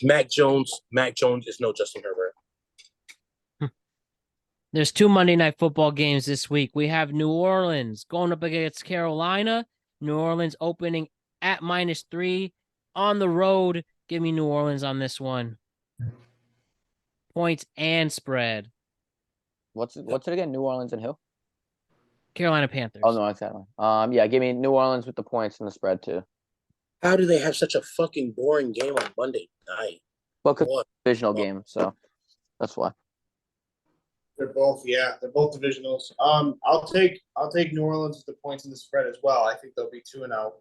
Mac Jones is no Justin Herbert. There's 2 Monday Night Football games this week. We have New Orleans going up against Carolina. New Orleans opening at -3 on the road. Give me New Orleans on this one. Points and spread. What's it again? New Orleans and who? Carolina Panthers. Oh no, exactly. Yeah, give me New Orleans with the points and the spread too. How do they have such a fucking boring game on Monday night? Well, because it's a divisional game, so that's why. They're both divisionals. I'll take New Orleans with the points and the spread as well. I think they'll be 2-0.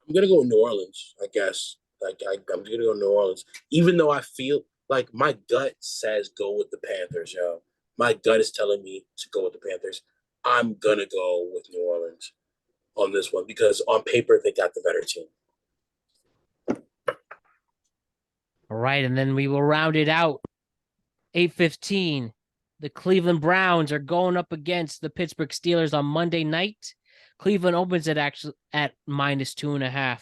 I'm gonna go New Orleans, I guess. I'm gonna go New Orleans, even though I feel like my gut says go with the Panthers, yo. My gut is telling me to go with the Panthers. I'm gonna go with New Orleans. on this one because on paper they got the better team. All right, and then we will round it out. 8:15. The Cleveland Browns are going up against the Pittsburgh Steelers on Monday night. Cleveland opens it actually at -2.5.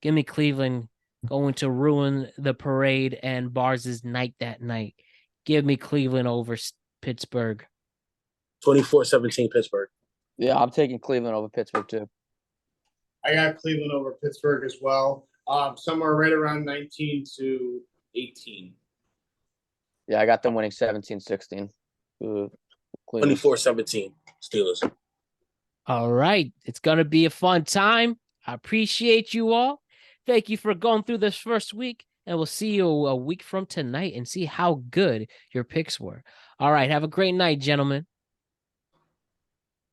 Give me Cleveland going to ruin the parade and Bars's night that night. Give me Cleveland over Pittsburgh. 24-17 Pittsburgh. Yeah, I'm taking Cleveland over Pittsburgh too. I got Cleveland over Pittsburgh as well. Somewhere right around 19-18. Yeah, I got them winning 17-16. 24-17 Steelers. All right. It's going to be a fun time. I appreciate you all. Thank you for going through this first week, and we'll see you a week from tonight and see how good your picks were. All right. Have a great night, gentlemen.